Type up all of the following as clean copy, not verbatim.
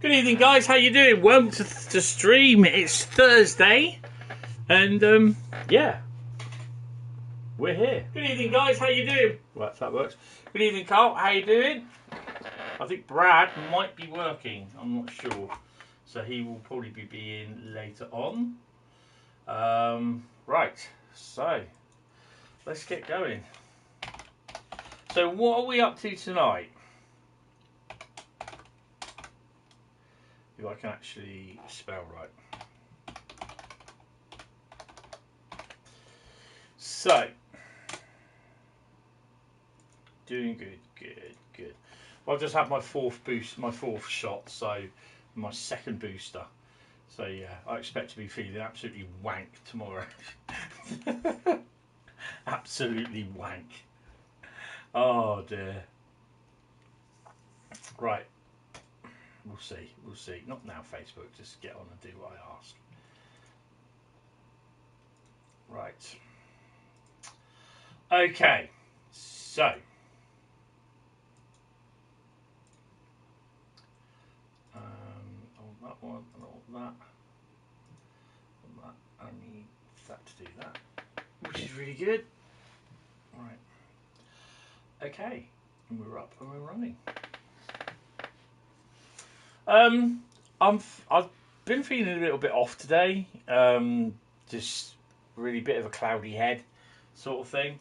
Good evening, guys. How you doing? Welcome to the stream. It's Thursday, and yeah, we're here. Good evening, guys. How you doing? Right, if that works. Good evening, Carl. How you doing? I think Brad might be working. I'm not sure, so he will probably be in later on. Right, so let's get going. So, what are we up to tonight? If I can actually spell right. So, doing good. Well, I've just had my fourth shot, so my second booster. So yeah, I expect to be feeling absolutely wank tomorrow. Absolutely wank. Oh dear. Right. We'll see. Not now, Facebook. Just get on and do what I ask. Right. Okay. So. On that one and all that. And that. I need that to do that. Which is really good. Right. Okay. And we're up and we're running. I've been feeling a little bit off today. Just really bit of a cloudy head sort of thing.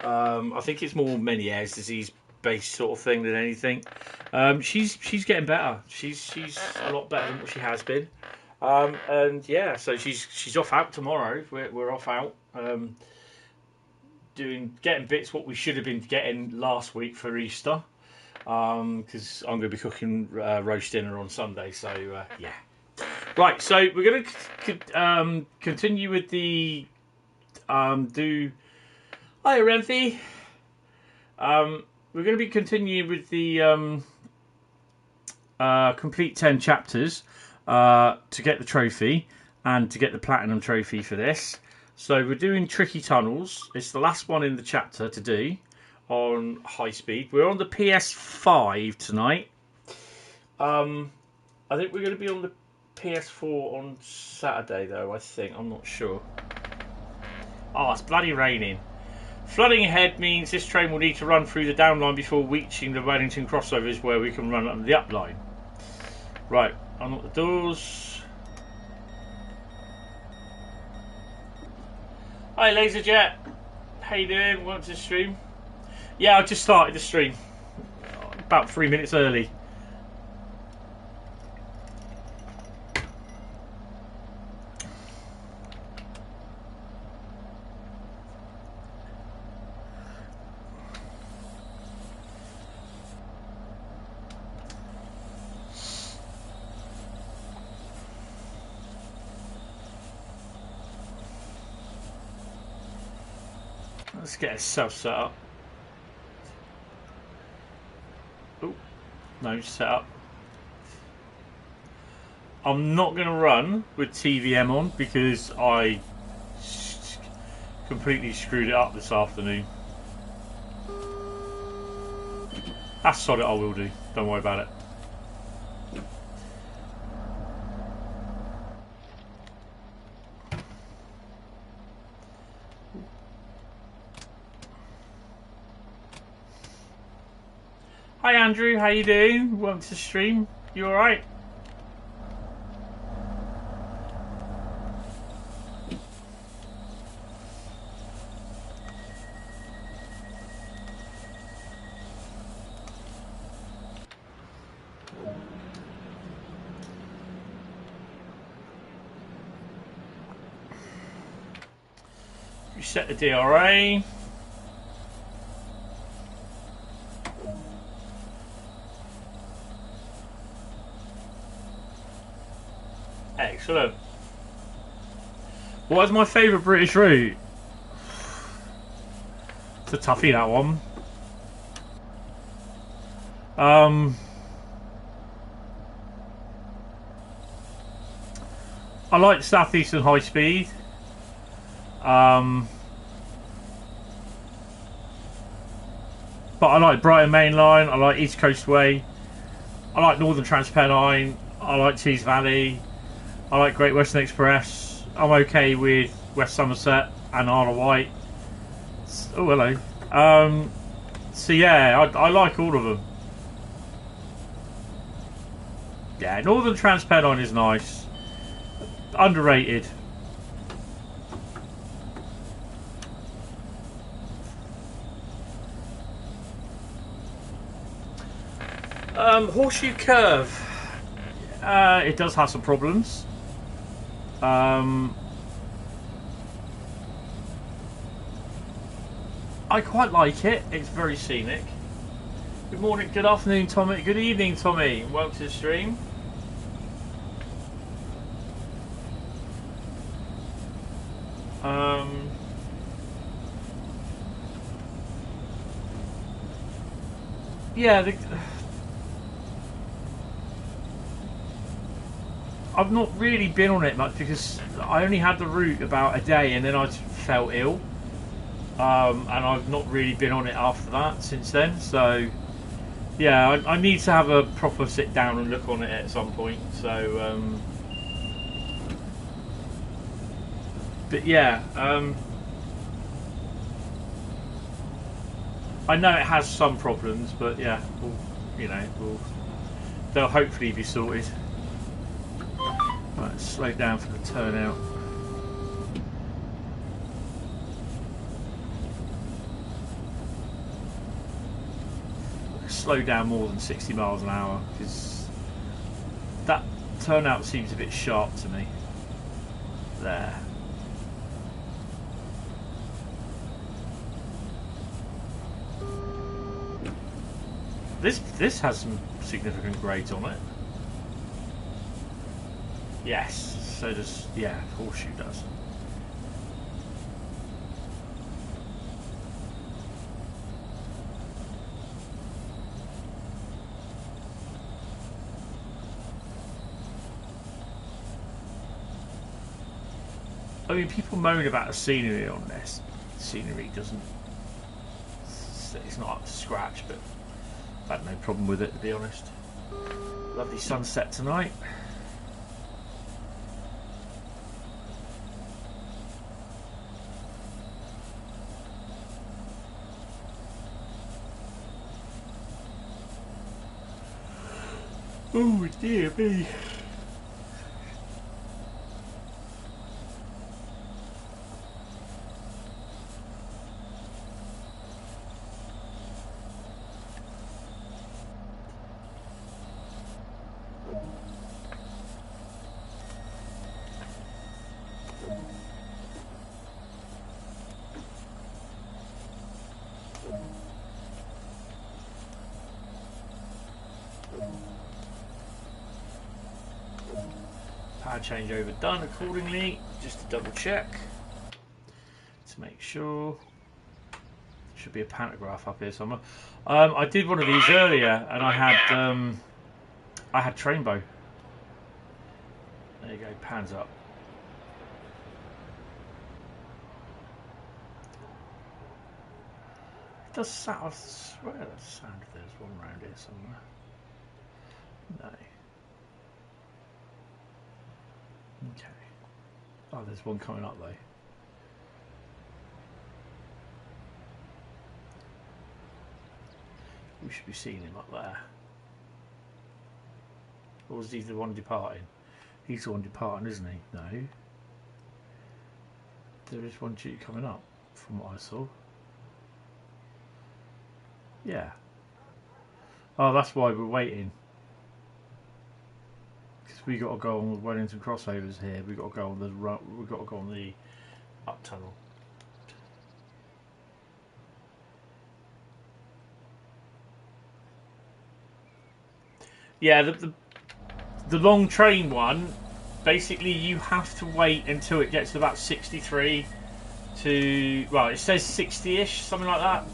I think it's more Meniere's disease based sort of thing than anything. She's getting better. She's a lot better than what she has been. And yeah, so she's off out tomorrow. We're off out. Getting bits what we should have been getting last week for Easter. Because I'm going to be cooking roast dinner on Sunday, so yeah. Right, so we're going to continue with the Hiya, Renfi. We're going to be continuing with the complete 10 chapters to get the trophy and to get the platinum trophy for this. So we're doing Tricky Tunnels. It's the last one in the chapter to do. On Highspeed. We're on the PS5 tonight. I think we're going to be on the PS4 on Saturday, though, I think. I'm not sure. Oh, it's bloody raining. Flooding ahead means this train will need to run through the down line before reaching the Wellington crossovers where we can run on the up line. Right, unlock the doors. Hi, Laserjet. How you doing? Welcome to the stream. Yeah, I just started the stream about 3 minutes early. Let's get ourselves set up. No, set up. I'm not going to run with TVM on because I completely screwed it up this afternoon. That's solid, I will do. Don't worry about it. Hi Andrew, how you doing? Welcome to the stream. You alright? Reset the DRA. Excellent. What is my favourite British route? It's a toughie, that one. I like South Eastern High Speed. But I like Brighton Main Line, I like East Coast Way. I like Northern Trans Pennine. I like Tees Valley. I like Great Western Express. I'm okay with West Somerset and Isle of Wight. Oh, hello. So yeah, I like all of them. Yeah, Northern Trans Pennine is nice. Underrated. Horseshoe Curve. It does have some problems. I quite like it. It's very scenic. Good morning, good afternoon, Tommy. Good evening, Tommy. Welcome to the stream. Yeah, I've not really been on it much because I only had the route about a day and then I felt ill. And I've not really been on it after that since then. So, yeah, I need to have a proper sit down and look on it at some point. So, but yeah, I know it has some problems, but yeah, they'll hopefully be sorted. Right, slow down for the turnout. Slow down more than 60 miles an hour because that turnout seems a bit sharp to me. There. This has some significant grades on it. Yes, so does, yeah, Horseshoe does. I mean, people moan about the scenery on this. The scenery doesn't, it's not up to scratch, but I've had no problem with it, to be honest. Lovely sunset tonight. Oh dear me. Power changeover done accordingly, just to double check to make sure. Should be a pantograph up here somewhere. I did one of these earlier and I had Trainbow. There you go, pans up. It does sound, I swear that sound if there's one around here somewhere. No. Okay. Oh, there's one coming up though. We should be seeing him up there. Or is he the one departing? He's the one departing, isn't he? No. There is one due coming up, from what I saw. Yeah. Oh, that's why we're waiting. We got to go on the Wellington crossovers here. We got to go on the up tunnel. Yeah, the long train one. Basically, you have to wait until it gets to about 63 to, well, it says 60-ish, something like that.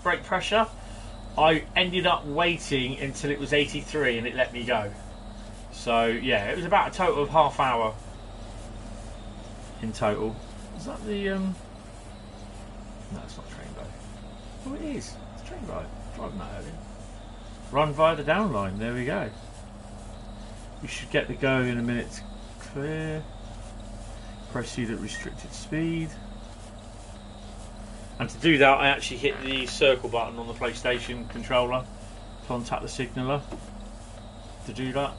Brake pressure. I ended up waiting until it was 83 and it let me go. So yeah, it was about a total of half hour in total. Is that the no, it's not Trainbow. Oh, it is. It's Trainbow. Driving that earlier. Run via the downline. There we go. We should get the go in a minute. Clear. Proceed at restricted speed. And to do that, I actually hit the circle button on the PlayStation controller. Contact the signaller to do that.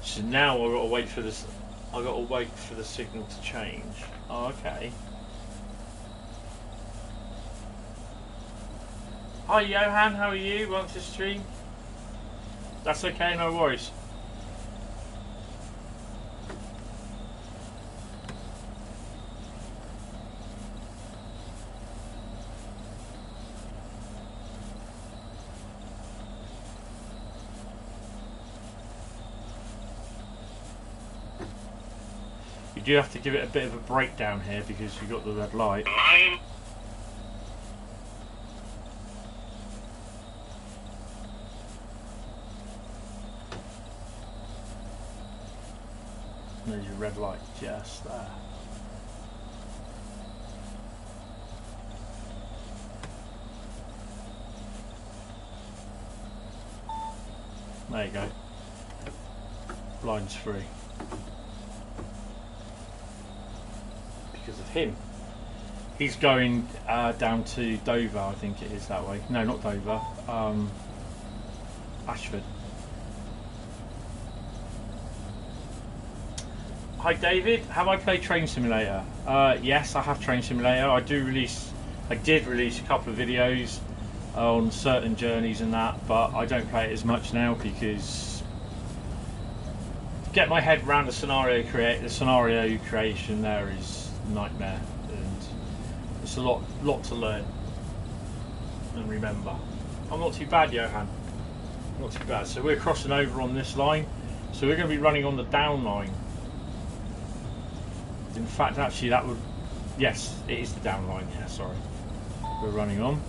So now I've got to wait for this. I've got to wait for the signal to change. Oh, okay. Hi Johan, how are you? Welcome to the stream. That's okay, no worries. You do have to give it a bit of a breakdown here because you've got the red light. There's your red light just there. There you go. Blind's free. Because of him. He's going down to Dover, I think it is that way. No, not Dover. Ashford. Hi David, have I played Train Simulator? Yes, I have Train Simulator. I did release a couple of videos on certain journeys and that, but I don't play it as much now because to get my head around the scenario creation there is a nightmare, and it's a lot to learn and remember. I'm not too bad, Johan. Not too bad. So we're crossing over on this line, so we're going to be running on the down line. In fact, actually, that would... Yes, it is the down line. Yeah, sorry. We're running on.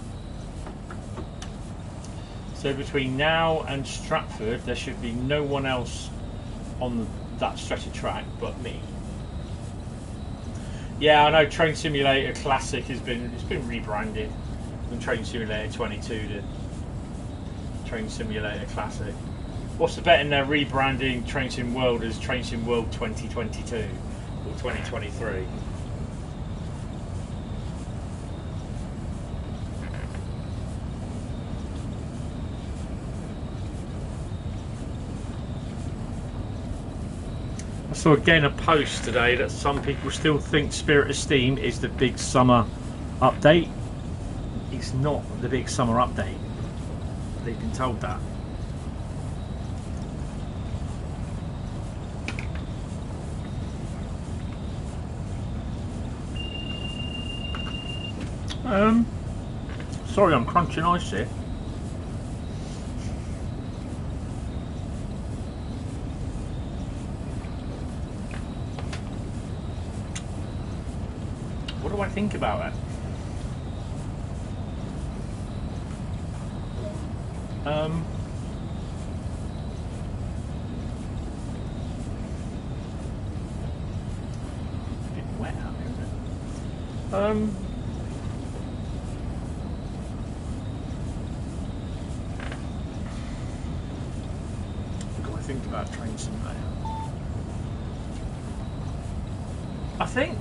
So between now and Stratford, there should be no one else on that stretch of track but me. Yeah, I know. Train Simulator Classic it's been rebranded from Train Simulator 22 to Train Simulator Classic. What's the bet in their rebranding Train Sim World as Train Sim World 2022? 2023. I saw again a post today that some people still think Spirit of Steam is the big summer update. It's not the big summer update. They've been told that. Sorry, I'm crunching ice here. What do I think about it? A bit wet out here, isn't it? Think about Train Simulator. I think,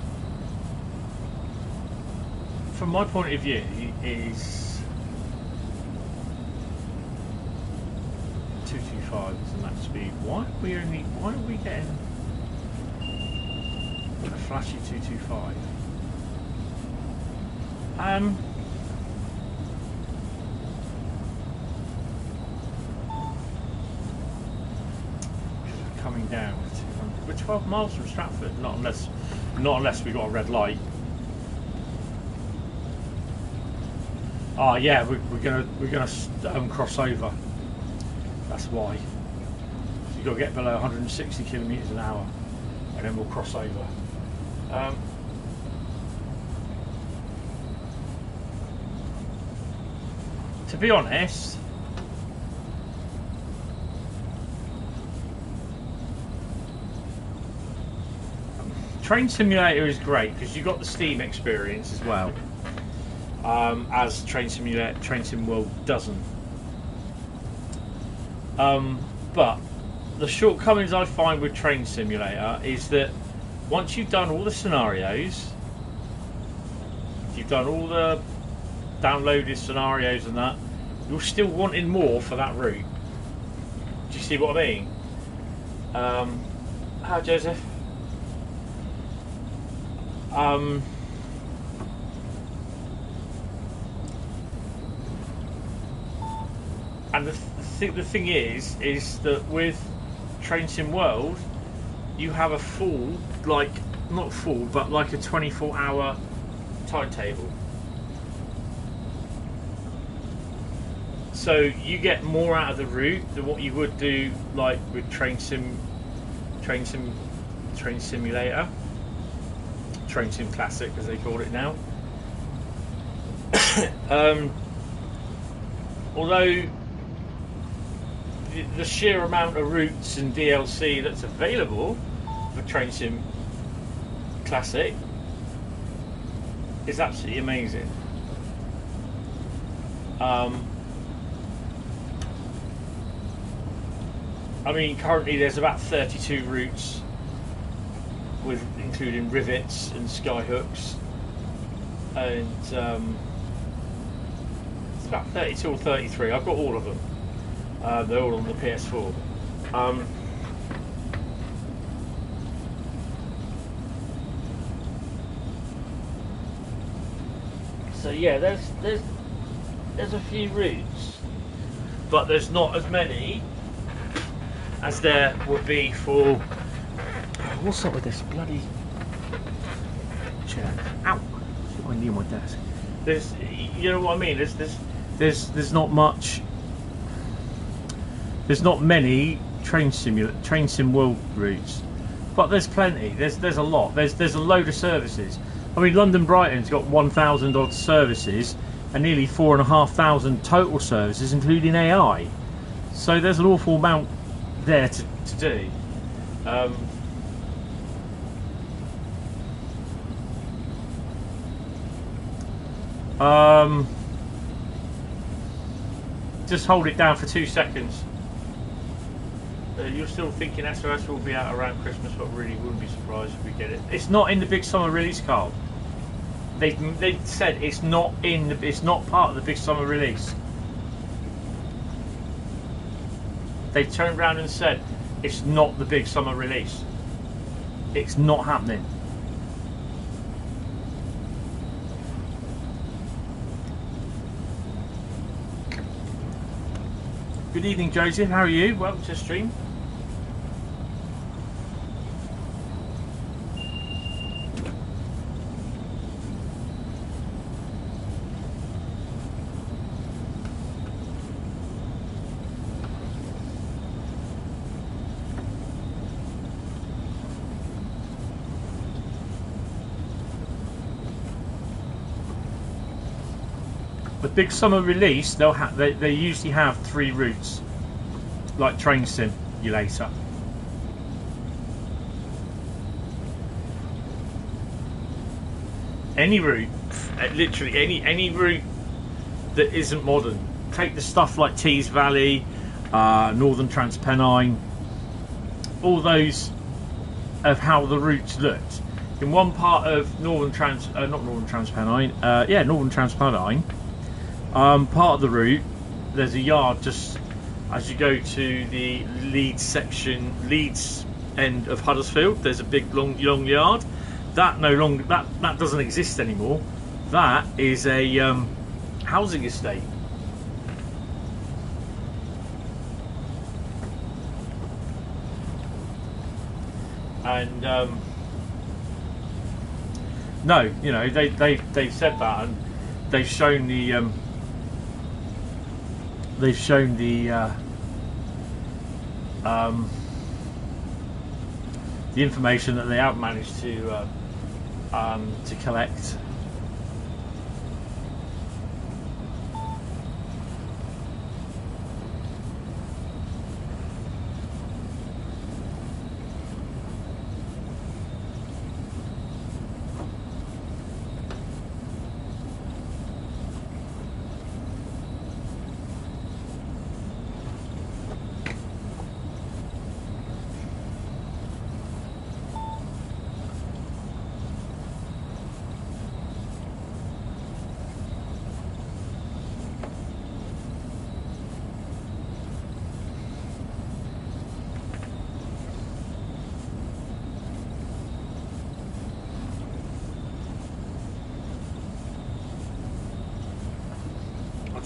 from my point of view, is 225 is the max speed. Why are we getting a flashy 225? Coming down with 200. We're 12 miles from Stratford, not unless we got a red light. Oh yeah, we're gonna cross over. That's why. So you've got to get below 160 kilometres an hour, and then we'll cross over. to be honest, Train Simulator is great because you got the Steam experience as well, as Train Sim World doesn't. But the shortcomings I find with Train Simulator is that once you've done all the scenarios, you've done all the downloaded scenarios and that, you're still wanting more for that route. Do you see what I mean? Hi Joseph. And the thing is that with Train Sim World, you have a full, like, not full, but like a 24-hour timetable. So you get more out of the route than what you would do, like with Train Sim Simulator, Train Sim Classic as they call it now. Although the sheer amount of routes and DLC that's available for Train Sim Classic is absolutely amazing. I mean, currently there's about 32 routes, with including rivets and skyhooks, and it's about 32 or 33. I've got all of them. They're all on the PS4. So yeah, there's a few routes, but there's not as many as there would be for. What's up with this bloody chair? Ow! I need my desk. There's, you know what I mean. There's not much. There's not many Train Sim World routes, but there's plenty. There's a lot. There's a load of services. I mean, London Brighton's got 1,000 odd services and nearly 4,500 total services, including AI. So there's an awful amount there to do. Just hold it down for 2 seconds. You're still thinking SOS will be out around Christmas, but really wouldn't be surprised if we get it. It's not in the big summer release, Carl. They said it's not in the, it's not part of the big summer release. They turned around and said it's not the big summer release. It's not happening. Good evening, Joseph. How are you? Welcome to the stream. The big summer release, they usually have 3 routes, like Train Simulator. Any route, literally any route that isn't modern. Take the stuff like Tees Valley, Northern Trans Pennine, all those of how the routes looked. In one part of Northern Trans Pennine, part of the route, there's a yard just as you go to the Leeds end of Huddersfield. There's a big long yard that that doesn't exist anymore. That is a housing estate. And no, you know, they've said that, and they've shown the the information that they have managed to collect.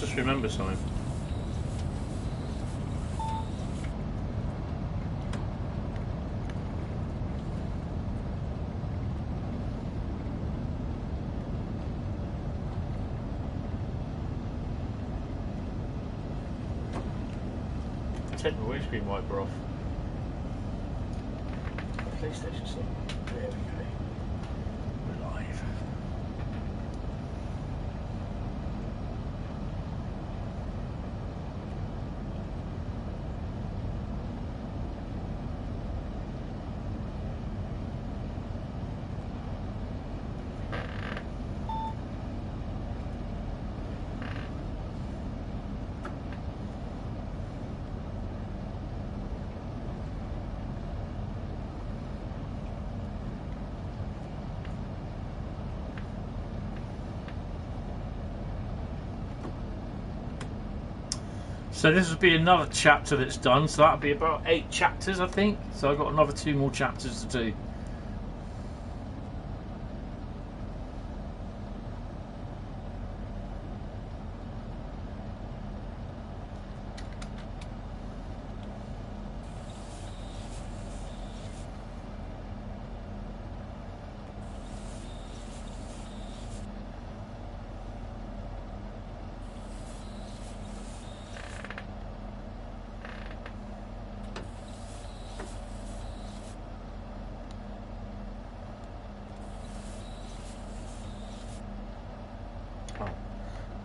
just remember something. Take the windscreen wiper off. PlayStation stuff. There we go. We're live. So this will be another chapter that's done, so that'll be about 8 chapters, I think. So I've got another 2 more chapters to do.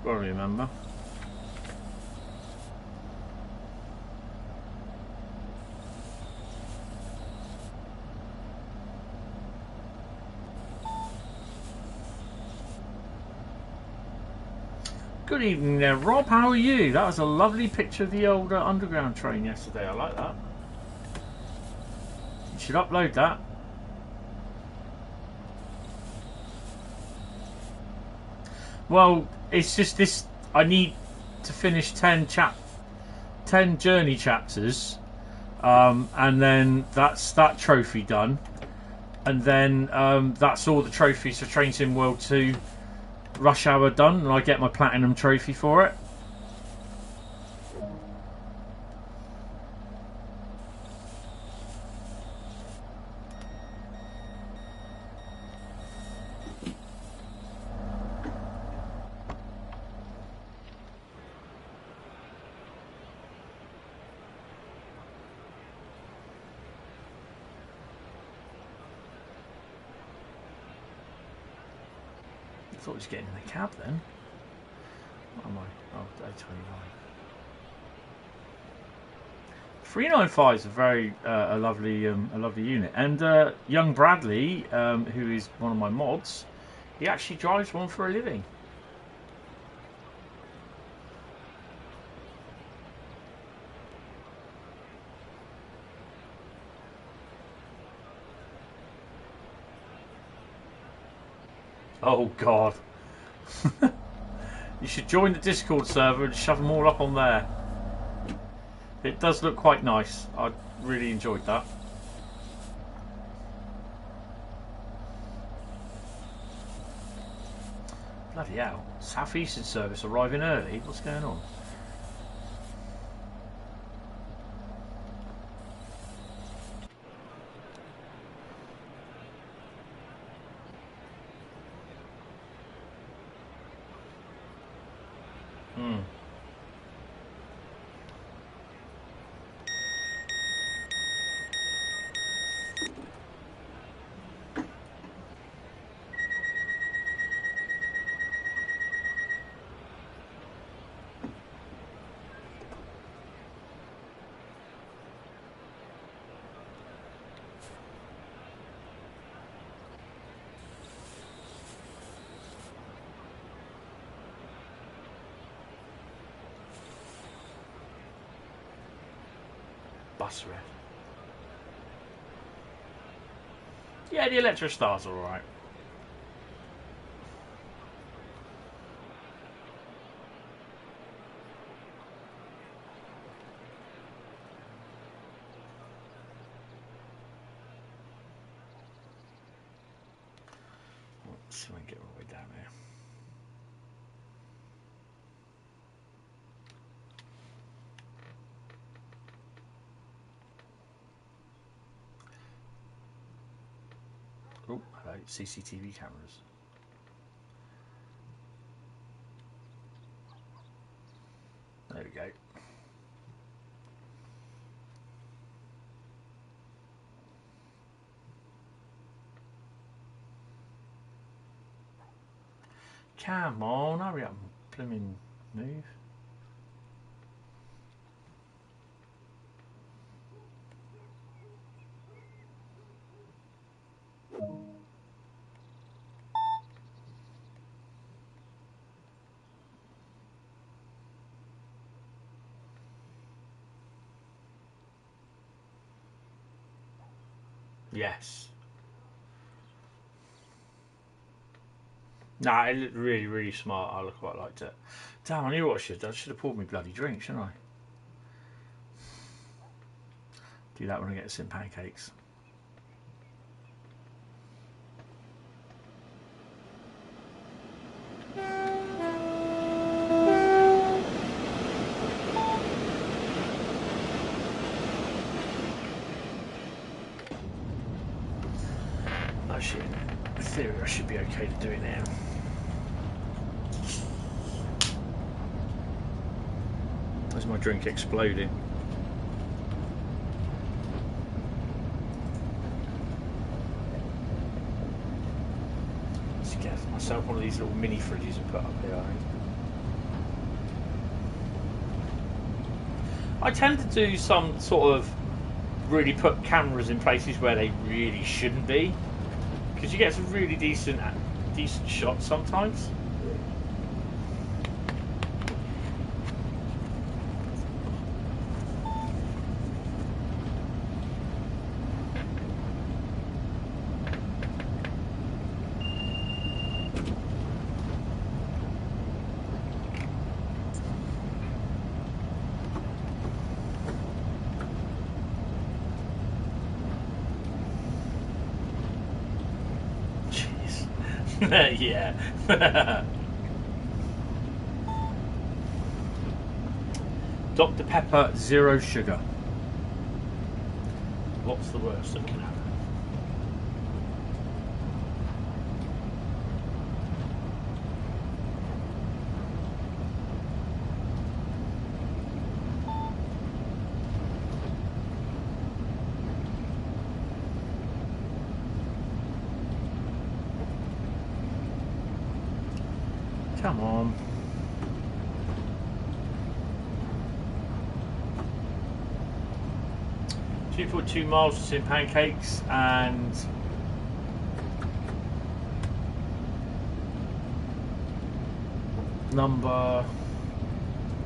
I remember. Good evening there, Rob. How are you? That was a lovely picture of the old underground train yesterday. I like that. You should upload that. Well, it's just this. I need to finish 10 journey chapters, and then that's that trophy done, and then that's all the trophies for Train Sim World 2 Rush Hour done, and I get my platinum trophy for it. I thought he was getting in the cab then. What am I? Oh, day 29. 395 is a very a lovely unit, and young Bradley, who is one of my mods, he actually drives one for a living. Oh God. You should join the Discord server and shove them all up on there. It does look quite nice. I really enjoyed that. Bloody hell. Southeastern service arriving early? What's going on? Bus red. Yeah, the Electro Star's alright. Let's see if I can get all the way down here. CCTV cameras. There we go. Come on, hurry up, blooming move. Yes. Nah, it looked really, really smart. I quite liked it. Damn, I knew what I should have. I should have poured me bloody drink, shouldn't I? Do that when I get some pancakes. Actually, in theory, I should be okay to do it now. There's my drink exploding. Let's get myself one of these little mini fridges and put up here, I think. I tend to do some sort of really put cameras in places where they really shouldn't be, because you get some really decent shots sometimes. Yeah. Dr. Pepper, 0 sugar. What's the worst that can happen? Come on. .2 miles to St Pancakes and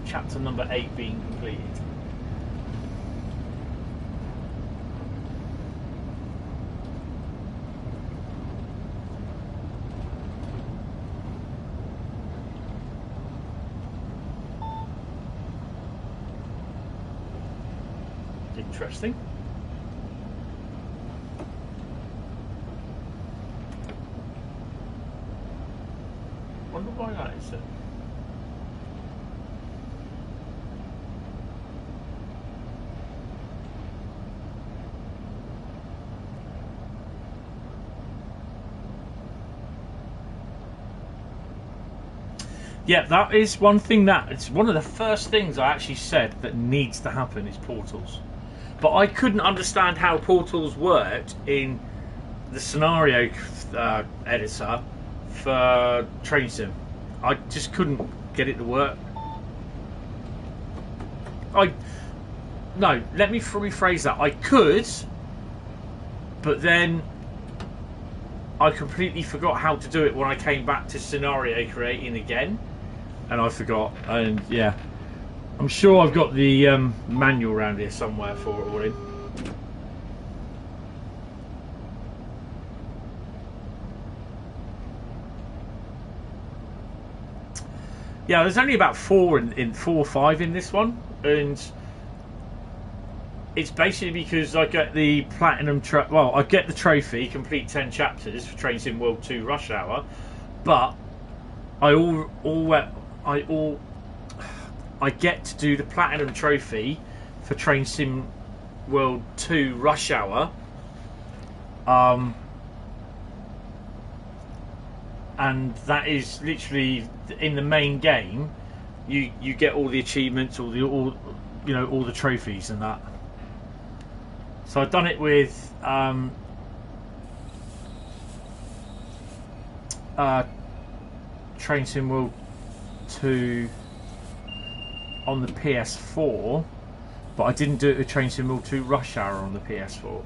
chapter number 8 being completed. Interesting. Wonder why that is then. Yeah, that is one thing that it's one of the first things I actually said that needs to happen is portals. But I couldn't understand how portals worked in the scenario editor for Train Sim. I just couldn't get it to work. No, let me rephrase that. I could, but then I completely forgot how to do it when I came back to scenario creating again, and I forgot. And yeah, I'm sure I've got the manual around here somewhere for it all in. Yeah, there's only about 4 or 5 in this one, and it's basically because I get the platinum. I get the trophy, complete 10 chapters for Train Sim World 2 Rush Hour, but I get to do the platinum trophy for Train Sim World 2 Rush Hour and that is literally in the main game. You get all the achievements, all the trophies and that. So I've done it with Train Sim World 2 on the PS4, but I didn't do it with Train Sim World 2 Rush Hour on the PS4.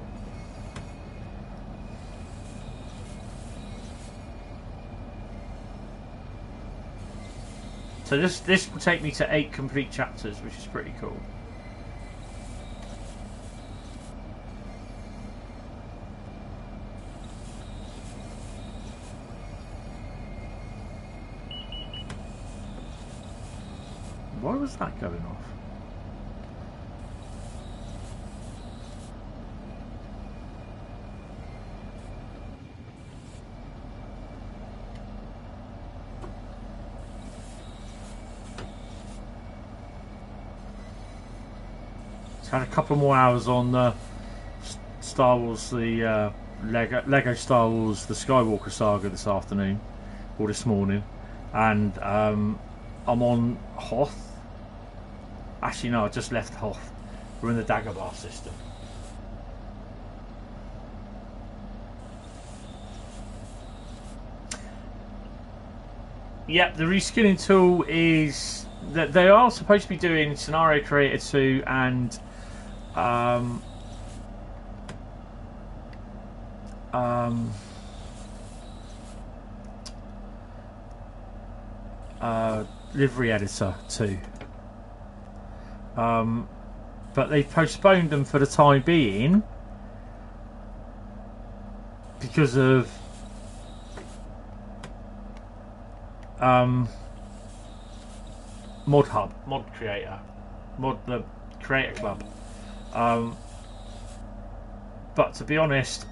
So this will take me to 8 complete chapters, which is pretty cool. Why was that going off? Had a couple more hours on Star Wars, the Lego Star Wars, the Skywalker Saga this afternoon or this morning, and I'm on Hoth. Actually, no, I just left Hoth. We're in the Dagobah system. Yep, the reskilling tool is that they are supposed to be doing Scenario Creator 2 and Livery Editor 2. But they've postponed them for the time being because of Mod Hub, Mod Creator, the Creator Club. But to be honest,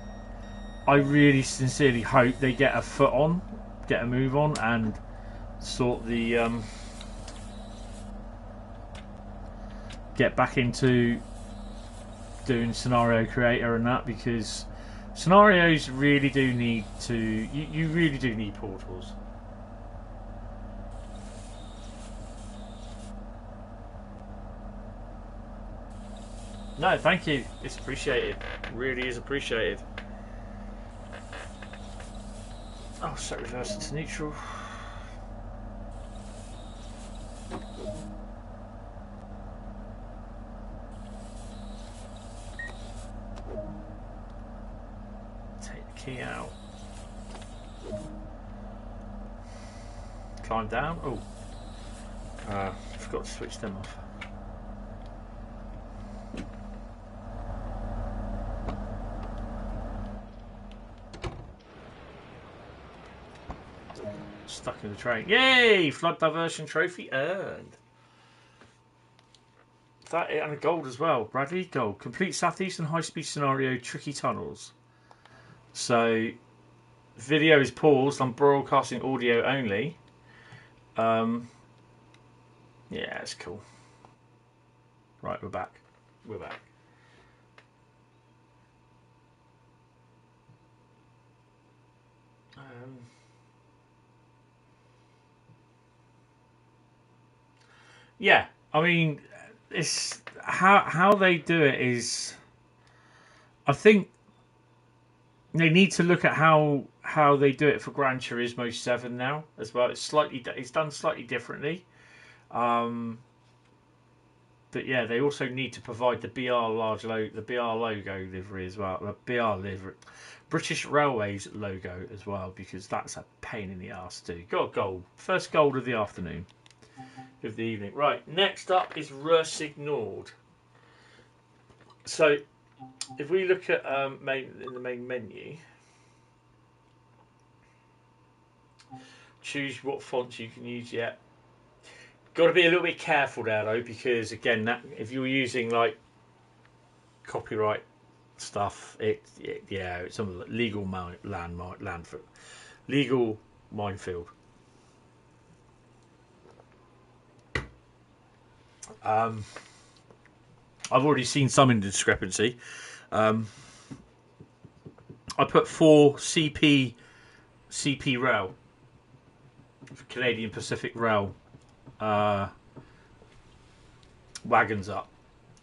I really sincerely hope they get a move on, and sort the get back into doing Scenario Creator and that, because scenarios really do need to. You really do need portals. No, thank you. It's appreciated. Really is appreciated. Oh, set reverse to neutral. Take the key out. Climb down. Oh, forgot to switch them off. Stuck in the train. Yay! Flood diversion trophy earned. That and a gold as well. Bradley, gold. Complete southeastern high-speed scenario, tricky tunnels. So, video is paused. I'm broadcasting audio only. Yeah, it's cool. Right, we're back. We're back. Yeah, I mean, it's how they do it is. I think they need to look at how they do it for Gran Turismo 7 now as well. It's done slightly differently, but yeah, they also need to provide the BR logo livery as well. The BR livery, British Railways logo as well, because that's a pain in the arse to do. Got gold, first gold of the afternoon. Of the evening. Right, next up is Ignored. So if we look at in the main menu, choose what fonts you can use. Yet got to be a little bit careful there though, because again, if you're using like copyright stuff, it's some legal legal minefield. I've already seen some in discrepancy. I put 4 CP rail Canadian Pacific Rail wagons up.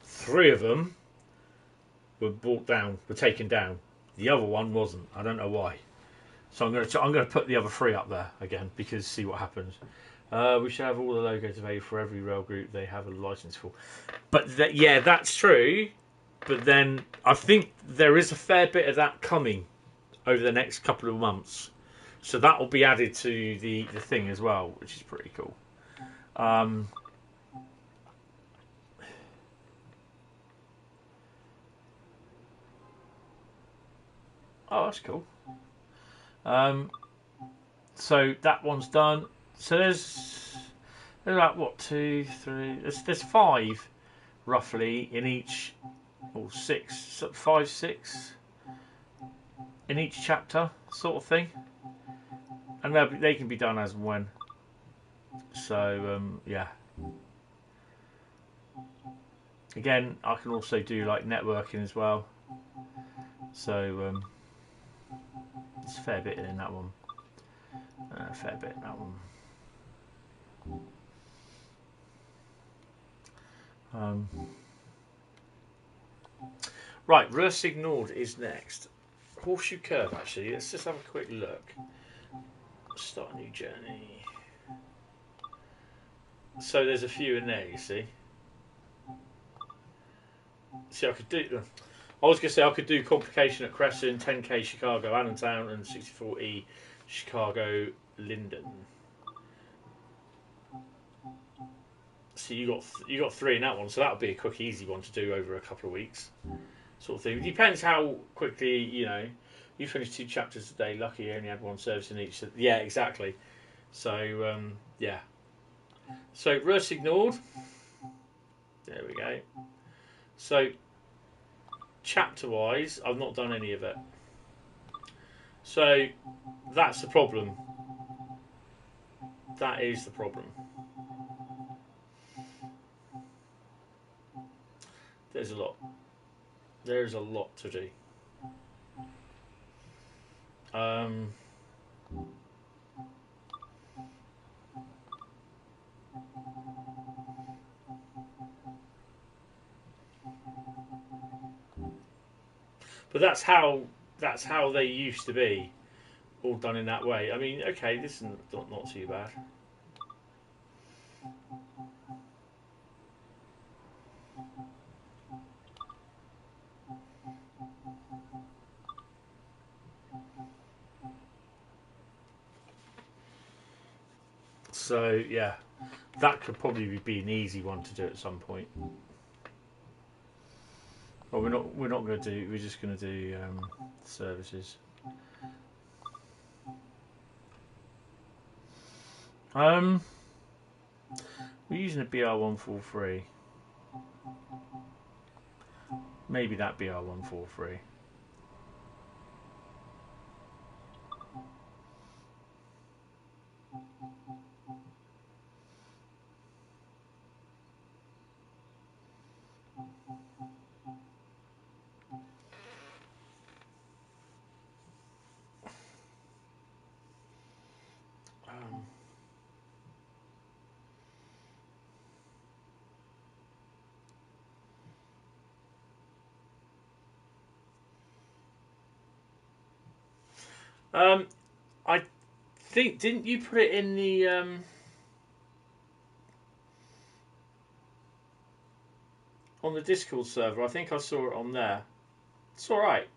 3 of them were brought down, were taken down. The other one wasn't. I don't know why. So I'm going to put the other 3 up there again because see what happens. We should have all the logos available for every rail group they have a license for. But yeah, that's true. But then I think there is a fair bit of that coming over the next couple of months. So that will be added to the thing as well, which is pretty cool. Oh, that's cool. So that one's done. So there's like what 2, 3. There's 5 roughly in each, or 6, 5, 6 in each chapter, sort of thing. And they can be done as and when. So yeah. Again, I can also do like networking as well. So there's a fair bit in that one. A fair bit in that one. Right, reverse ignored is next. Horseshoe curve, actually. Let's just have a quick look. Start a new journey. So there's a few in there, you see. See, I could do. I was going to say I could do complication at Crescent, 10K Chicago, Allentown, and 64E Chicago Linden. So you got 3 in that one, so that would be a quick, easy one to do over a couple of weeks, sort of thing. It depends how quickly you finish 2 chapters a day. Lucky you only had 1 service in each. Yeah, exactly. So yeah. So reverse ignored. There we go. So chapter wise, I've not done any of it. So that's the problem. That is the problem. There's a lot. There's a lot to do. But that's how they used to be, all done in that way. I mean, okay, this is not too bad. So yeah, that could probably be an easy one to do at some point. Well, we're not going to do. We're just going to do services. We're using a BR143. Maybe that BR143. I think, didn't you put it in the on the Discord server? I think I saw it on there. It's all right.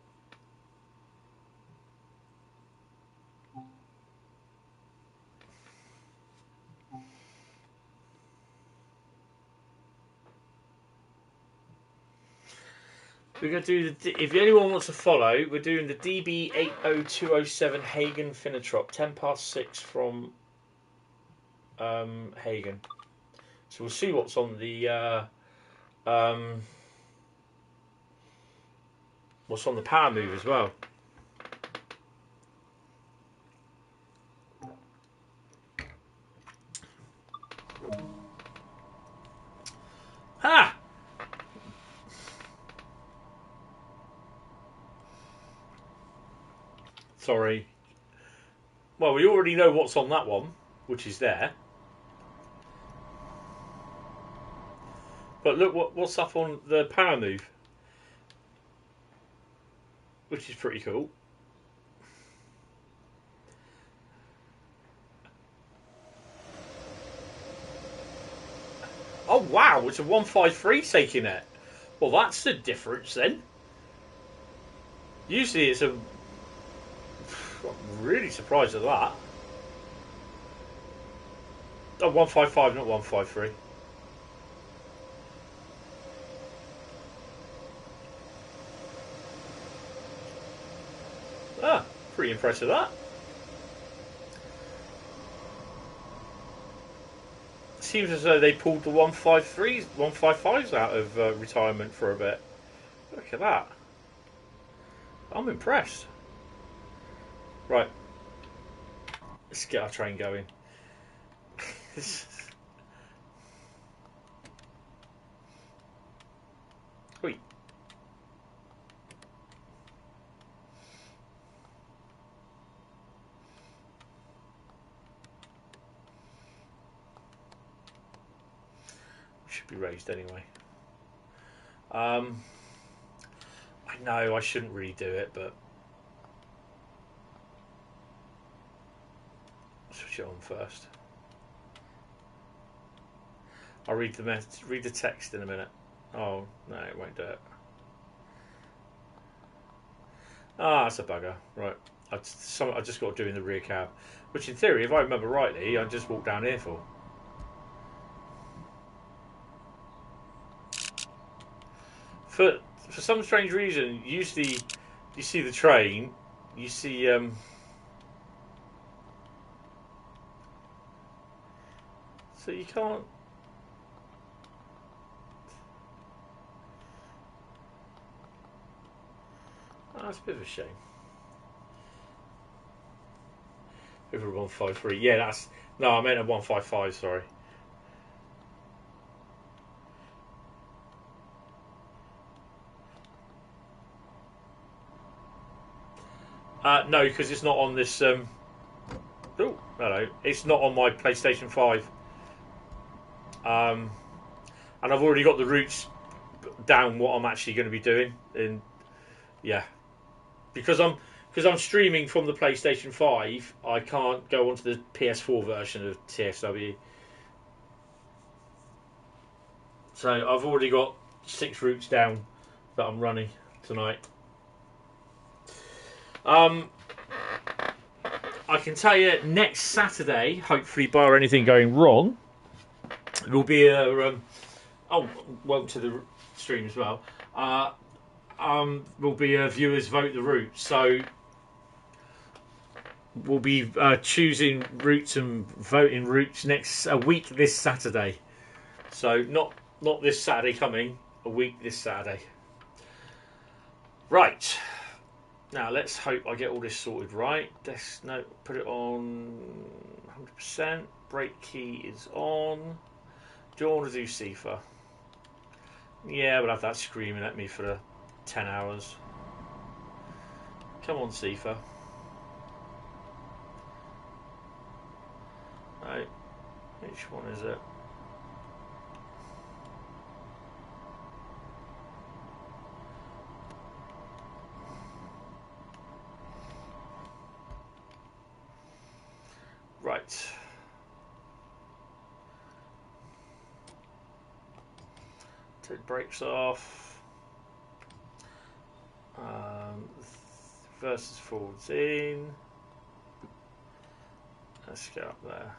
We're going to do if anyone wants to follow, we're doing the DB80207 Hagen Finitrop, 6 from Hagen. So we'll see what's on the power move as well. Ha! Sorry. Well, we already know what's on that one. which is there. But look what's up on the power move, which is pretty cool. Oh wow, it's a 153 taking it. Well, that's the difference then. Usually it's a... I'm really surprised at that. Oh, 155, not 153. Ah, pretty impressed with that. Seems as though they pulled the 153s, 155s out of retirement for a bit. Look at that. I'm impressed. Right. Let's get our train going. Wait. Should be raised anyway. I know I shouldn't really do it, but switch it on first. I'll read the text in a minute. Oh no, it won't do it. Ah, that's a bugger. Right, I just got to do in the rear cab, which in theory, if I remember rightly, I just walked down here for. For some strange reason, usually you see the train, you see so you can't. Oh, that's a bit of a shame. Over 153. Yeah, that's no. I meant a 155. Sorry. No, because it's not on this. Oh, hello. It's not on my PlayStation 5. And I've already got the routes down. What I'm actually going to be doing, and yeah, because I'm streaming from the PlayStation 5. I can't go onto the PS4 version of TSW. So I've already got 6 routes down that I'm running tonight. I can tell you next Saturday, hopefully bar anything going wrong, will be a welcome to the stream as well. Will be a viewers vote the route, so we'll be choosing routes and voting routes next a week this Saturday. So not this Saturday coming, a week this Saturday. Right. Now let's hope I get all this sorted right. No, put it on 100%. Brake key is on. Do I want to do CIFA? Yeah, we'll have that screaming at me for 10 hours. Come on, CIFA. Right. Which one is it? Right. Take brakes off. Versus forwards in. Let's get up there.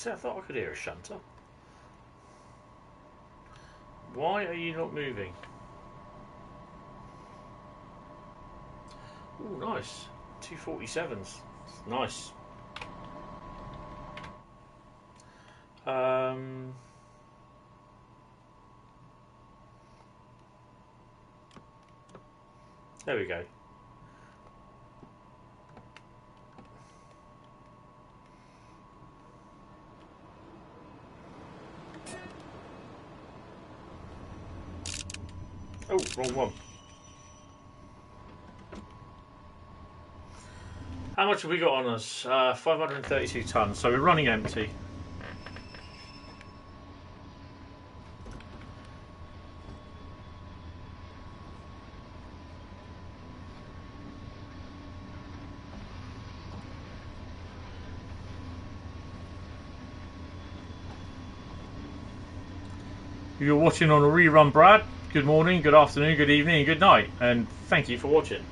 See, I thought I could hear a shunter. Why are you not moving? Oh, nice. 247s. Nice. There we go. Oh, wrong one. How much have we got on us? 532 tons, so we're running empty. If you're watching on a rerun, Brad, good morning, good afternoon, good evening, and good night, and thank you for watching.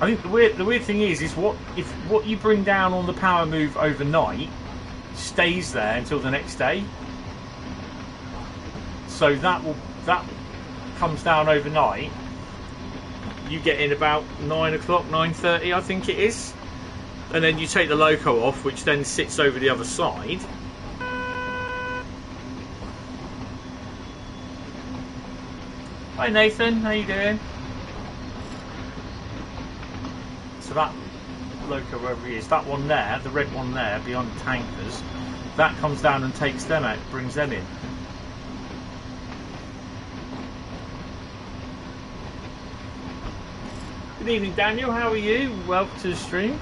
I think the weird thing is what you bring down on the power move overnight stays there until the next day. So that comes down overnight. You get in about 9 o'clock, 9:30, I think it is, and then you take the loco off, which then sits over the other side. Hi Nathan, how you doing? So that loco, wherever he is, that one there, the red one there, beyond the tankers, that comes down and takes them out, brings them in. Good evening, Daniel. How are you? Welcome to the stream.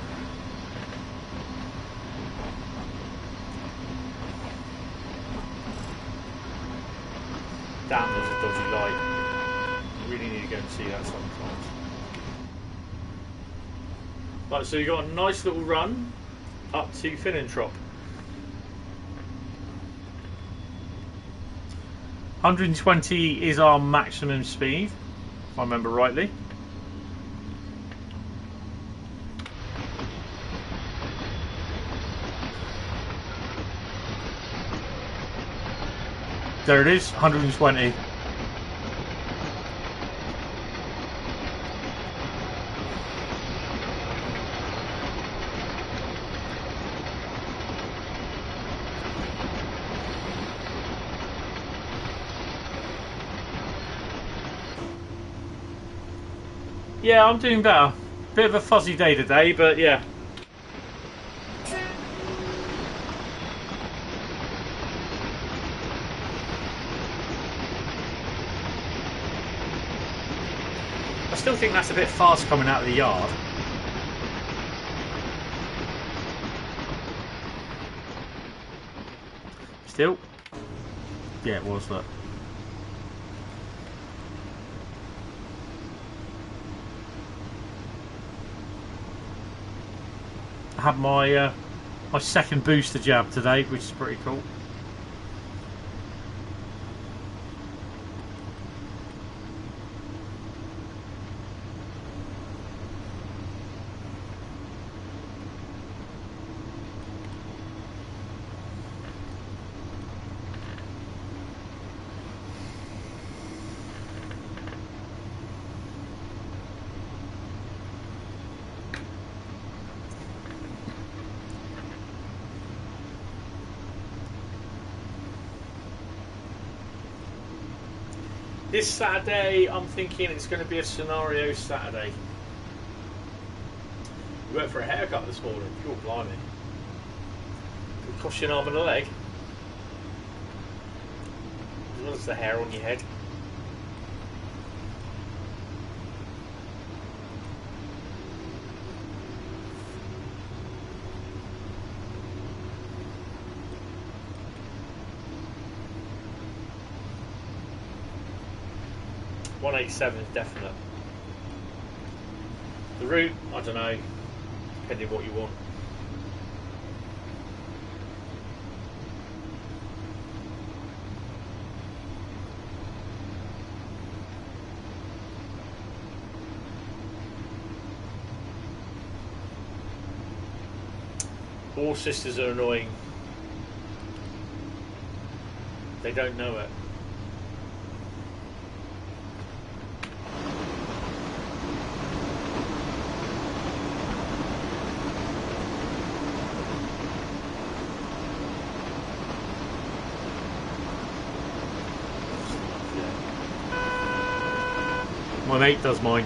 Damn, there's a dodgy light. Really need to go and see that sometimes. Right, so you've got a nice little run up to Finnentrop. 120 is our maximum speed, if I remember rightly. There it is, 120. Yeah, I'm doing better. Bit of a fuzzy day today, but yeah. I still think that's a bit fast coming out of the yard. Still? Yeah, it was, look. I had my my second booster jab today, which is pretty cool. This Saturday, I'm thinking it's going to be a scenario Saturday. We went for a haircut this morning. Cool, blimey. It cost you an arm and a leg. As well as the hair on your head. 187 is definite. The route, I don't know, depending what you want. All sisters are annoying. They don't know it. My mate does mine.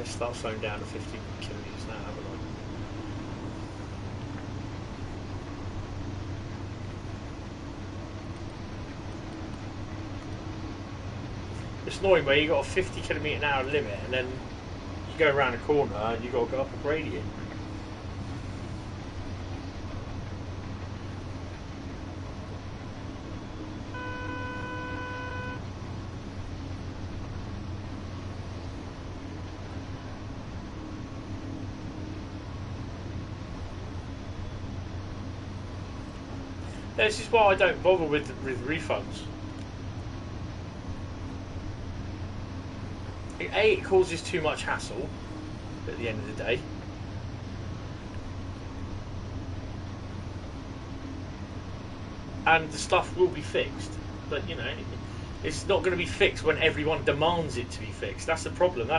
Start slowing down to 50 kilometres now, haven't I? It's annoying where you got a 50 kilometre an hour limit and then you go around a corner and you got to go up a gradient. This is why I don't bother with refunds. A, it causes too much hassle at the end of the day. And the stuff will be fixed. But, you know, it's not going to be fixed when everyone demands it to be fixed. That's the problem.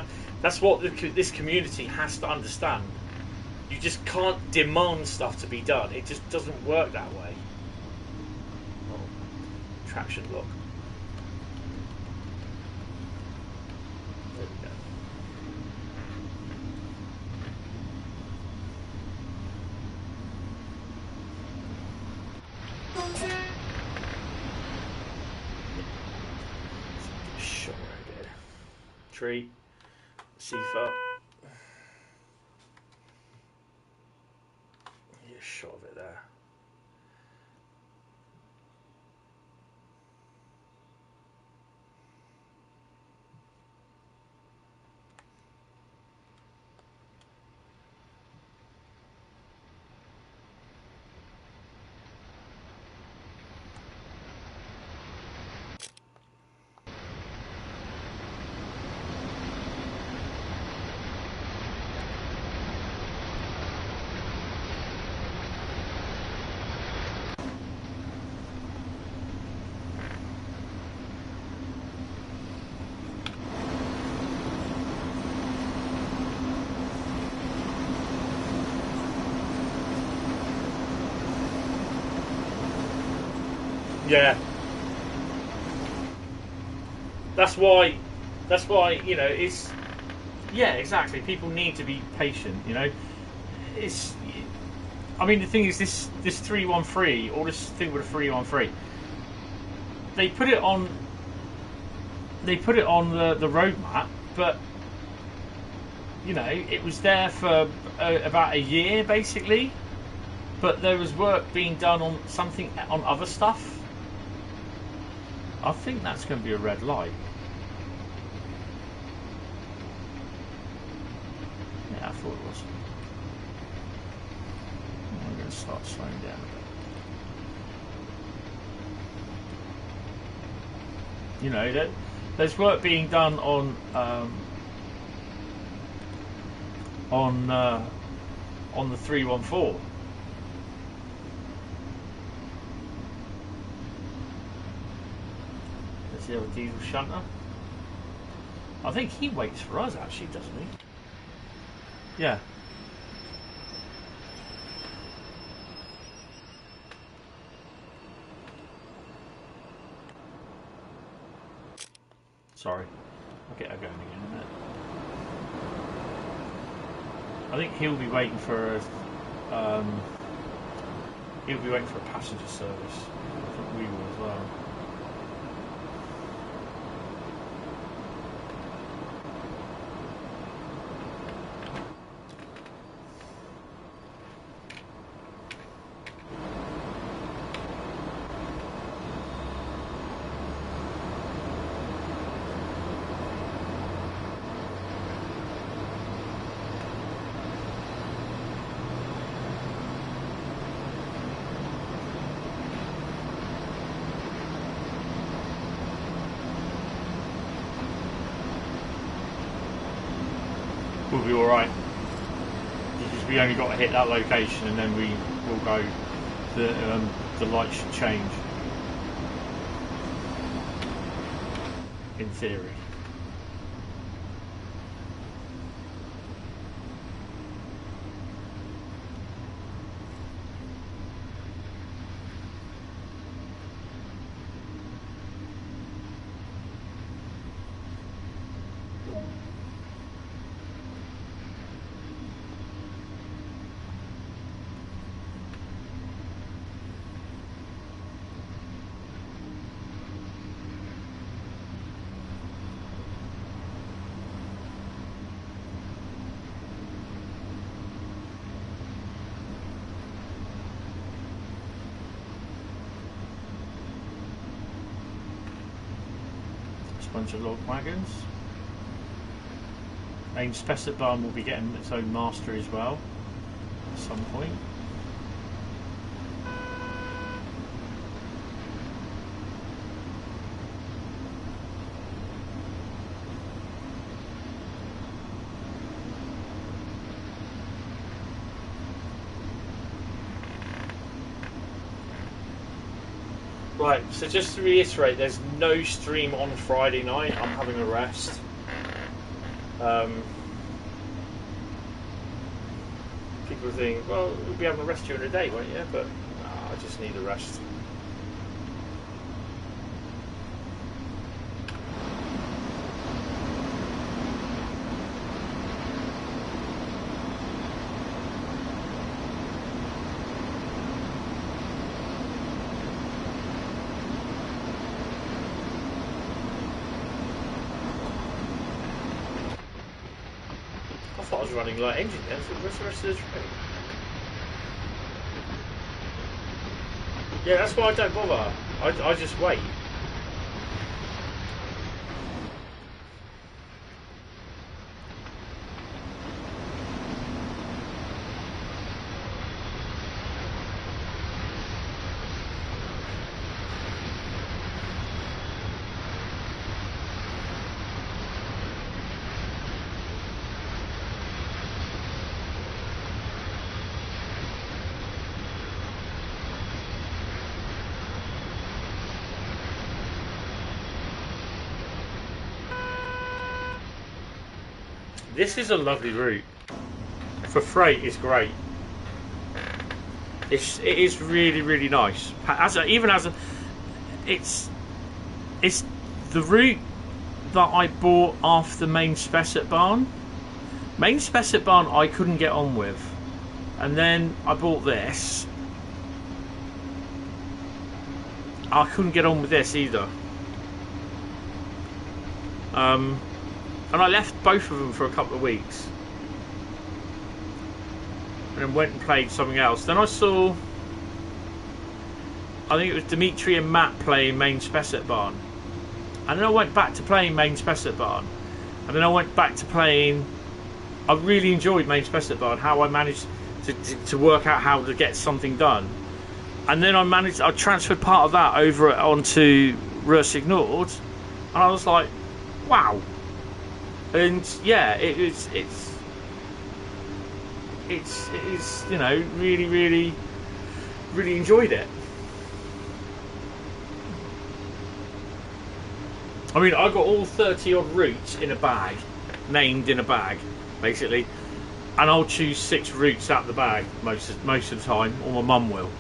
That's what this community has to understand. You just can't demand stuff to be done. It just doesn't work that way. Traction lock. There we go. Shot right there. Tree. Seafar. Get a shot of it there. Yeah. That's why, you know, it's, yeah, exactly. People need to be patient, you know. It's, I mean, the thing is, this 313, or this thing with a 313, they put it on the roadmap, but, you know, it was there for about a year, basically, but there was work being done on something, on other stuff. I think that's going to be a red light. Yeah, I thought it was. I'm going to start slowing down a bit. You know, there's work being done on the 314. The old diesel shunter. I think he waits for us, actually, doesn't he? Yeah. Sorry, I'll get her going again in a minute. I think he'll be waiting for a passenger service. I think we will as well. We'll be alright, because we only got to hit that location and then we will go, the light should change, in theory. Bunch of log wagons. Main Spessart barn will be getting its own master as well at some point. Right, so just to reiterate, there's no stream on Friday night. I'm having a rest. People think, well, you'll be having a rest during the day, won't you? But no, I just need a rest. I was running light engine then, so where's the rest of the train? Yeah, that's why I don't bother. I just wait. This is a lovely route. For freight, it's great. It is really, really nice. It's the route that I bought after the main Spessart barn. Main Spessart barn I couldn't get on with, and then I bought this. I couldn't get on with this either. And I left both of them for a couple of weeks, and then went and played something else. Then I saw, I think it was Dimitri and Matt playing main Spessart barn, and then I went back to playing main Spessart barn, and then I went back to playing. I really enjoyed main Spessart barn, how I managed to work out how to get something done, and then I transferred part of that over onto Rhein Nord, and I was like, wow. And yeah, it is, you know, really, really, really enjoyed it. I mean, I got all 30 odd routes in a bag, named in a bag, basically, and I'll choose 6 routes out of the bag most of the time, or my mum will,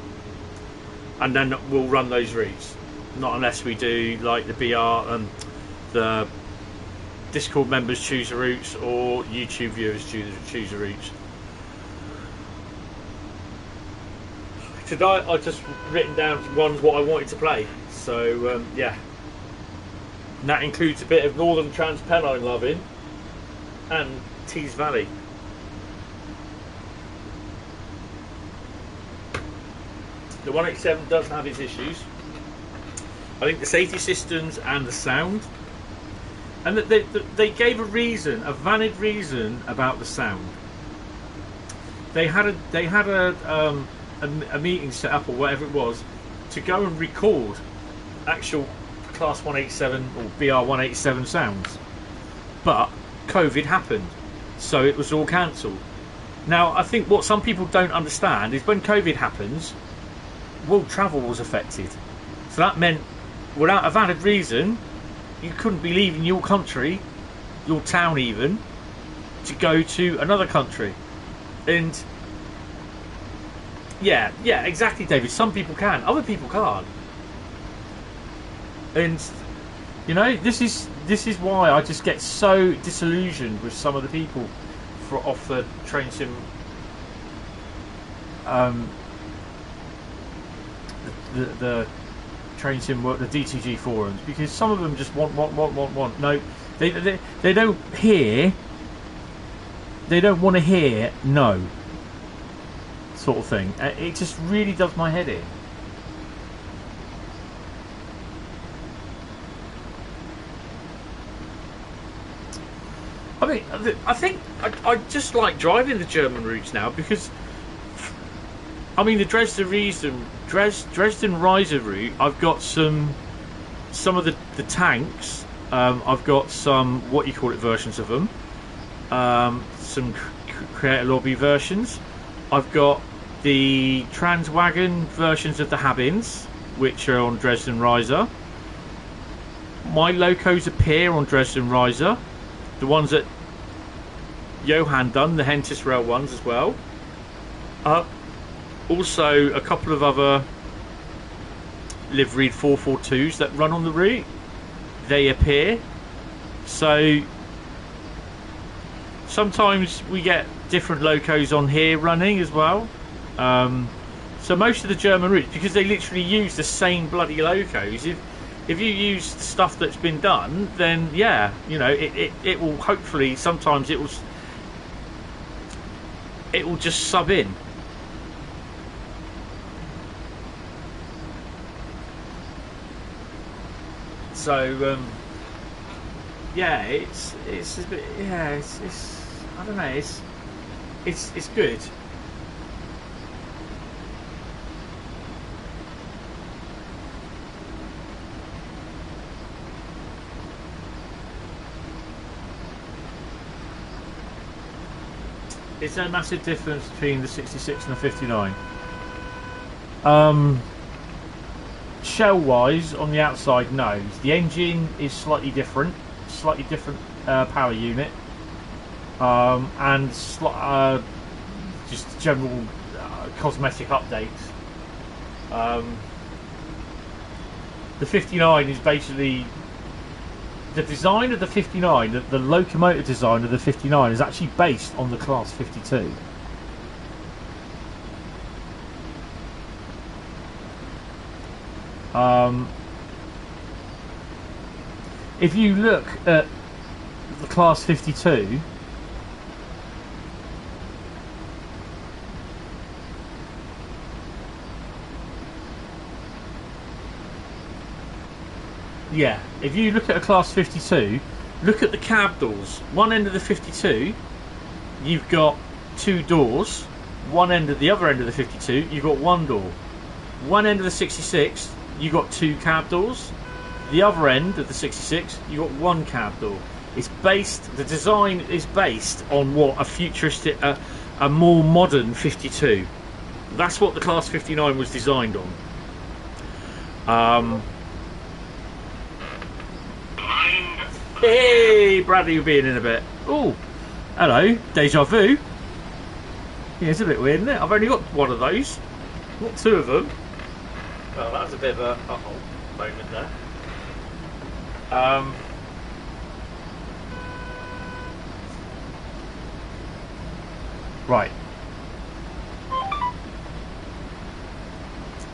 and then we'll run those routes. Not unless we do like the BR and the Discord members choose the routes, or YouTube viewers choose the routes. Tonight I've just written down ones what I wanted to play, so yeah. And that includes a bit of Northern Trans Pennine loving and Tees Valley. The 187 does have its issues. I think the safety systems and the sound, and that they gave a reason, a valid reason about the sound. They had a meeting set up, or whatever it was, to go and record actual Class 187 or BR 187 sounds, but COVID happened, so it was all cancelled. Now, I think what some people don't understand is when COVID happens, world travel was affected. So that meant, without a valid reason, you couldn't be leaving your country, your town even, to go to another country. And yeah, exactly, David. Some people can, other people can't. And you know, this is why I just get so disillusioned with some of the people off the train sim. The train sim work, the DTG forums, because some of them just want. No, they don't hear. They don't want to hear no. Sort of thing. It just really does my head in. I mean, I think I just like driving the German routes now, because I mean the Dresden Riser route, I've got some of the tanks. I've got some versions of them. Some Creator Lobby versions. I've got the Transwagon versions of the Habins, which are on Dresden Riser. My locos appear on Dresden Riser. The ones that Johan done, the Hentis rail ones as well. Also a couple of other liveried 442s that run on the route. They appear. So sometimes we get different locos on here running as well. So most of the German routes, because they literally use the same bloody locos, if you use stuff that's been done, then yeah, you know, it will hopefully, sometimes it will just sub in. So yeah, it's a bit, yeah, it's I don't know, it's good. Is there a massive difference between the 66 and the 59? Shell wise, on the outside, no. The engine is slightly different power unit, and just general cosmetic updates. The 59 is basically the design of the 59, the locomotive design of the 59 is actually based on the Class 52. If you look at the Class 52, yeah, if you look at a Class 52, look at the cab doors. One end of the 52, you've got two doors. One end of the other end of the 52, you've got one door. One end of the 66, you've got two cab doors. The other end of the 66, you've got one cab door. It's based, the design is based on what a futuristic, a more modern 52. That's what the Class 59 was designed on. Hey, Bradley will be in a bit. Oh, hello, deja vu. Yeah, it's a bit weird, isn't it? I've only got one of those, not two of them. Well, that was a bit of a uh-oh moment there. Right.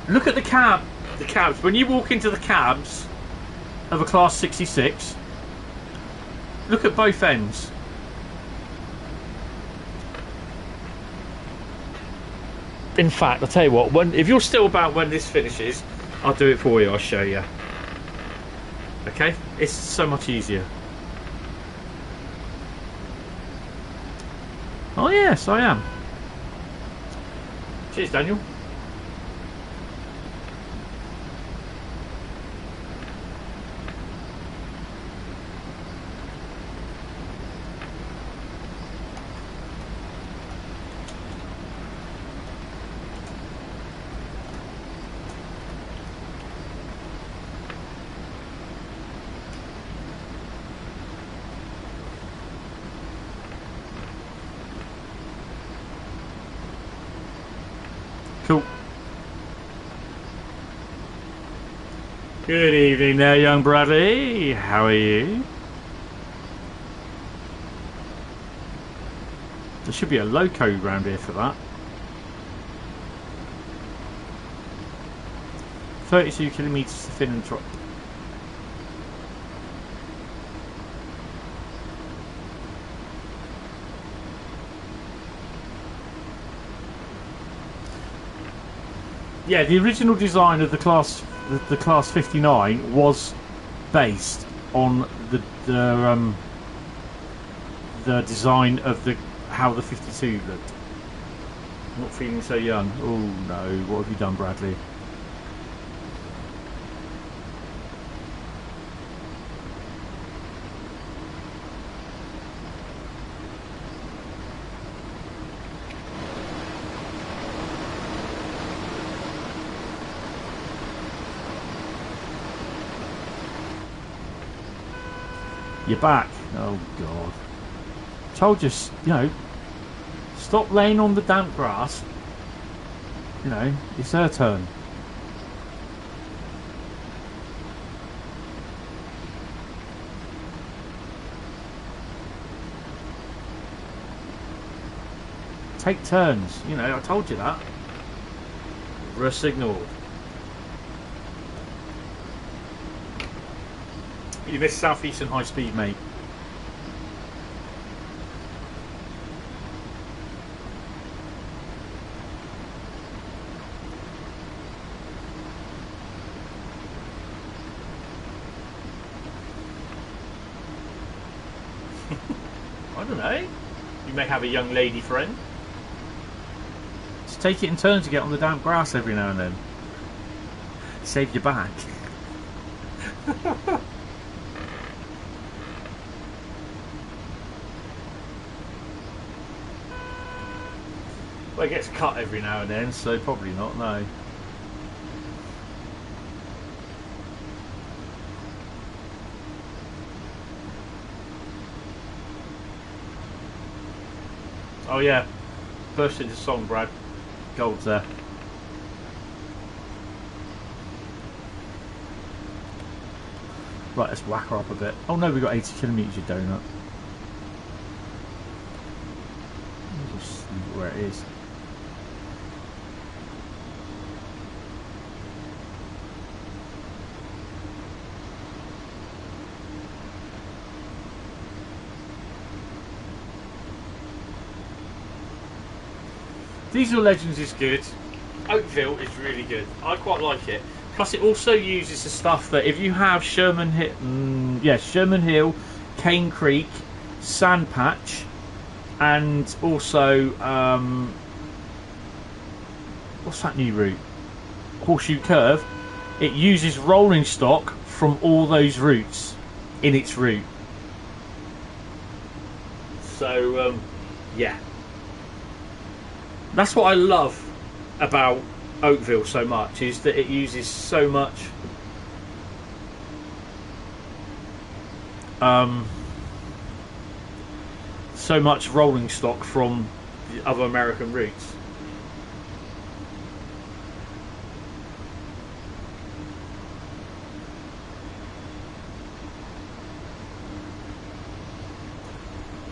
Look at the cabs. When you walk into the cabs of a Class 66, look at both ends. In fact, I'll tell you what, if you're still about when this finishes, I'll do it for you, I'll show you. Okay? It's so much easier. Oh yes, I am. Cheers, Daniel. Cool. Good evening there, young Bradley. How are you? There should be a loco round here for that. 32 kilometres to fin and drop. Yeah, the original design of the class 59 was based on the design of how the 52 looked. Not feeling so young. Oh no, what have you done, Bradley? You're back. Oh God. Told you, stop laying on the damp grass. It's her turn. Take turns. I told you that. Reverse signal. You missed Southeastern High Speed, mate. I don't know. You may have a young lady friend. Just take it in turns to get on the damp grass every now and then. Save your back. Well, it gets cut every now and then, so probably not, no. Oh yeah, burst into song, Brad. Gold's there. Right, let's whack her up a bit. Oh no, we've got 80 kilometres, you donut. Just leave it where it is. Diesel Legends is good. Oakville is really good. I quite like it. Plus, it also uses the stuff that if you have Sherman Hill, Cane Creek, Sandpatch, and also what's that new route? Horseshoe Curve. It uses rolling stock from all those routes in its route. So yeah. That's what I love about Oakville so much, is that it uses so much rolling stock from the other American routes.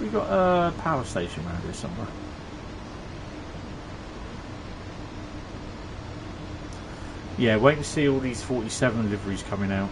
We got a power station around here somewhere. Yeah, wait and see all these 47 liveries coming out.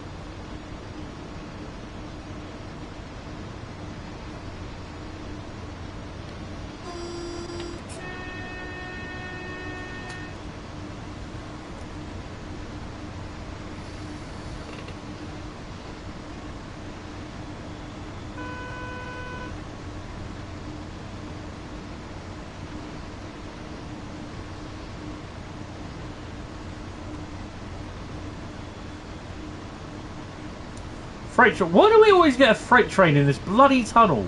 Freight train. Why do we always get a freight train in this bloody tunnel?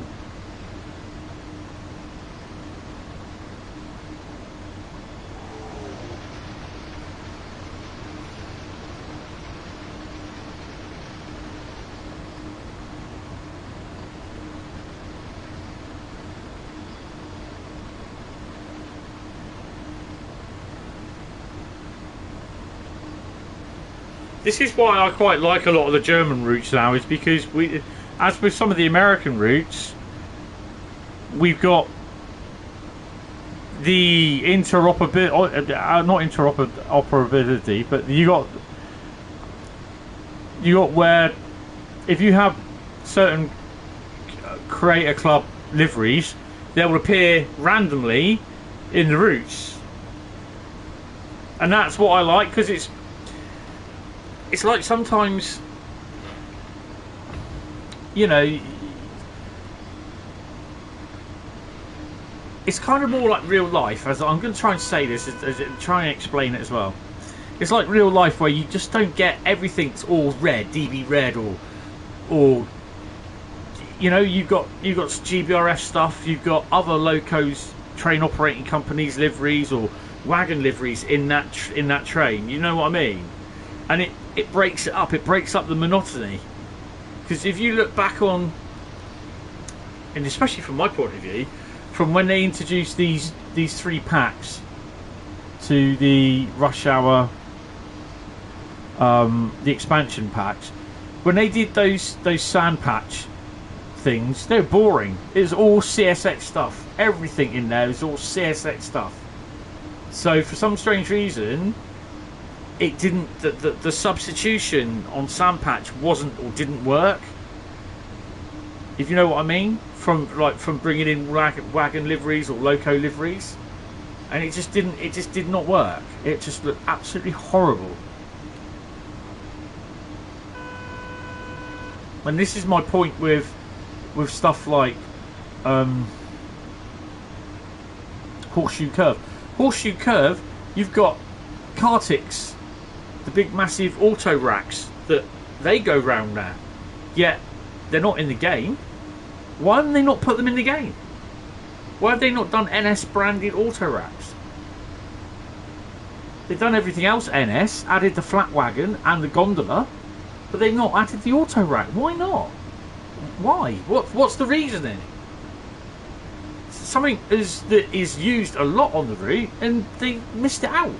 This is why I quite like a lot of the German routes now, is because we, as with some of the American routes, we've got the interoperability, but you got where if you have certain creator club liveries, they will appear randomly in the routes, and that's what I like, because it's like sometimes, you know, it's kind of more like real life. As I'm going to try and say this, as try and explain it as well. It's like real life where you just don't get everything's all red, DB red, or you know, you've got GBRF stuff, you've got other locos, train operating companies liveries or wagon liveries in that train. You know what I mean? And it breaks it up. It breaks up the monotony. Because if you look back on, and especially from my point of view, from when they introduced these 3 packs to the rush hour, the expansion packs, when they did those sand patch things, they were boring. It was all CSX stuff. Everything in there was all CSX stuff. So for some strange reason, it didn't. The substitution on sand patch didn't work. If you know what I mean, from bringing in wagon liveries or loco liveries, and it just did not work. It just looked absolutely horrible. And this is my point with stuff like Horseshoe Curve. Horseshoe Curve, you've got Kartix, the big massive auto racks that they go round now, yet they're not in the game. Why haven't they not put them in the game? Why have they not done NS branded auto racks? They've done everything else NS, added the flat wagon and the gondola, but they've not added the auto rack. Why not? Why? What's the reasoning? Something that is used a lot on the route, and they missed it out.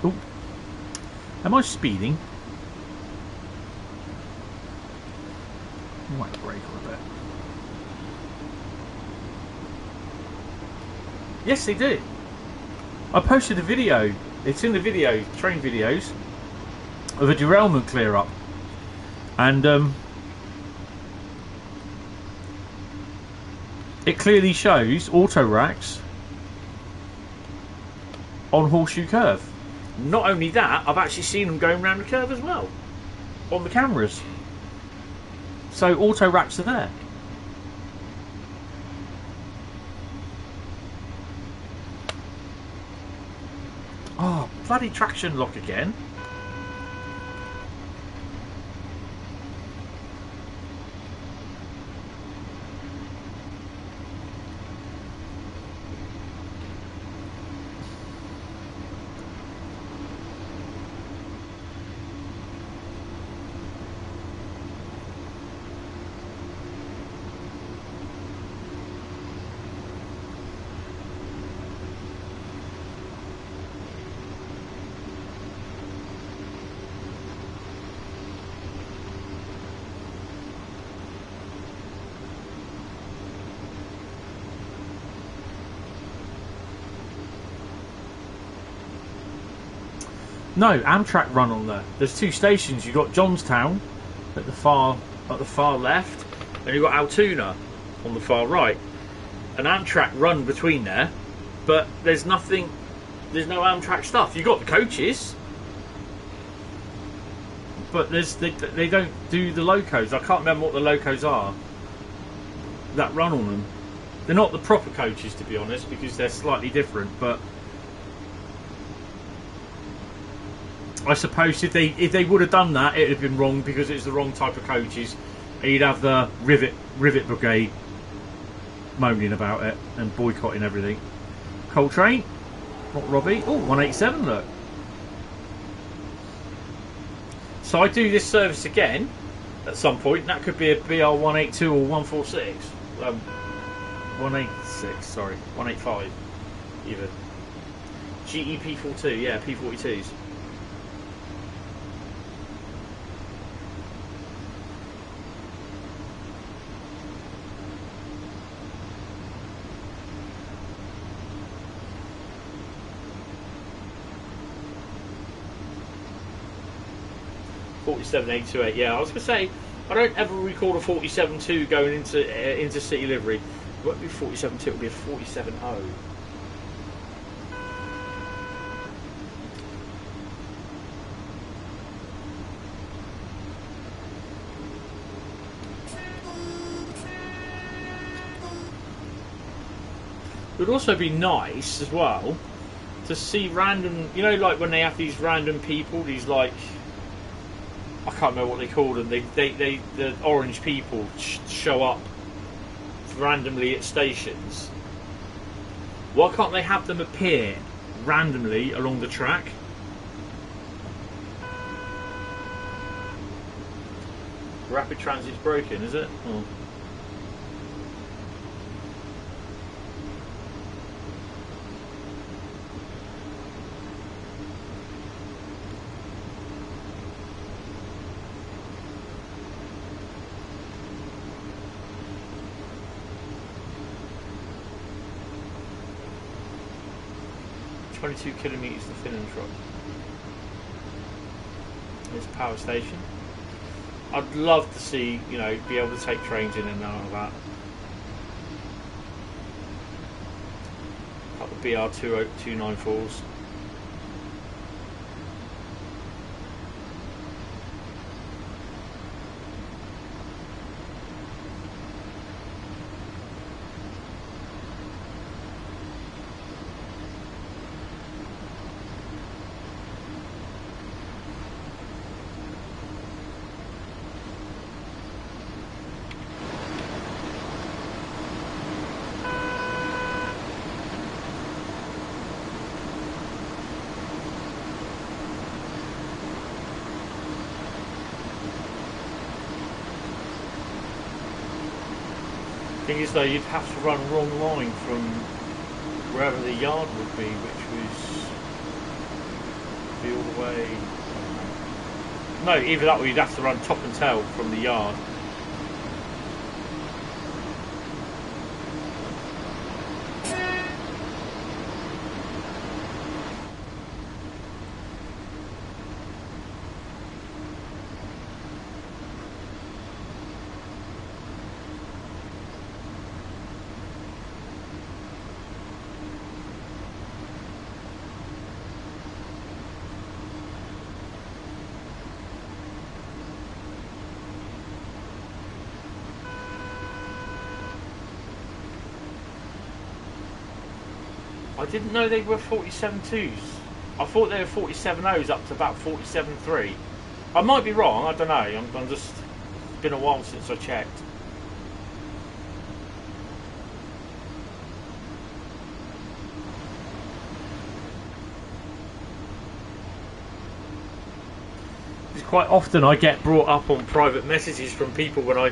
Oh, am I speeding? I might brake a bit. Yes, they do. I posted a video. It's in the video, train videos, of a derailment clear up, and it clearly shows auto racks on Horseshoe Curve. Not only that, I've actually seen them going around the curve as well on the cameras. So auto racks are there. Oh, bloody traction lock again. No, Amtrak run on there. There's two stations. You've got Johnstown at the far left, and you've got Altoona on the far right. An Amtrak run between there, but there's nothing. There's no Amtrak stuff. You've got the coaches, but they don't do the locos. I can't remember what the locos are that run on them. They're not the proper coaches, to be honest, because they're slightly different. But I suppose if they would have done that, it'd have been wrong because it's the wrong type of coaches, and you'd have the rivet brigade moaning about it and boycotting everything. Coltrane, not Robbie. Oh, 187. Look. So I do this service again at some point. That could be a BR 182 or 146. 186. Sorry, 185. Even. GE P42. Yeah, P42s. .47.828. Yeah, I was going to say I don't ever record a 47.2 going into city livery. It won't be 47.2. It'll be a 47.0. It would also be nice as well to see random, you know, like when they have these random people, these like, I can't remember what they call them. The orange people show up randomly at stations. Why can't they have them appear randomly along the track? Rapid Transit's broken, is it? Oh. .22 kilometres to Finnentrop. It's a power station. I'd love to see, you know, be able to take trains in and out of that. Like the BR 294s. Thing is though, you'd have to run wrong line from wherever the yard would be, which would be all the way. No, either that or you'd have to run top and tail from the yard. I didn't know they were 47.2s. I thought they were 47.0s up to about 47.3. I might be wrong, I don't know. I'm just, it's been a while since I checked. It's quite often I get brought up on private messages from people when I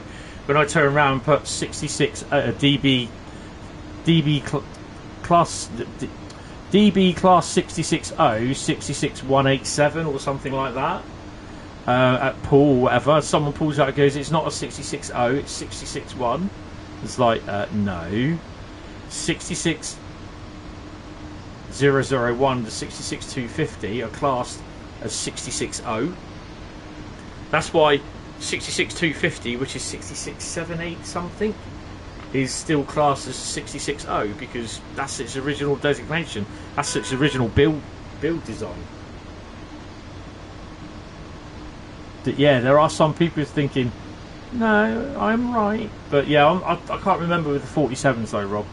turn around and put 66 DB class 660 66187 or something like that at pool or whatever. Someone pulls out and goes, it's not a 660, it's 661. It's like no, 66001 to 66250 are classed as 66.0. That's why 66.250, which is 66.78 something, is still classed as 66.0, because that's its original designation. That's its original build design. But yeah, there are some people thinking, no, I'm right. But yeah, I can't remember with the 47s though, Rob.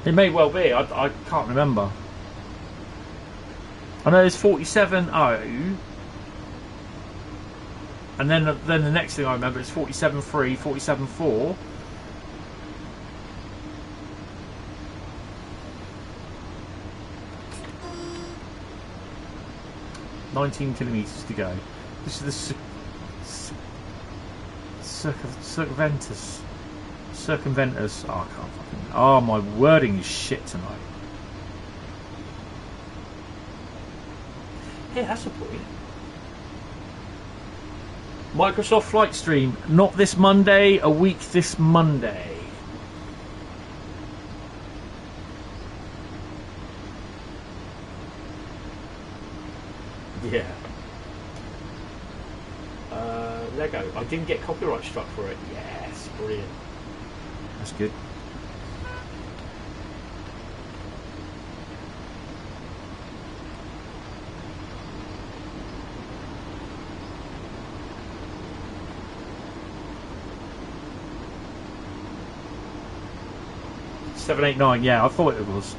It may well be. I can't remember. I know there's 47.0, and then the next thing I remember is 47.3, 47.4. $19 kilometers to go. This is the circumventus. Oh, I can't fucking. Oh, my wording is shit tonight. Yeah, that's a point. Microsoft Flight Stream, not this Monday, a week this Monday. Yeah. Lego. I didn't get copyright struck for it. Yes, brilliant. That's good. $789. Yeah, I thought it was.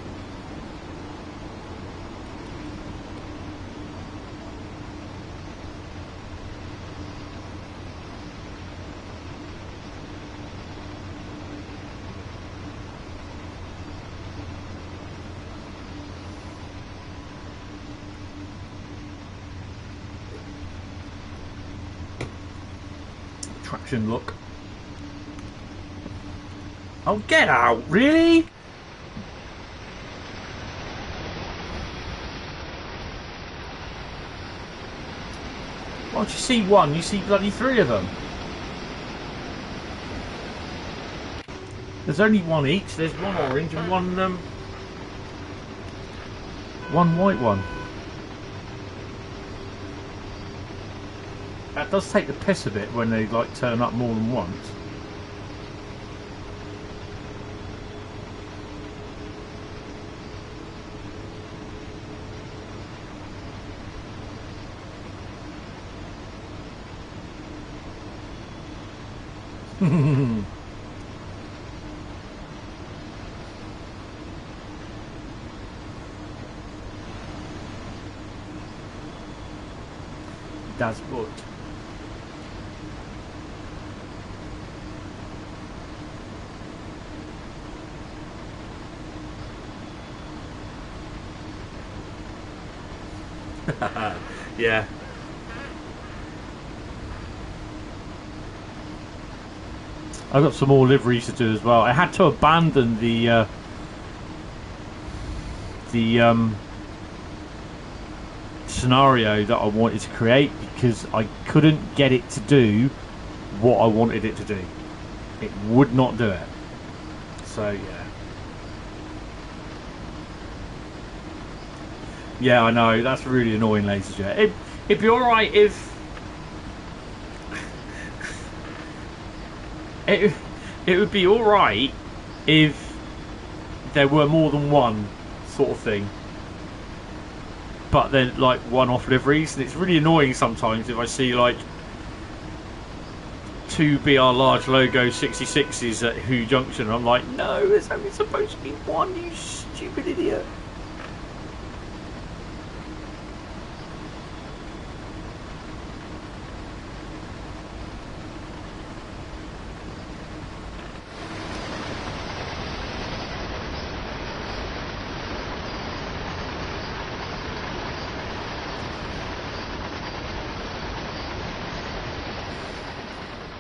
Traction look. Oh, get out! Really? Why don't you see one? You see bloody three of them. There's only one each. There's one orange and one white one. That does take the piss a bit when they like turn up more than once. Das Boot. Yeah. I've got some more liveries to do as well. I had to abandon the scenario that I wanted to create because I couldn't get it to do what I wanted it to do. It would not do it. So yeah. Yeah, I know, that's really annoying, ladies and gentlemen. It'd be alright if it would be alright if there were more than one sort of thing, but then like one-off liveries, and it's really annoying sometimes if I see like two BR large logo 66s at Who Junction and I'm like, no, there's only supposed to be one, you stupid idiot.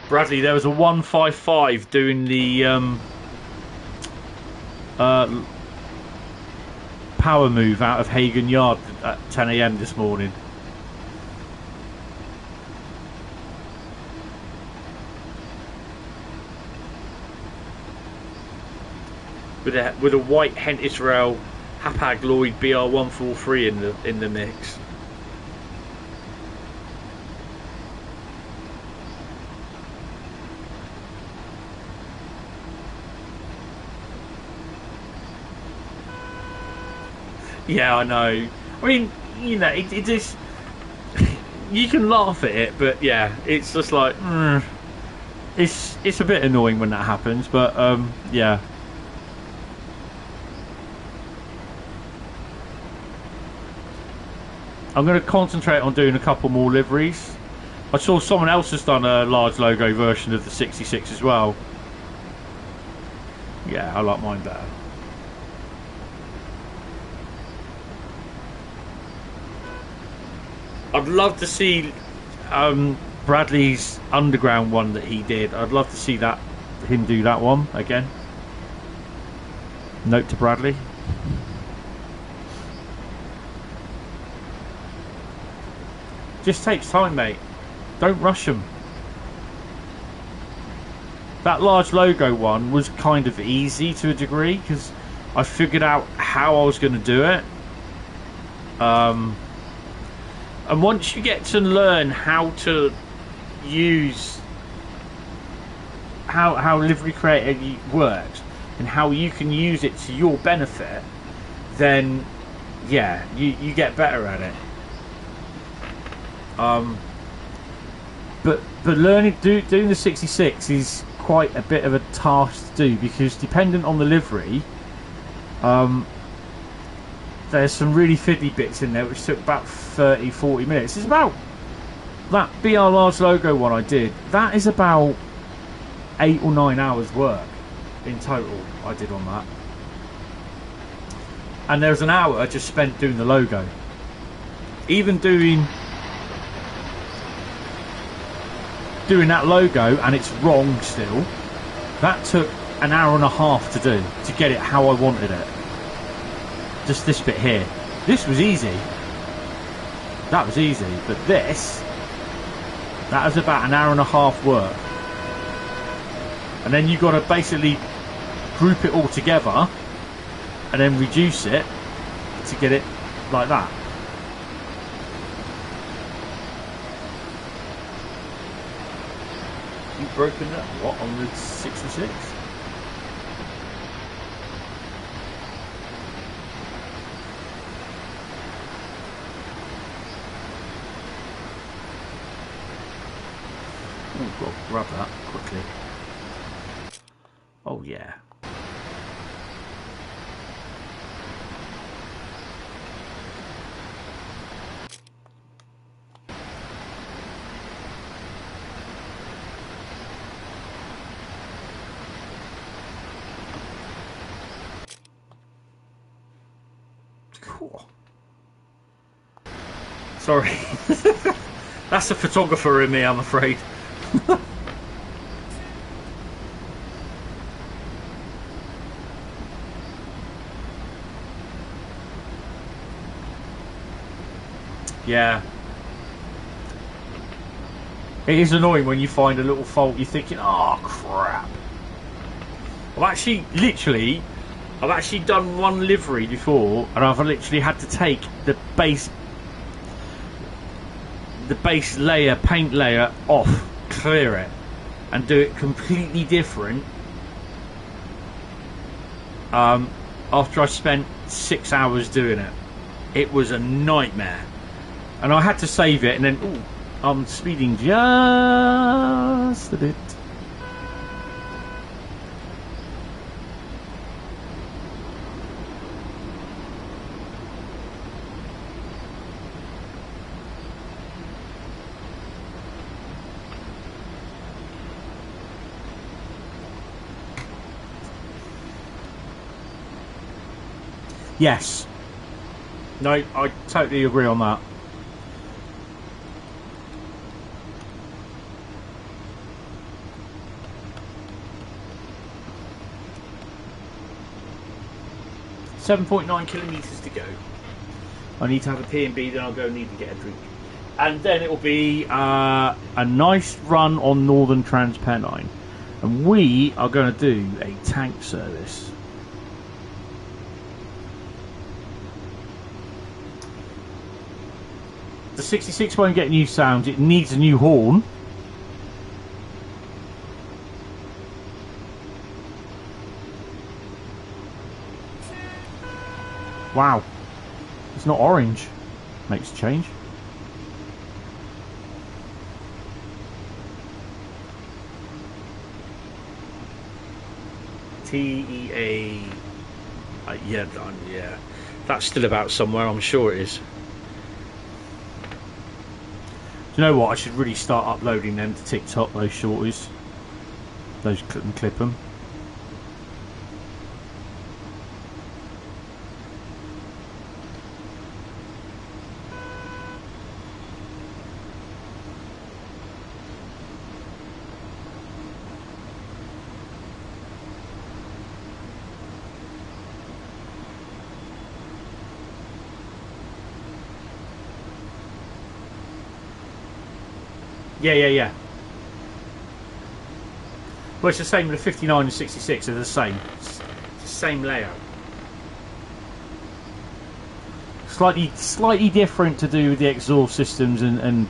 Bradley, there was a 155 doing the power move out of Hagen Yard at 10 AM this morning. With a white Hentis rail Hapag Lloyd BR143 in the mix. Yeah, I know. I mean, you know, it just you can laugh at it, but yeah, it's just like it's a bit annoying when that happens, but yeah. I'm going to concentrate on doing a couple more liveries. I saw someone else has done a large logo version of the 66 as well. Yeah, I like mine better. I'd love to see Bradley's underground one that he did. I'd love to see him do that one again. Note to Bradley. Just takes time, mate. Don't rush them. That large logo one was kind of easy to a degree because I figured out how I was going to do it. And once you get to learn how to use how Livery Creator works and how you can use it to your benefit, then yeah, you get better at it. But learning doing the 66 is quite a bit of a task to do because dependent on the livery, there's some really fiddly bits in there which took about 30-40 minutes. It's about that BR large logo one I did. That is about 8 or 9 hours work in total I did on that, and there's an hour I just spent doing the logo. Even doing that logo, and it's wrong still, that took an hour and a half to do to get it how I wanted it. Just this bit here, this was easy, that was easy, but that was about an hour and a half work. And then you've got to basically group it all together and then reduce it to get it like that. You've broken that what on the 66? Oh, got to grab that quickly. Oh yeah. Cool. Sorry. That's the photographer in me, I'm afraid. Yeah. It is annoying when you find a little fault, you're thinking, oh crap. I've actually done one livery before, and I've literally had to take the base layer, paint layer off, clear it, and do it completely different after I spent 6 hours doing it. It was a nightmare, and I had to save it, and then ooh, I'm speeding just a bit. Yes. No, I totally agree on that. .9 kilometres to go. I need to have a P&B, then I'll go need to get a drink. And then it will be a nice run on Northern Trans Pennine. And we are going to do a tank service. The 66 won't get new sound. It needs a new horn. Wow. It's not orange. Makes a change. TEA. Yeah. That's still about somewhere, I'm sure it is. Do you know what? I should really start uploading them to TikTok, those shorties. Those clip them. Yeah. Well, it's the same with the 59 and 66. They're the same. It's the same layout. Slightly different to do with the exhaust systems, and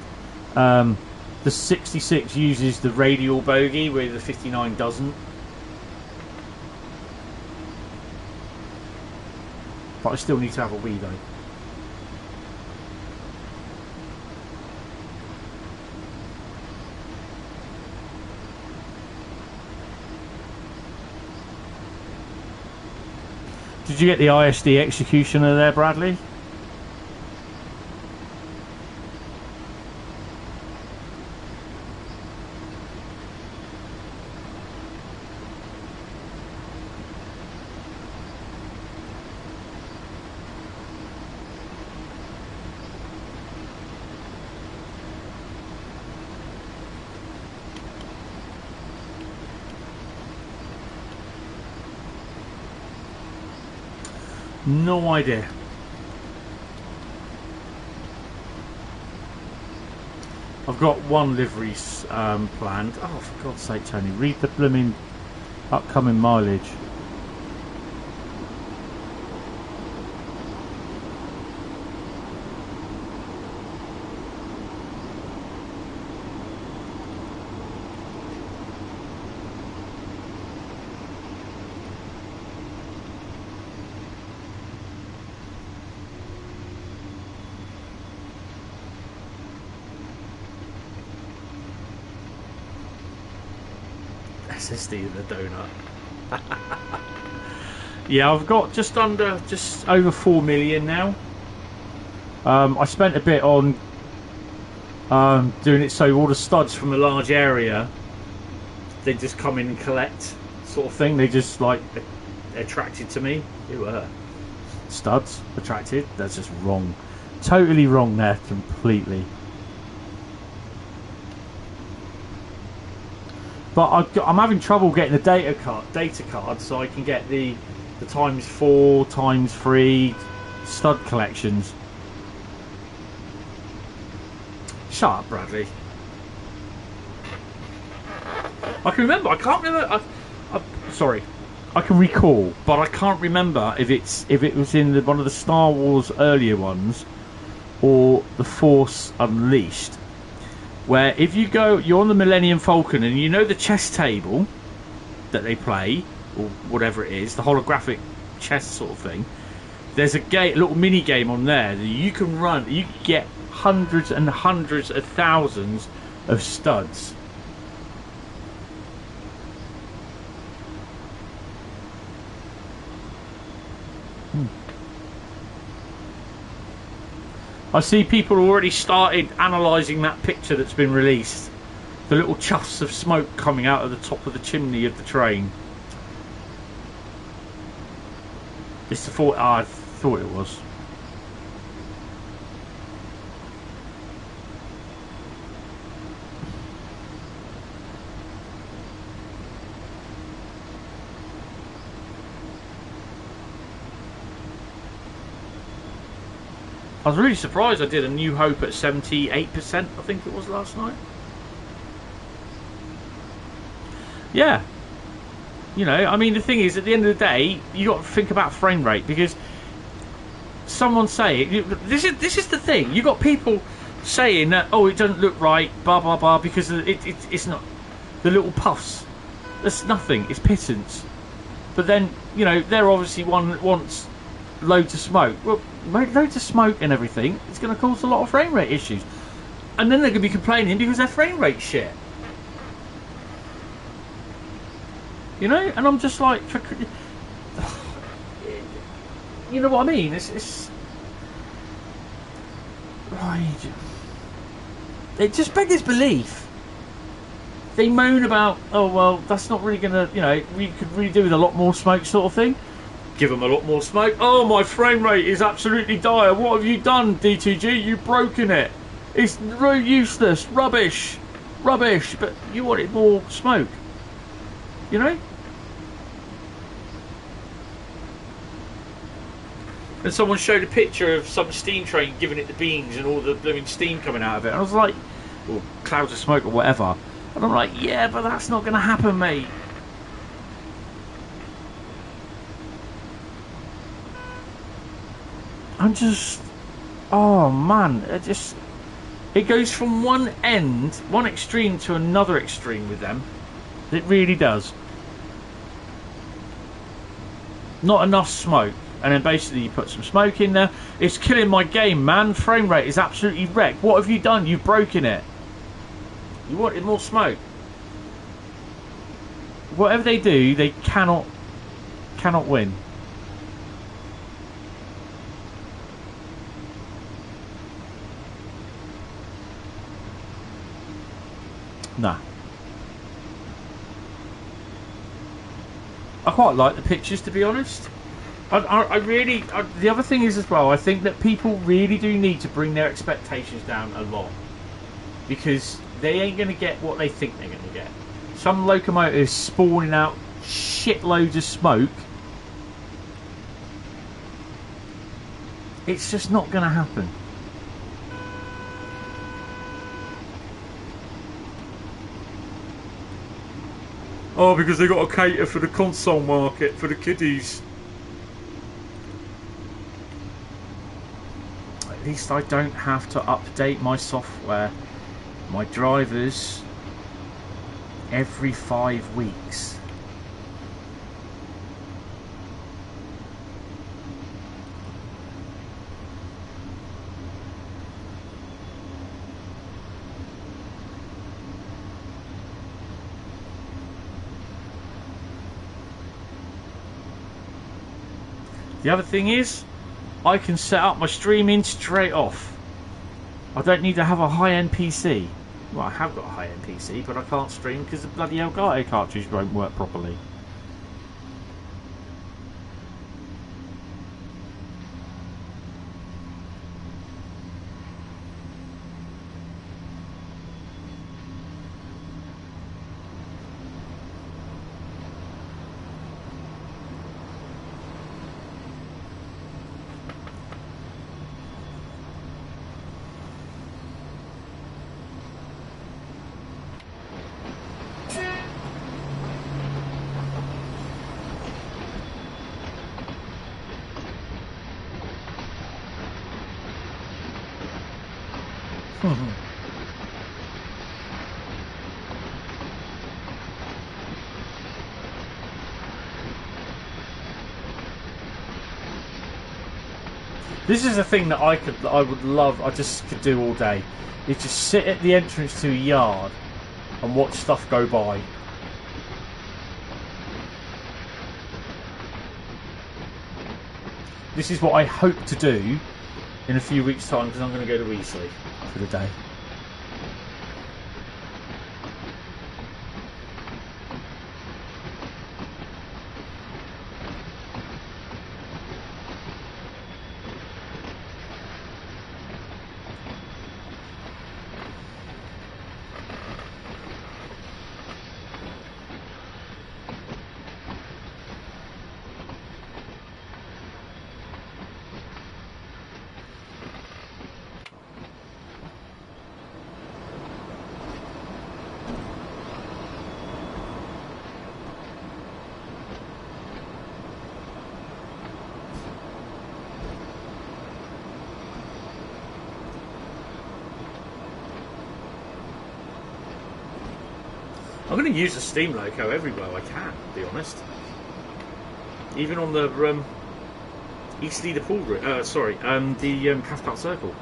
the 66 uses the radial bogey where the 59 doesn't. But I still need to have a wee though. Did you get the ISD executioner there, Bradley? No idea. I've got one liveries planned. Oh, for God's sake, Tony, read the blooming upcoming mileage. SSD in the donut. Yeah, I've got just over 4 million now. I spent a bit on doing it so all the studs from a large area, they just come in and collect, sort of thing. They just like attracted to me. Studs attracted. That's just wrong. Totally wrong there, completely. But I'm having trouble getting the data card so I can get the ×4, ×3 stud collections. Shut up, Bradley. I can remember. I can't remember. Sorry, I can recall, but I can't remember if it was in one of the Star Wars earlier ones or the Force Unleashed. Where if you're on the Millennium Falcon and you know the chess table that they play, or whatever it is, the holographic chess sort of thing, there's a little mini game on there that you can run. You can get hundreds and hundreds of thousands of studs. I see people already started analysing that picture that's been released. The little chuffs of smoke coming out of the top of the chimney of the train. It's the thought. I thought it was. I was really surprised I did a New Hope at 78%, I think it was last night. Yeah. You know, I mean, the thing is, at the end of the day, you got to think about frame rate, because someone say, this is the thing, you got people saying that, oh, it doesn't look right, blah blah blah, because it's not the little puffs. That's nothing. It's pittance. But then, you know, they're obviously one that wants loads of smoke. Well, loads of smoke and everything, it's going to cause a lot of frame rate issues. And then they're going to be complaining because their frame rate shit. You know? And I'm just like, you know what I mean? It's right. It just beggars belief. They moan about, oh well, that's not really gonna, you know, we could really do with a lot more smoke, sort of thing. Give them a lot more smoke. Oh, my frame rate is absolutely dire. What have you done, D2G? You've broken it. It's useless, rubbish. But you wanted more smoke, you know. And someone showed a picture of some steam train giving it the beans and all the blooming steam coming out of it. And I was like, or clouds of smoke or whatever. And I'm like, yeah, but that's not going to happen, mate. I'm just, oh man, it goes from one extreme to another extreme with them. It really does. Not enough smoke. And then basically you put some smoke in there. It's killing my game, man. Frame rate is absolutely wrecked. What have you done? You've broken it. You wanted more smoke. Whatever they do, they cannot win. Nah. I quite like the pictures, to be honest. I really... the other thing is as well, I think that people really do need to bring their expectations down a lot. Because they ain't going to get what they think they're going to get. Some locomotives spawning out shitloads of smoke. It's just not going to happen. Oh, because they got to cater for the console market, for the kiddies. At least I don't have to update my software, my drivers, every 5 weeks. The other thing is, I can set up my streaming straight off. I don't need to have a high-end PC. Well, I have got a high-end PC, but I can't stream because the bloody Elgato cartridge won't work properly. This is a thing that I would love. I just could do all day. You just sit at the entrance to a yard and watch stuff go by. This is what I hope to do in a few weeks' time, because I'm going to go to Weasley for the day. I'm going to use the steam loco everywhere I can, to be honest. Even on the Eastleigh the Pool route. The Cathcart Circle.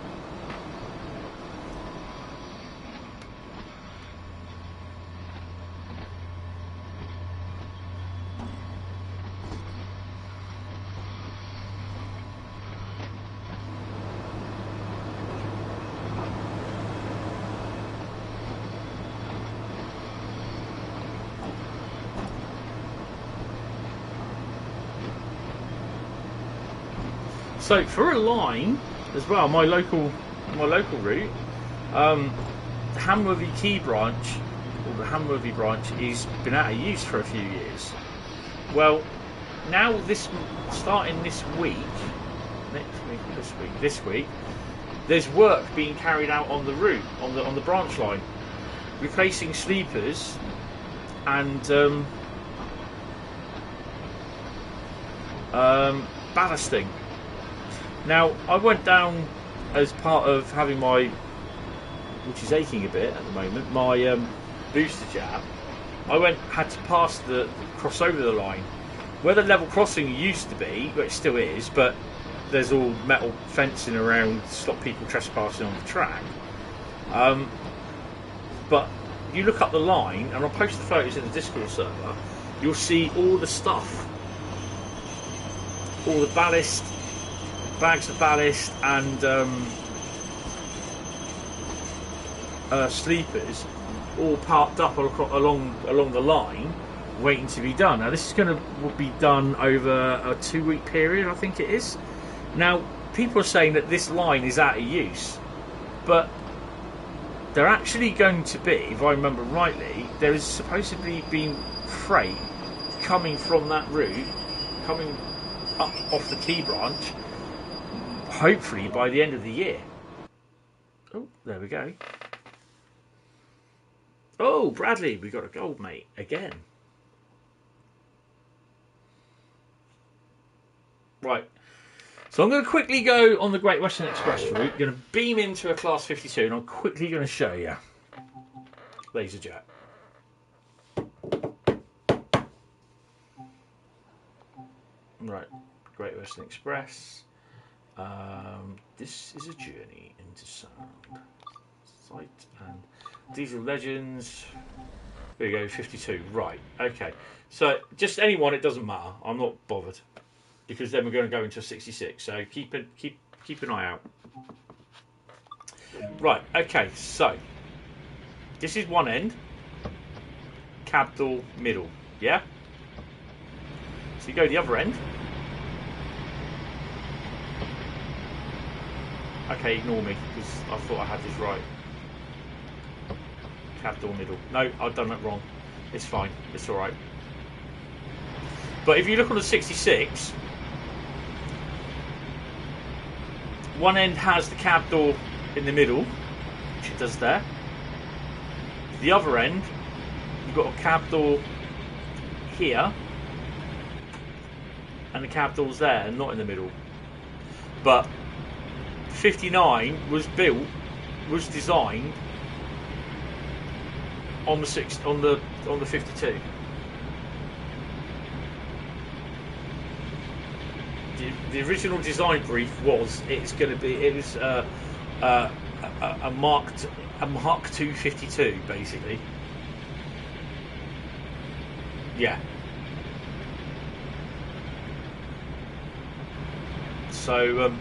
So for a line as well, my local route, the Hamworthy Key branch, or the Hamworthy branch, has been out of use for a few years. Well, now starting this week, this week, there's work being carried out on the route, on the branch line, replacing sleepers and ballasting. Now, I went down as part of having which is aching a bit at the moment, my booster jab. Had to cross over the line. Where the level crossing used to be, well, it still is, but there's all metal fencing around to stop people trespassing on the track. But you look up the line, and I'll post the photos in the Discord server, you'll see all the stuff. All the ballast, bags of ballast and sleepers all parked up along the line waiting to be done. Now this is going to be done over a 2-week period, I think it is. Now people are saying that this line is out of use, but they're actually going to be, if I remember rightly, there is supposedly been freight coming from that route, coming up off the Key branch, hopefully by the end of the year. Oh, there we go. Oh, Bradley, we got a gold, mate, again. Right. So I'm going to quickly go on the Great Western Express route. I'm going to beam into a Class 52 and I'm quickly going to show you. Laser jet. Right. Great Western Express. This is a journey into sound. Sight and Diesel Legends. There you go, 52. Right, okay. So just anyone, it doesn't matter. I'm not bothered, because then we're going to go into a 66. So keep an eye out. Right, okay. So this is one end. Cab door middle. Yeah. So you go the other end. Okay, ignore me, because I thought I had this right. Cab door middle. No, I've done that wrong. It's fine. It's alright. But if you look on the 66, one end has the cab door in the middle, which it does there. The other end, you've got a cab door here, and the cab door's there, and not in the middle. But 59 was designed on the 52. The original design brief was a Mark II 52 basically. Yeah. So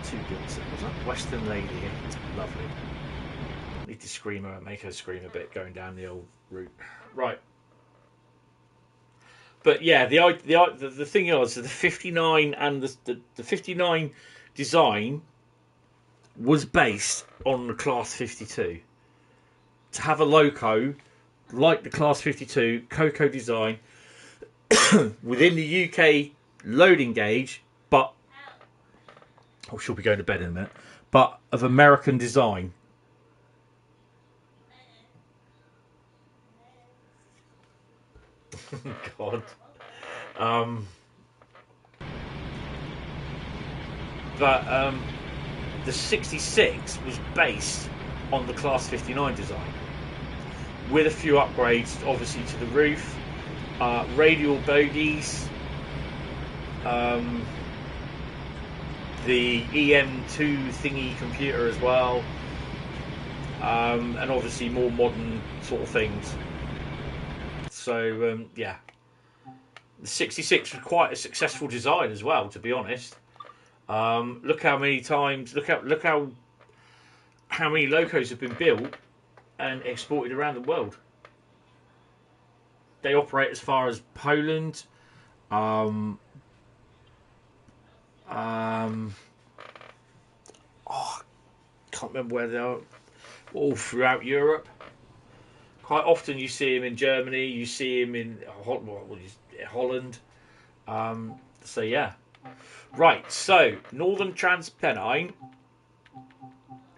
too good. Was that Western lady? Lovely. Need to scream her, make her scream a bit going down the old route. Right. But yeah, the thing is, the 59 and the 59 design was based on the Class 52. To have a loco like the Class 52 Coco design within the UK loading gauge, but she'll be going to bed in a minute, but of American design. God. But the 66 was based on the Class 59 design, with a few upgrades, obviously, to the roof, radial bogies, the EM2 thingy computer as well, and obviously more modern sort of things. So yeah, the 66 was quite a successful design as well, to be honest. Look how many times, look how many locos have been built and exported around the world. They operate as far as Poland, can't remember where they are, all throughout Europe. Quite often you see him in Germany, you see him in Holland. So yeah. Right, so Northern Trans Pennine,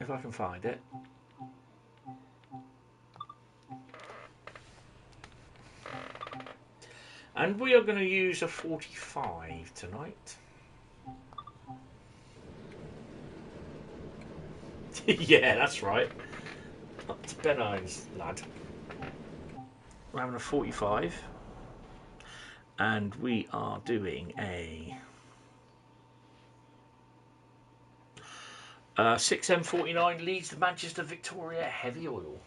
if I can find it. And we are going to use a 45 tonight. Yeah, that's right. Up to Pennines, lad. We're having a 45. And we are doing a 6M49 Leeds to Manchester Victoria heavy oil.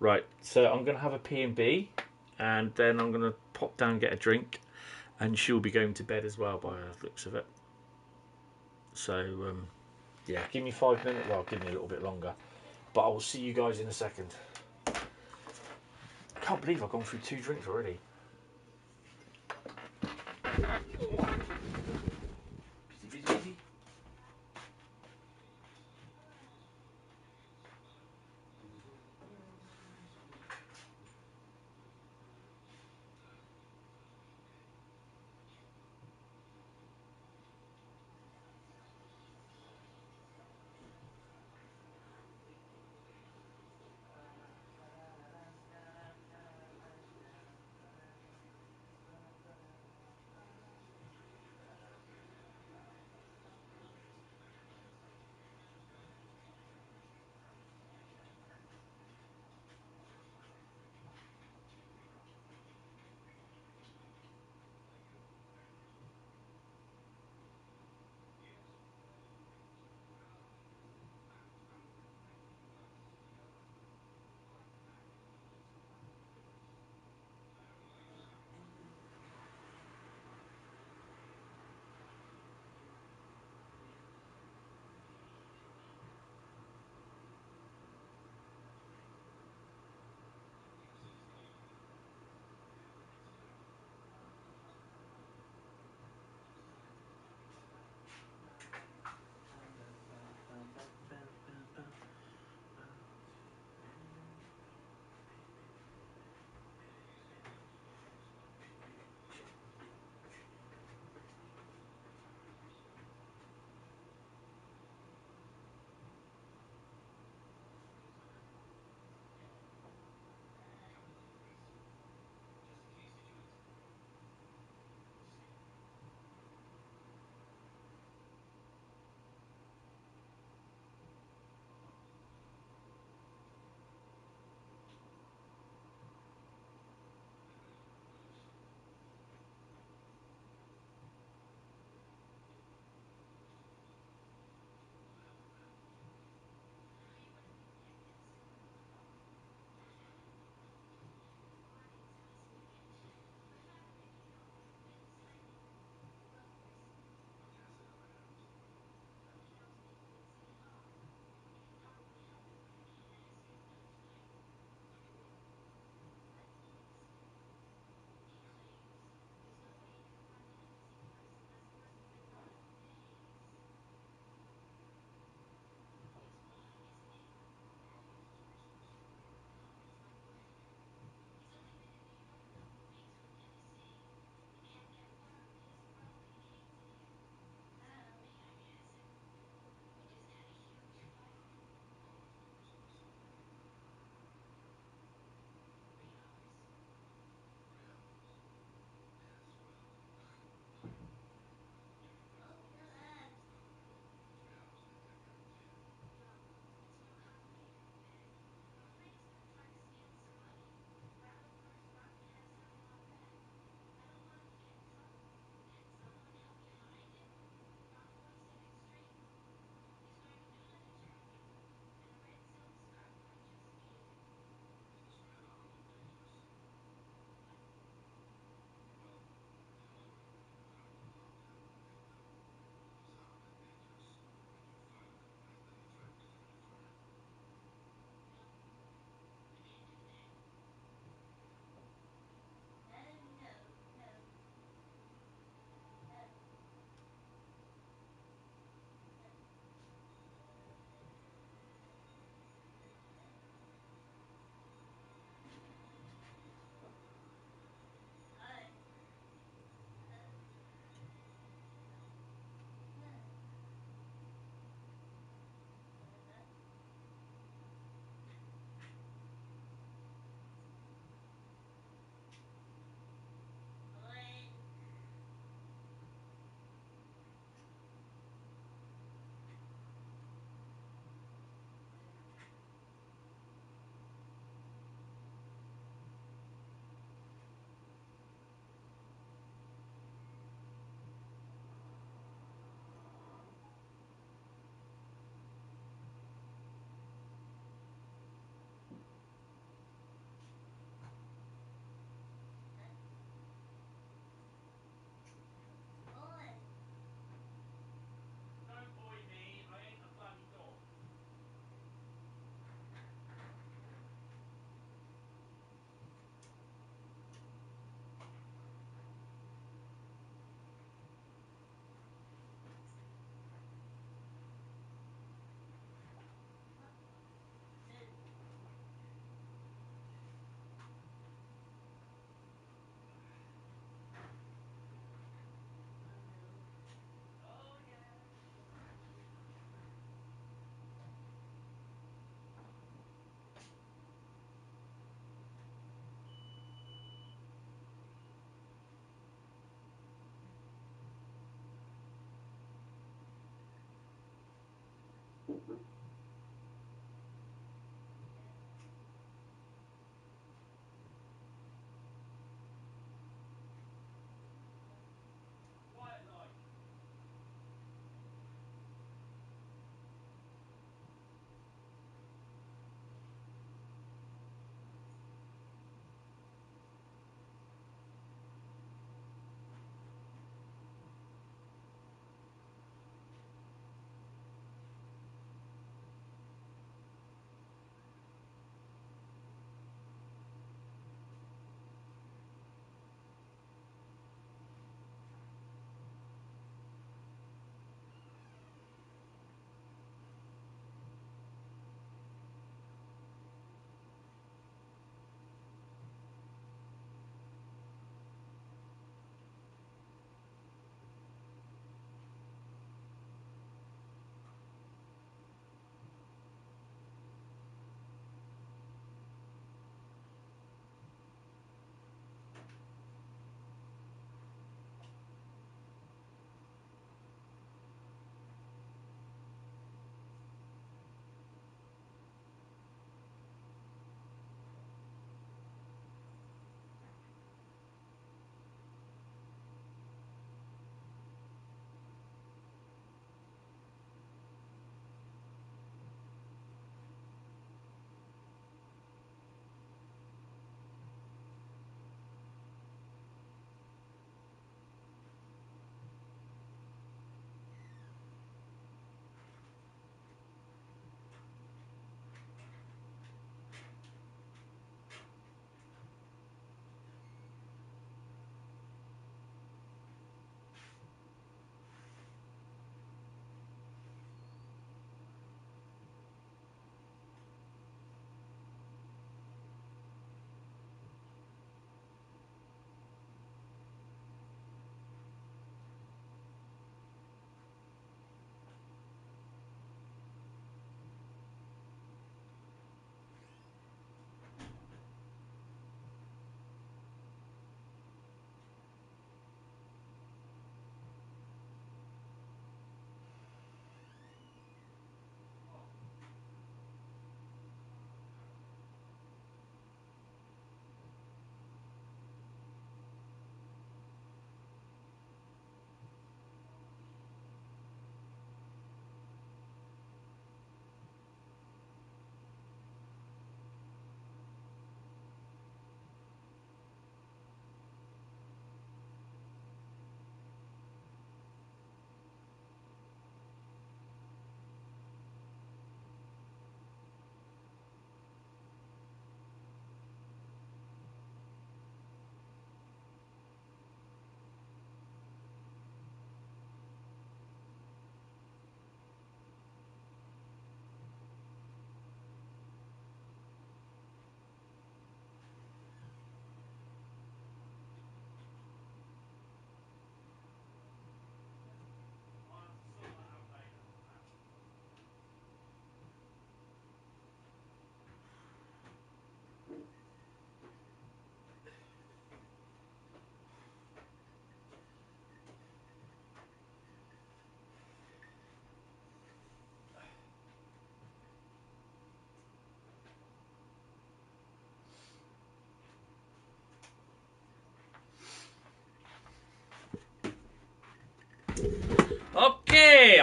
Right, so I'm going to have a P&B, and then I'm going to pop down and get a drink, and she'll be going to bed as well by the looks of it. So, yeah, give me 5 minutes. Well, give me a little bit longer. But I will see you guys in a second. I can't believe I've gone through 2 drinks already. Busy.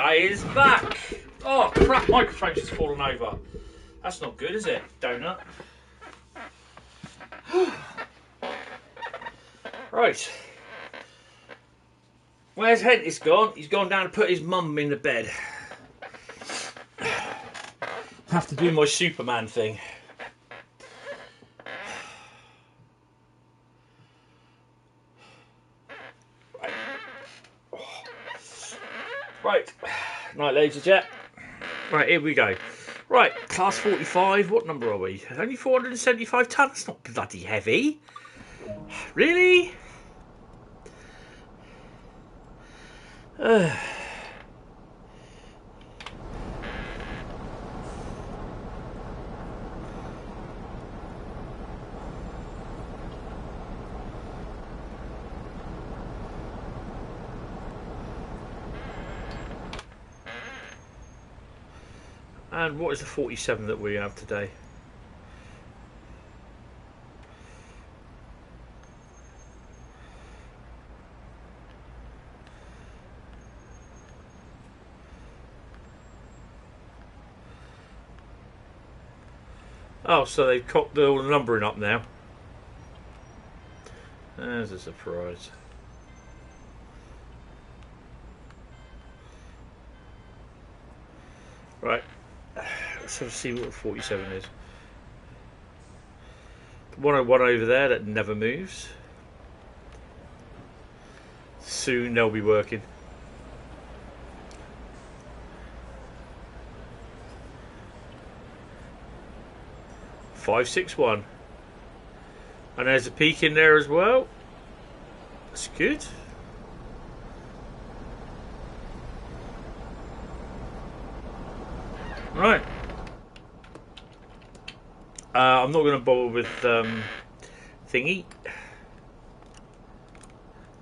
guy is back. Oh crap, microphone's just fallen over. That's not good, is it, donut? Right. Where's Hentis gone? He's gone down to put his mum in the bed. Have to do my Superman thing. Right, night ladies and gents. Right, here we go. Right, class 45, what number are we? Only 475 tonnes, that's not bloody heavy. Really? And what is the 47 that we have today? Oh, so they've cocked all the numbering up now. There's a surprise. Right. Let's have a see what 47 is. 101 over there that never moves. Soon they'll be working. .561, and there's a peak in there as well. That's good. Right. I'm not going to bother with thingy.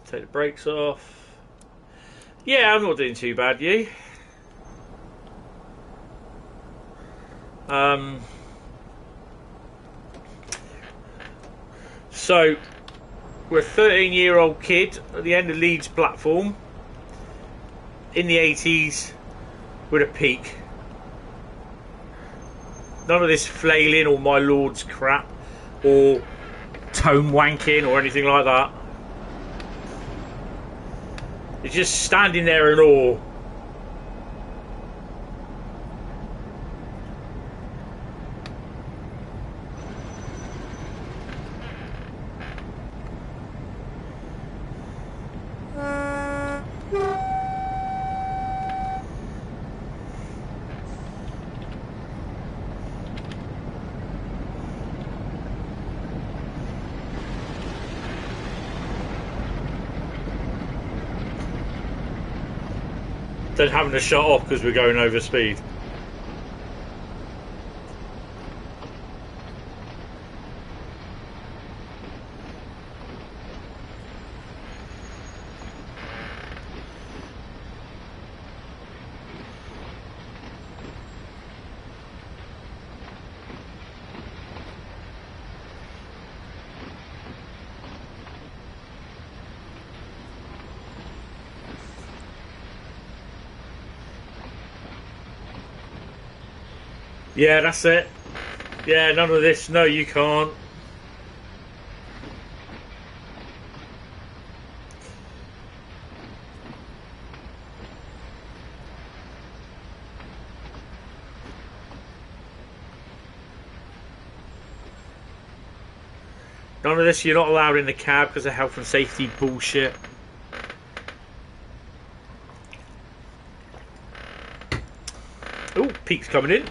Take the brakes off. Yeah, I'm not doing too bad, you. So, we're a 13-year-old kid at the end of Leeds platform in the 80s with a peak. None of this flailing or my lord's crap or tone wanking or anything like that. It's just standing there in awe. Than having to shut off because we're going over speed. Yeah, that's it. Yeah, none of this. No, you can't. None of this. You're not allowed in the cab because of health and safety bullshit. Oh, peak's coming in.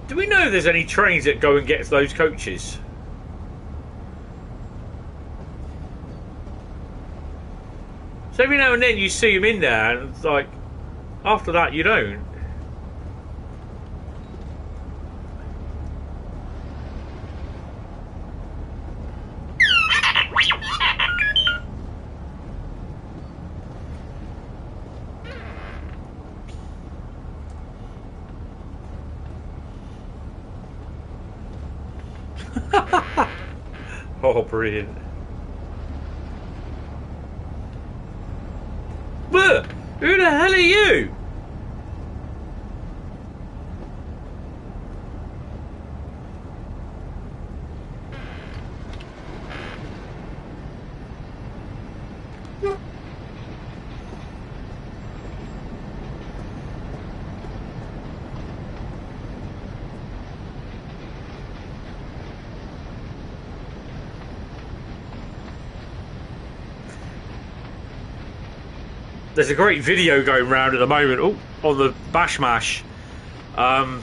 Do we know if there's any trains that go and get those coaches? So every now and then you see them in there, and it's like, after that you don't. Oh, brilliant. But who the hell are you? There's a great video going around at the moment on the Bash Mash. And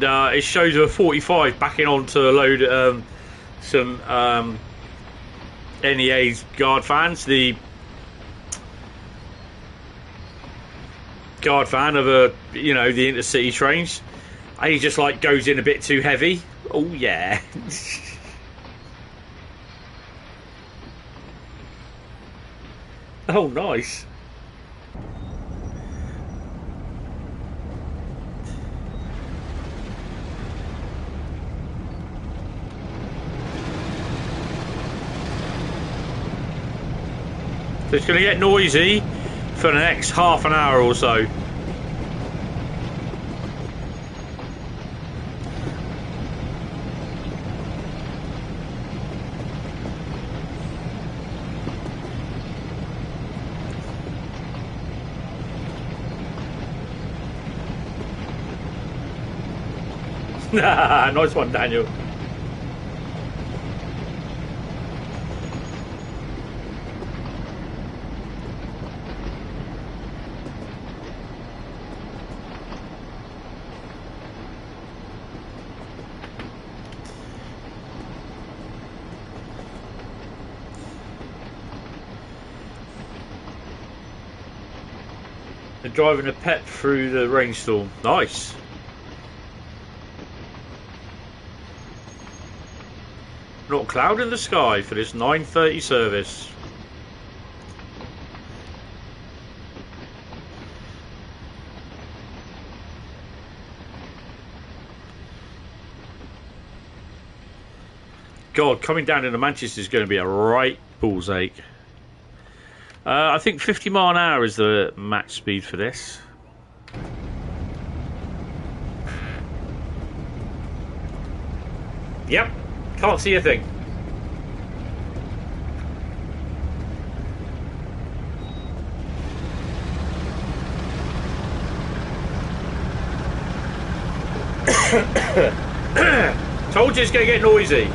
it shows a 45 backing onto a load some NEA's guard fans, the guard fan of the intercity trains, and he just like goes in a bit too heavy. Oh yeah. Oh nice. So it's going to get noisy for the next half an hour or so. Nice one, Daniel. They're driving a pet through the rainstorm. Nice. Not a cloud in the sky for this 9:30 service. God, coming down into Manchester is going to be a right bull's ache. I think 50 mile an hour is the max speed for this. Yep. Can't see a thing. Told you it's going to get noisy.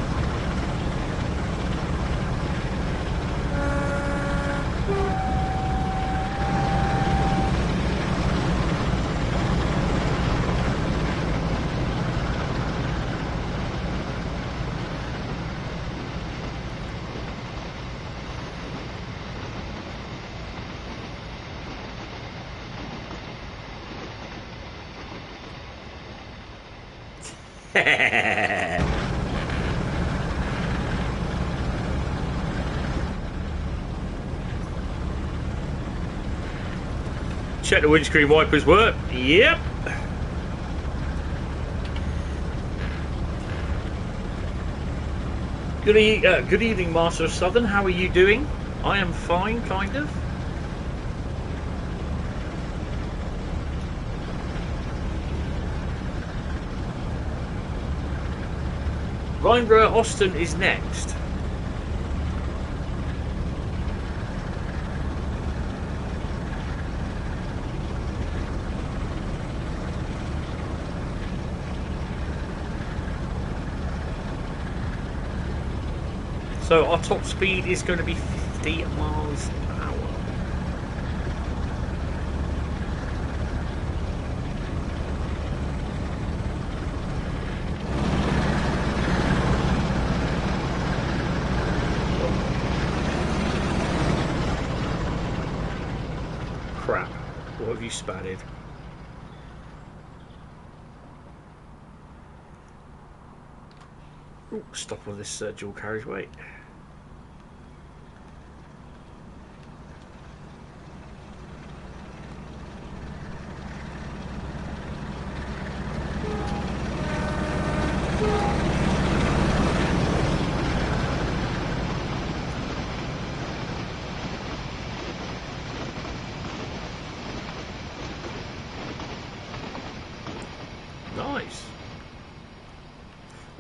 Check the windscreen wipers work. Yep. Good evening, Master of Southern. How are you doing? I am fine, kind of. Rhein-Ruhr Osten is next. So our top speed is going to be 50 miles an hour. Crap, what have you spatted? Ooh, stop on this dual carriageway.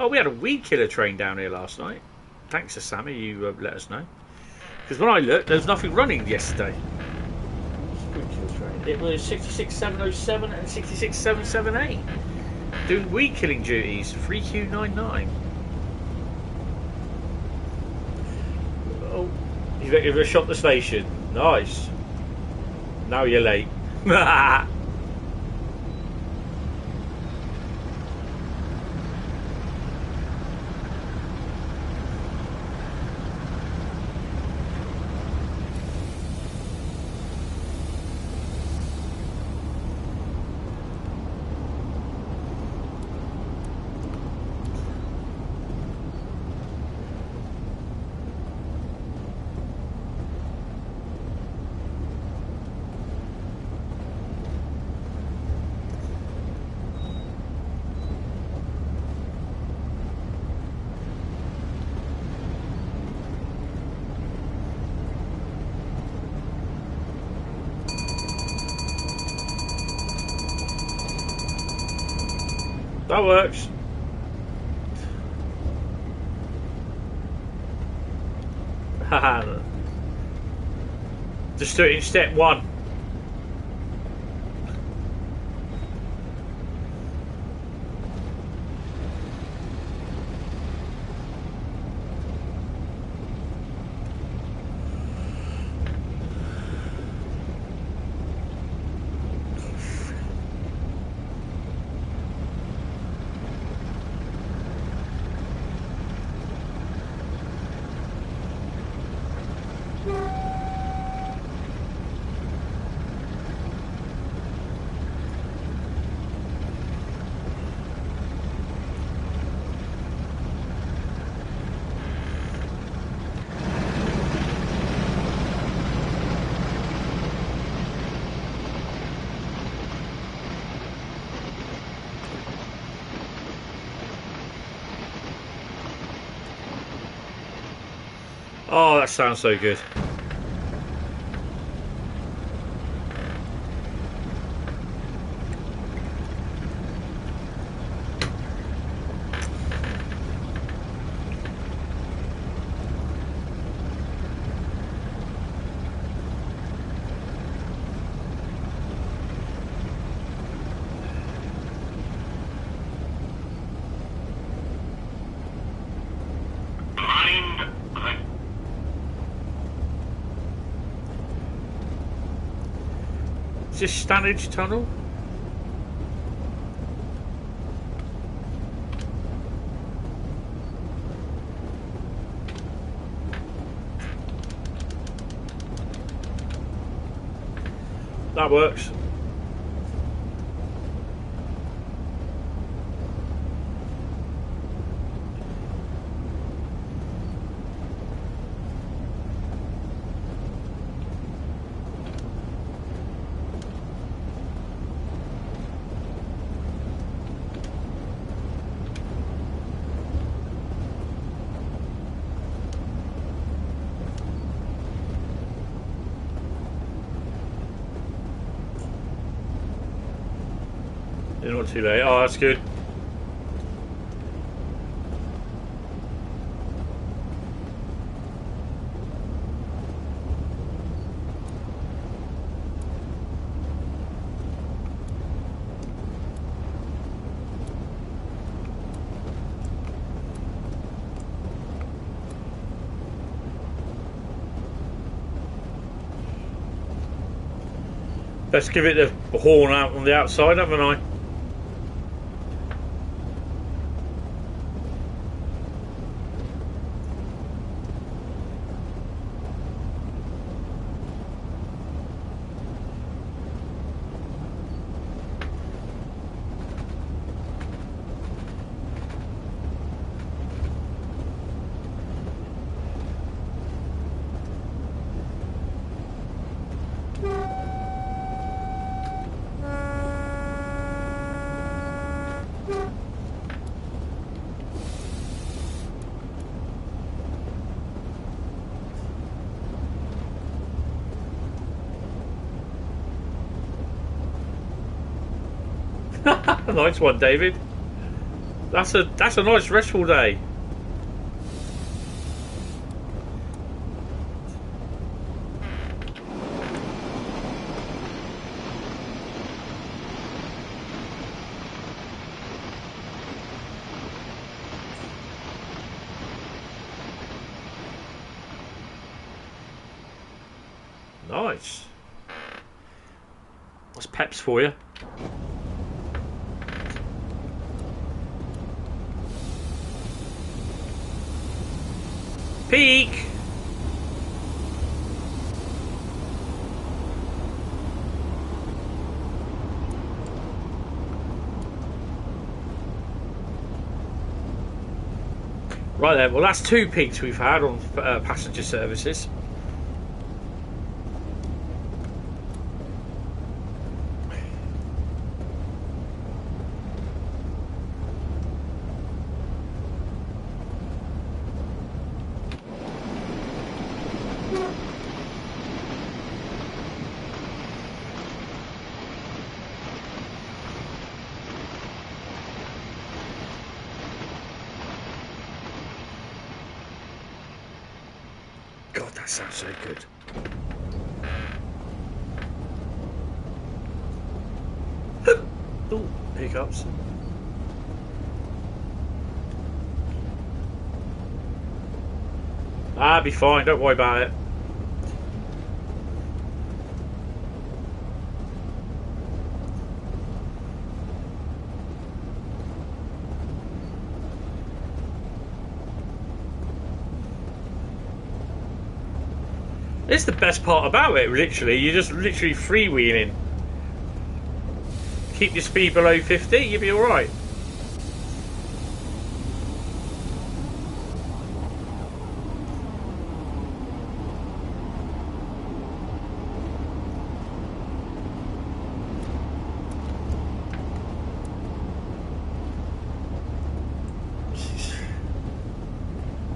Oh, we had a weed killer train down here last night. Thanks to Sammy, you let us know. Because when I looked, there was nothing running yesterday. Weed killer train. It was 66707 and 66778 doing weed killing duties. 3Q99. Oh, you've shot the station. Nice. Now you're late. That works. Just do it in step one. Oh, that sounds so good. Is this Stanage Tunnel? That works. You're not too late. Oh, that's good. Let's give it the horn out on the outside, haven't I? Nice one, David. That's a nice restful day. Nice. That's peps for you. Peak. Right then, well that's 2 peaks we've had on passenger services. God, that sounds so good. Oh, hiccups. I'll be fine, don't worry about it. It's the best part about it, literally. You're just literally freewheeling. Keep your speed below 50, you'll be alright.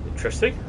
Interesting.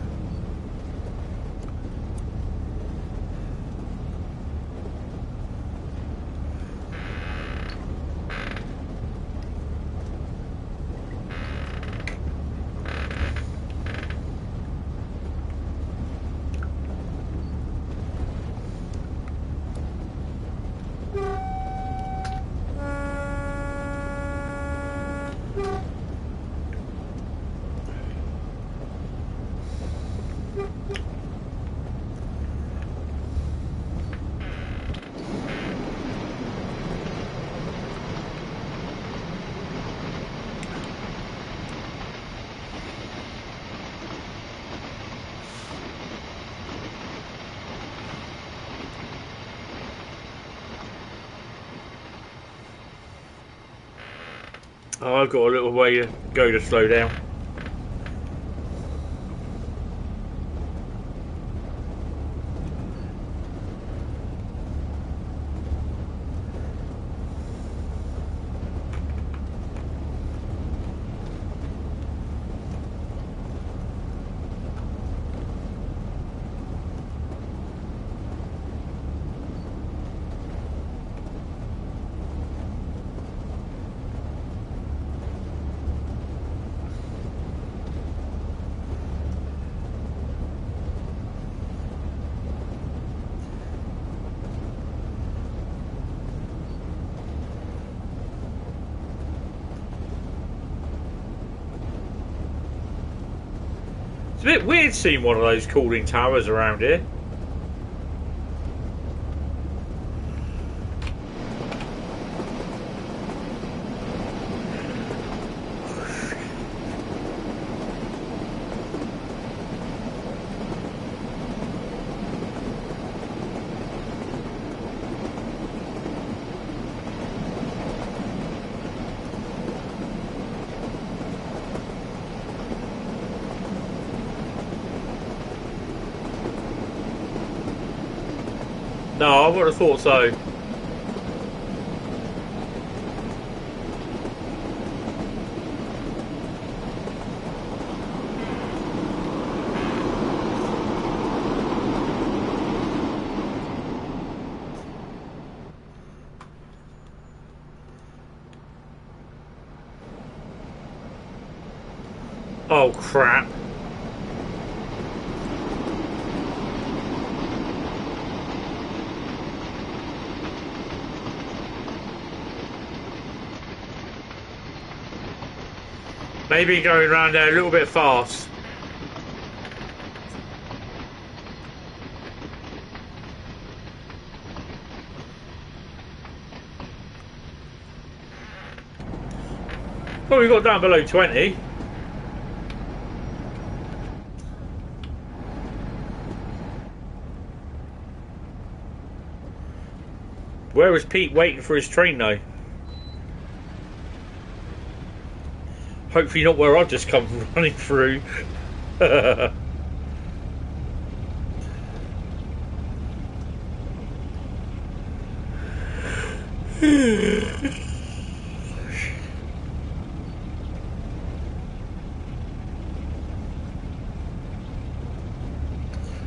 Oh, I've got a little way to go to slow down. It's a bit weird seeing one of those cooling towers around here. No, I would have thought so. Oh crap. Maybe going around there a little bit fast. Oh, we got down below 20. Where was Pete waiting for his train though? Hopefully not where I've just come running through.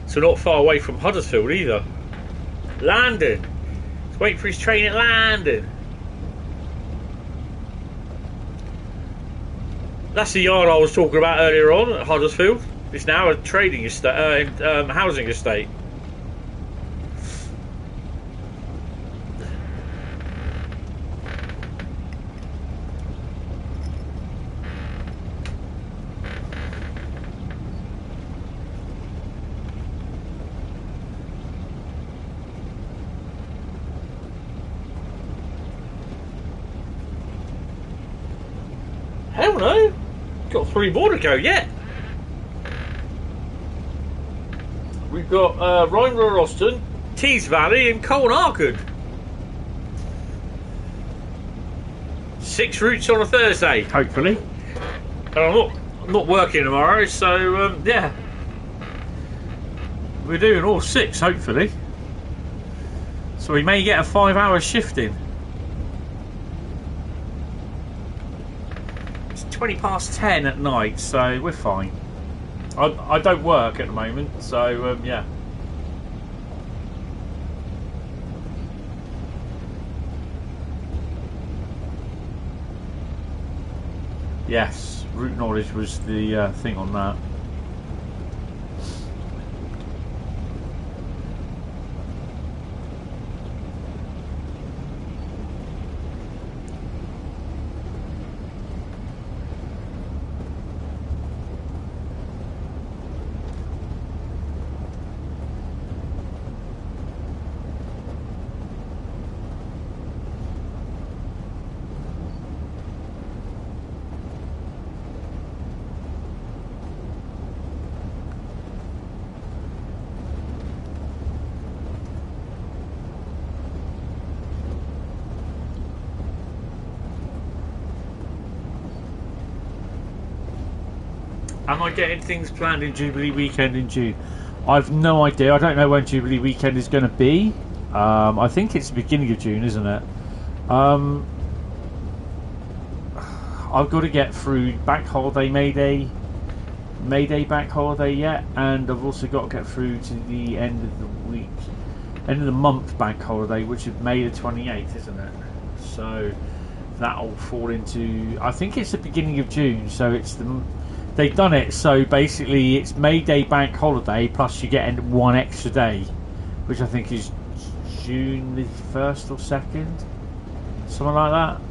So not far away from Huddersfield either. Landon. He's waiting for his train at Landon. That's the yard I was talking about earlier on at Huddersfield. It's now a trading estate, housing estate. Hell no! Got 3 more to go yet. We've got Rhein-Ruhr Osten, Tees Valley and Colne Aachen. 6 routes on a Thursday, hopefully. And I'm not working tomorrow, so yeah. We're doing all 6, hopefully. So we may get a 5-hour shift in. 20 past 10 at night, so we're fine. I don't work at the moment, so yeah. Yes, route knowledge was the thing on that. Am I getting things planned in Jubilee weekend in June? I've no idea. I don't know when Jubilee weekend is going to be. I think it's the beginning of June, isn't it? I've got to get through Bank Holiday May Day Bank Holiday yet, and I've also got to get through to the end of the week, end of the month Bank Holiday, which is May the 28th, isn't it? So that'll fall into, I think it's the beginning of June. So it's they've done it so basically it's May Day Bank Holiday plus you get 1 extra day, which I think is June the 1st or 2nd, something like that.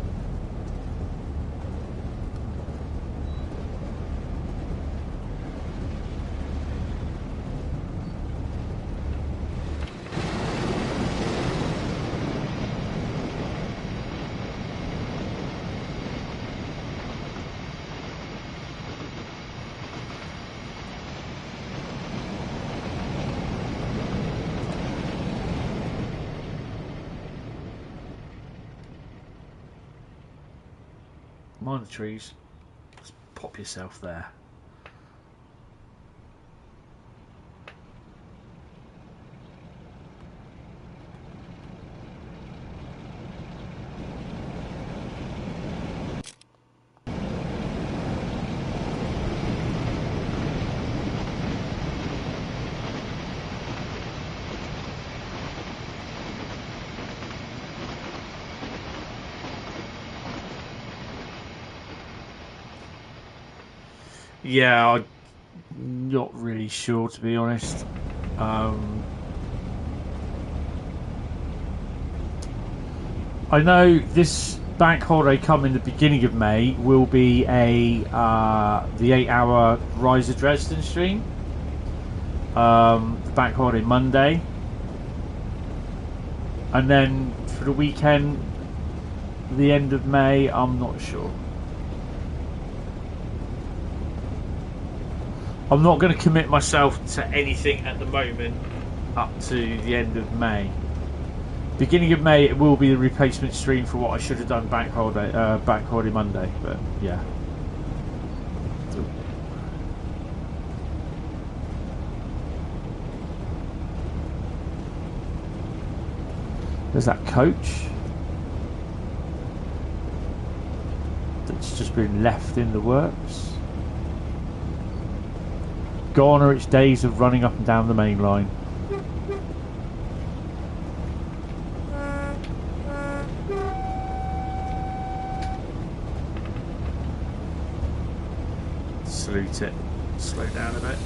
Mind the trees. Just pop yourself there. Yeah, I'm not really sure, to be honest. I know this bank holiday coming the beginning of May will be the 8-hour Rise of Dresden stream. The bank holiday Monday, and then for the weekend, the end of May, I'm not sure. I'm not going to commit myself to anything at the moment up to the end of May. Beginning of May, it will be the replacement stream for what I should have done bank holiday Monday, but yeah. There's that coach that's just been left in the works. Gone are its days of running up and down the main line. Salute it. Slow down a bit.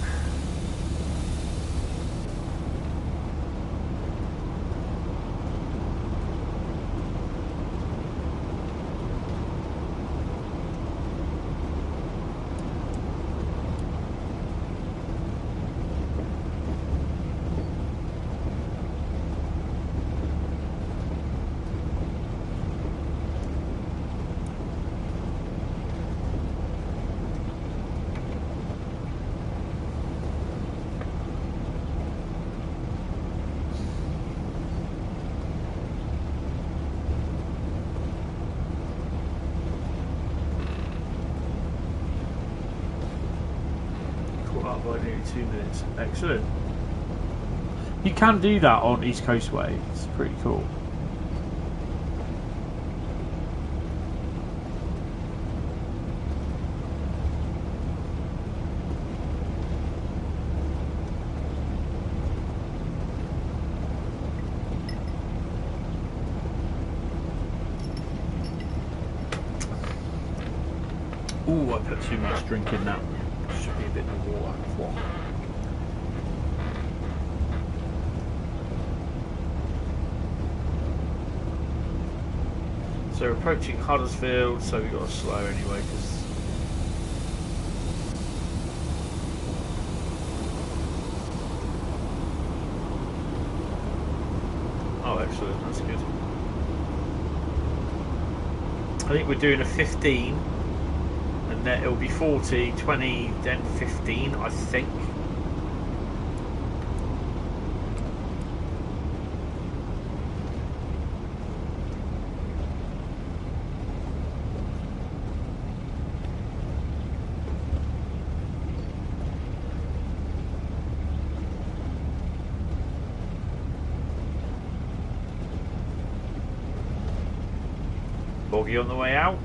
By nearly 2 minutes. Excellent. You can do that on East Coast Way. It's pretty cool. Ooh, I put too much drink in that. Should be a bit of water. Whoa. So we're approaching Huddersfield, so we've got to slow anyway because oh, excellent, that's good. I think we're doing a 15. And then it'll be 40, 20, then 15, I think. Bogey on the way out.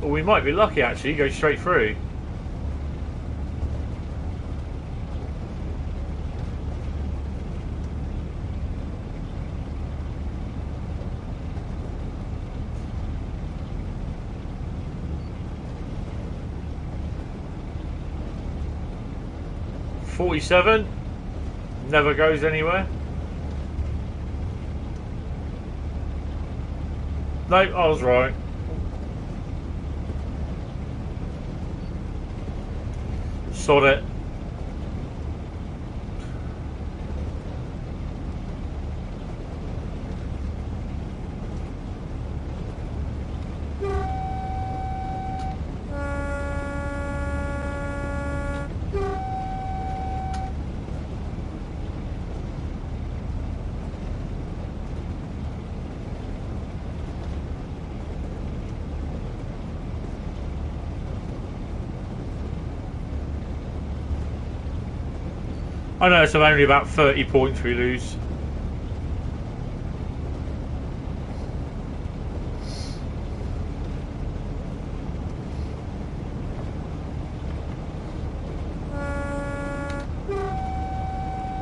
Well, we might be lucky actually, go straight through. .47 never goes anywhere. No, I was right. Sod it. I know, so only about 30 points we lose.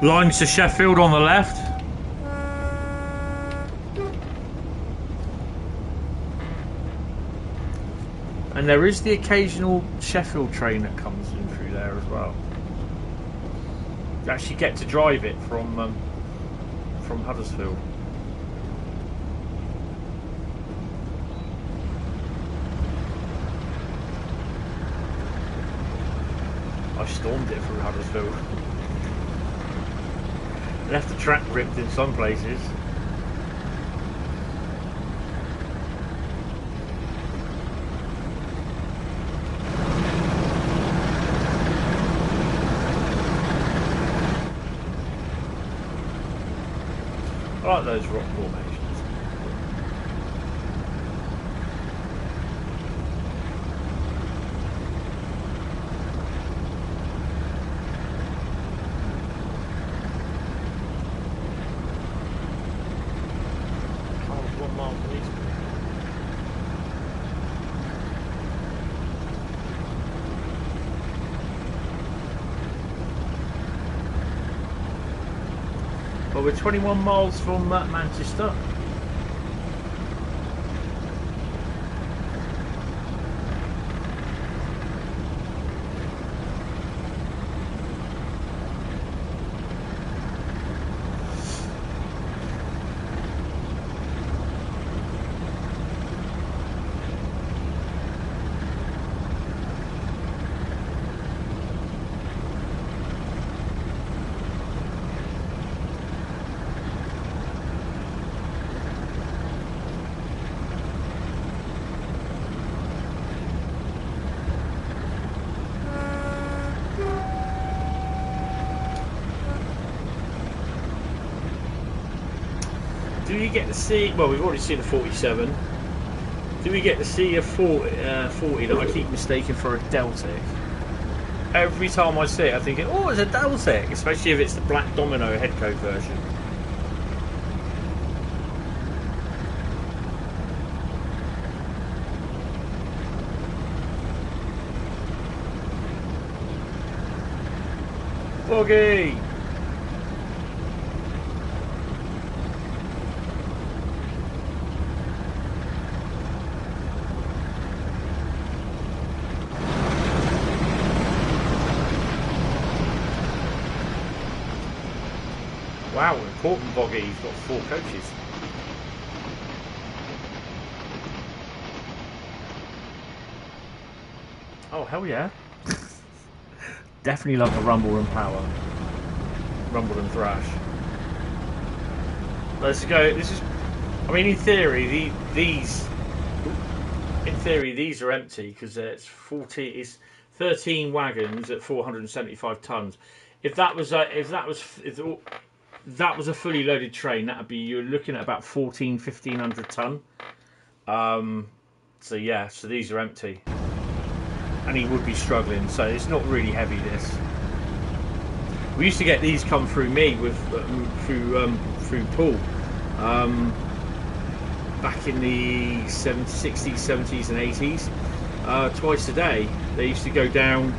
Lines to Sheffield on the left. And there is the occasional Sheffield train that comes in through there as well. You actually get to drive it from Huddersfield. I stormed it through Huddersfield. Left the track ripped in some places. I like those rock formations. Well, we're 21 miles from Manchester. Do you get to see, well, we've already seen a 47. Do we get to see a 40 that I keep mistaking for a Deltic? Every time I see it, I'm thinking, oh, it's a Deltic, especially if it's the black domino headcode version. Bogey! Wow, important bogey, he's got 4 coaches. Oh, hell yeah. Definitely love the rumble and power. Rumble and thrash. Let's go, this is, I mean, in theory, these are empty, because it's 13 wagons at 475 tons. If that was a fully loaded train, that would be, you're looking at about 1500 ton. So yeah, so these are empty, and he would be struggling. So it's not really heavy. This, we used to get these come through me with through Paul back in the 60s, 70s, and 80s. Twice a day, they used to go down.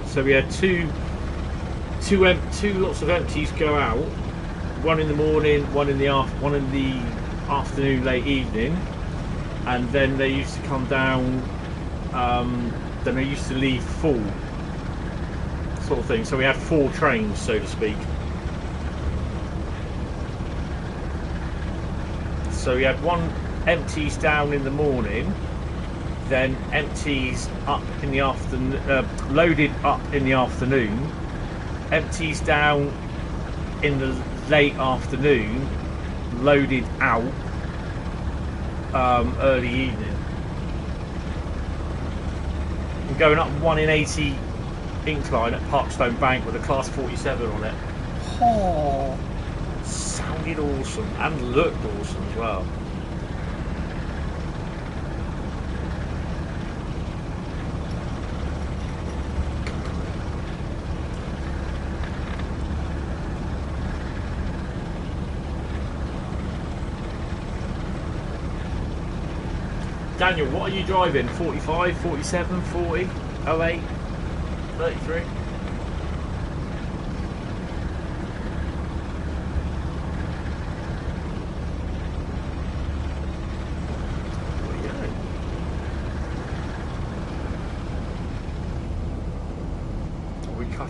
So we had two lots of empties go out, one in the morning, one in the afternoon, late evening, and then they used to come down. Then they used to leave full, sort of thing. So we had 4 trains, so to speak. So we had one empties down in the morning, then empties up in the afternoon, loaded up in the afternoon, empties down in the late afternoon, loaded out early evening. I'm going up 1 in 80 incline at Parkstone Bank with a Class 47 on it. Oh, sounded awesome and looked awesome as well. Daniel, what are you driving? 45, 47, 40, 08, 33?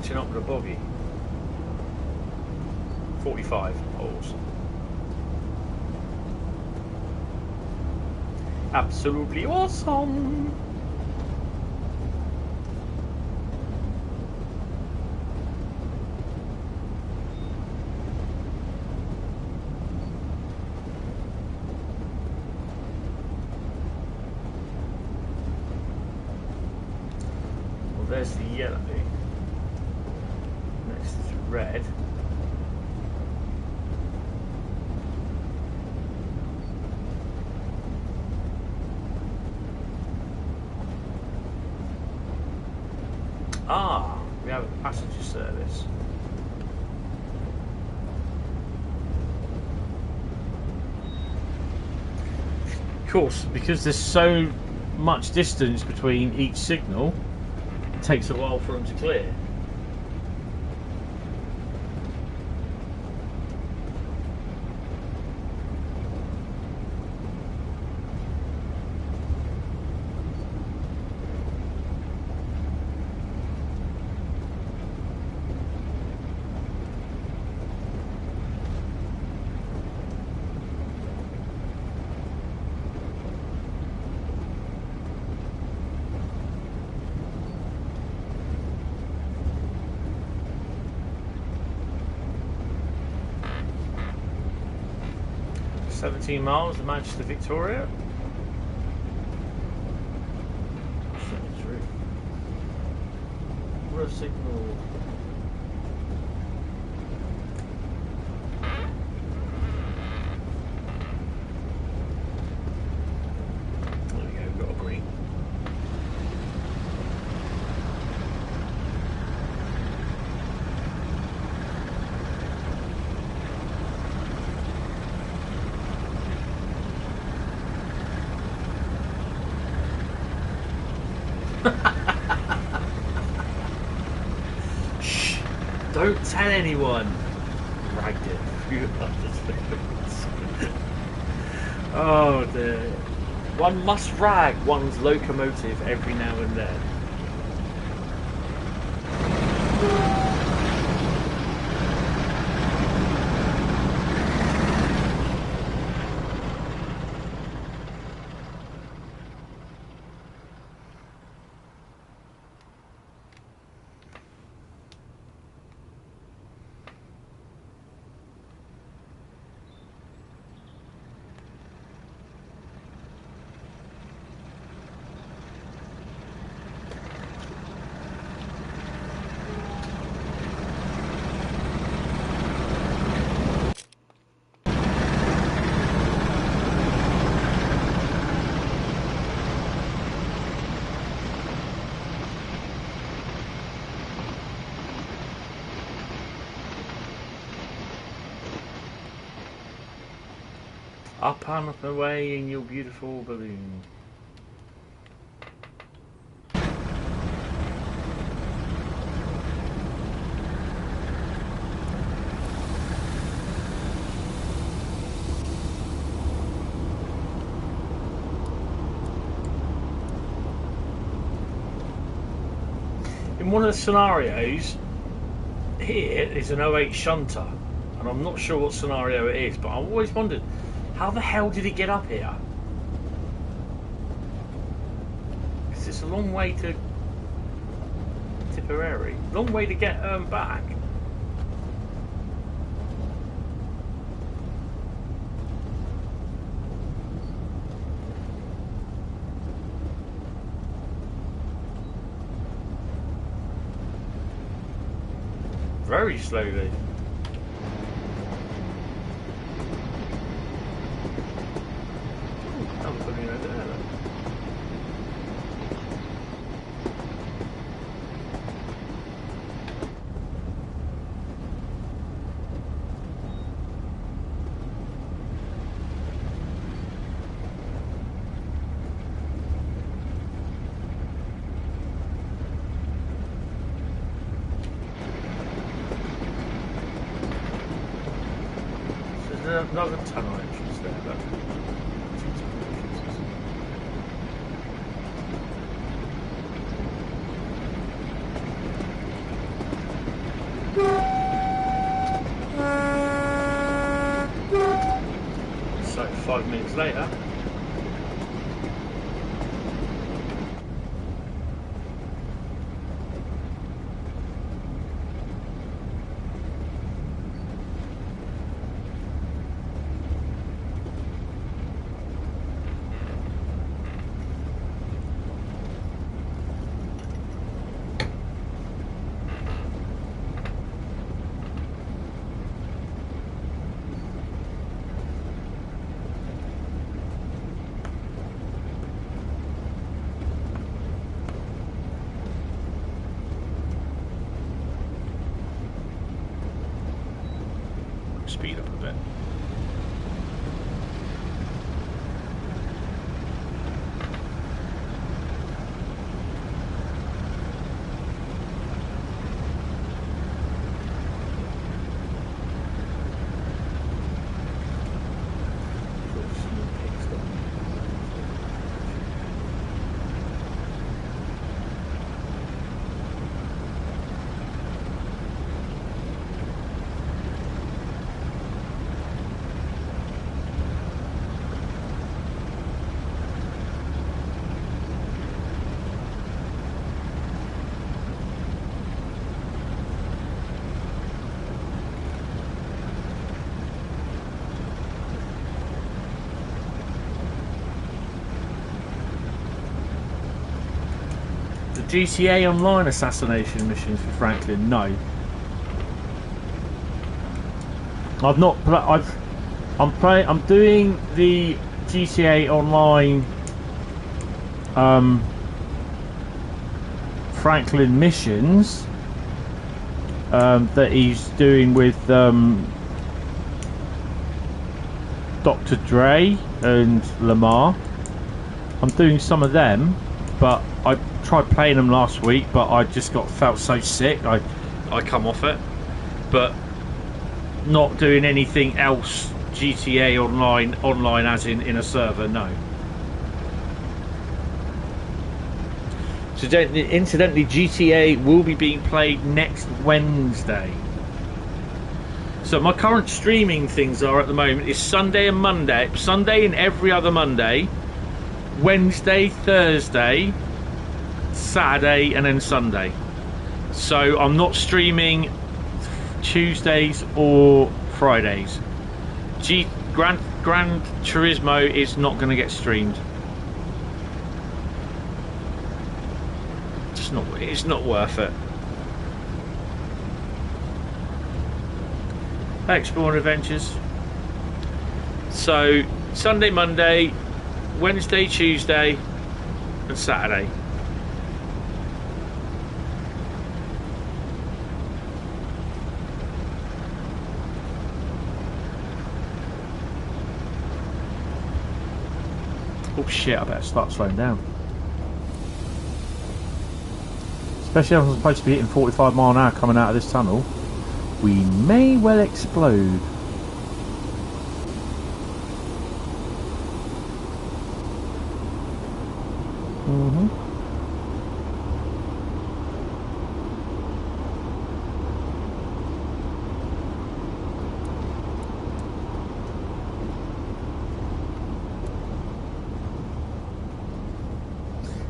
catching up with a boggy. 45 holes. Absolutely awesome. Well, there's the yellow. Next is red. Ah, we have a passenger service. Of course, because there's so much distance between each signal, it takes a while for them to clear. Miles to Manchester, Victoria. What a signal. There we go, we've got a green. Shh! Don't tell anyone. Ragged it. Oh dear. One must rag one's locomotive every now and then. Up and up away in your beautiful balloon. In one of the scenarios, here is an 08 shunter, and I'm not sure what scenario it is, but I've always wondered, how the hell did it get up here? Because it's a long way to Tipperary, long way to get back. Very slowly. I'm putting it over there. Another tunnel entrance there, but 5 minutes later. Speed up a bit. GTA Online assassination missions for Franklin? No. I've not. I'm doing the GTA Online Franklin missions that he's doing with Dr. Dre and Lamar. I'm doing some of them, but I tried playing them last week, but I just felt so sick. I come off it, but not doing anything else GTA online as in a server. No. So incidentally, GTA will be being played next Wednesday. So my current streaming things are at the moment is Sunday and Monday, Sunday and every other Monday, Wednesday, Thursday, Saturday, and then Sunday. So I'm not streaming Tuesdays or Fridays. Gran Turismo is not going to get streamed. It's not worth it. Exploring Adventures. So Sunday, Monday, Wednesday, Tuesday, and Saturday. Oh shit, I better start slowing down. Especially if I'm supposed to be hitting 45 mile an hour coming out of this tunnel. We may well explode.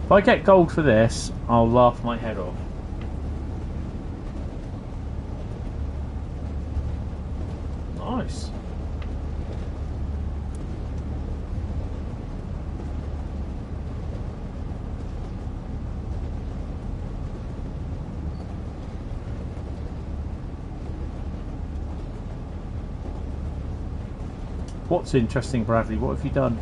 If I get gold for this, I'll laugh my head off. Nice. What's interesting, Bradley? What have you done?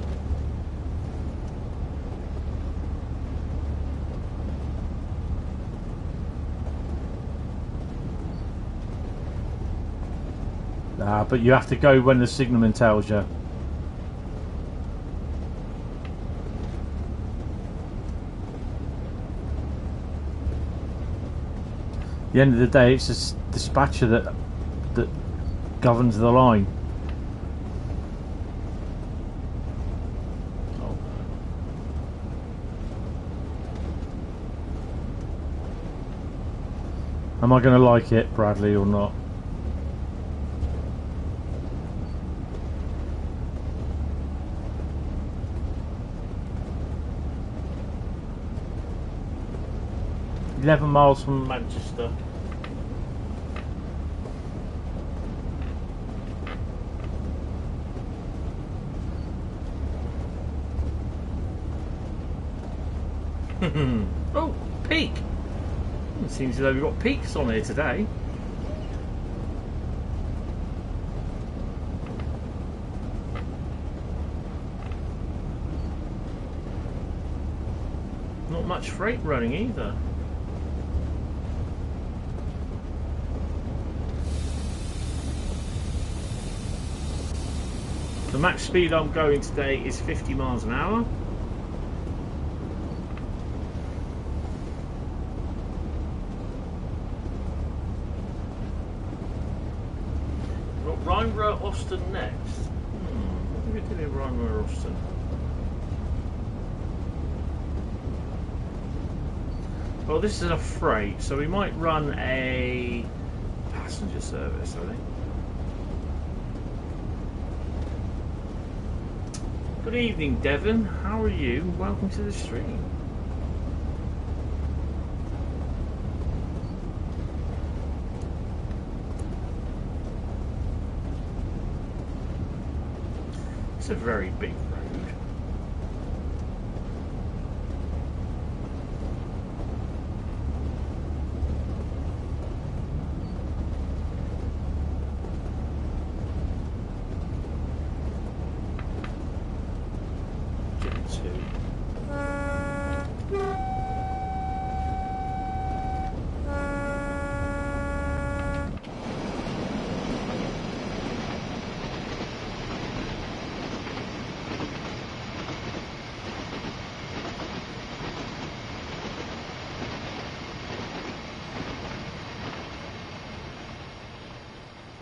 But you have to go when the signalman tells you. At the end of the day, it's a dispatcher that governs the line. Oh. Am I going to like it, Bradley, or not? 11 miles from Manchester. Oh, peak! It seems as though we've got peaks on here today. Not much freight running either. The max speed I'm going today is 50 miles an hour. Rhein-Ruhr Osten next. What are we doing in Rhein-Ruhr Osten? Well, this is a freight, so we might run a passenger service, I think. Good evening, Devon. How are you? Welcome to the stream. It's a very big road.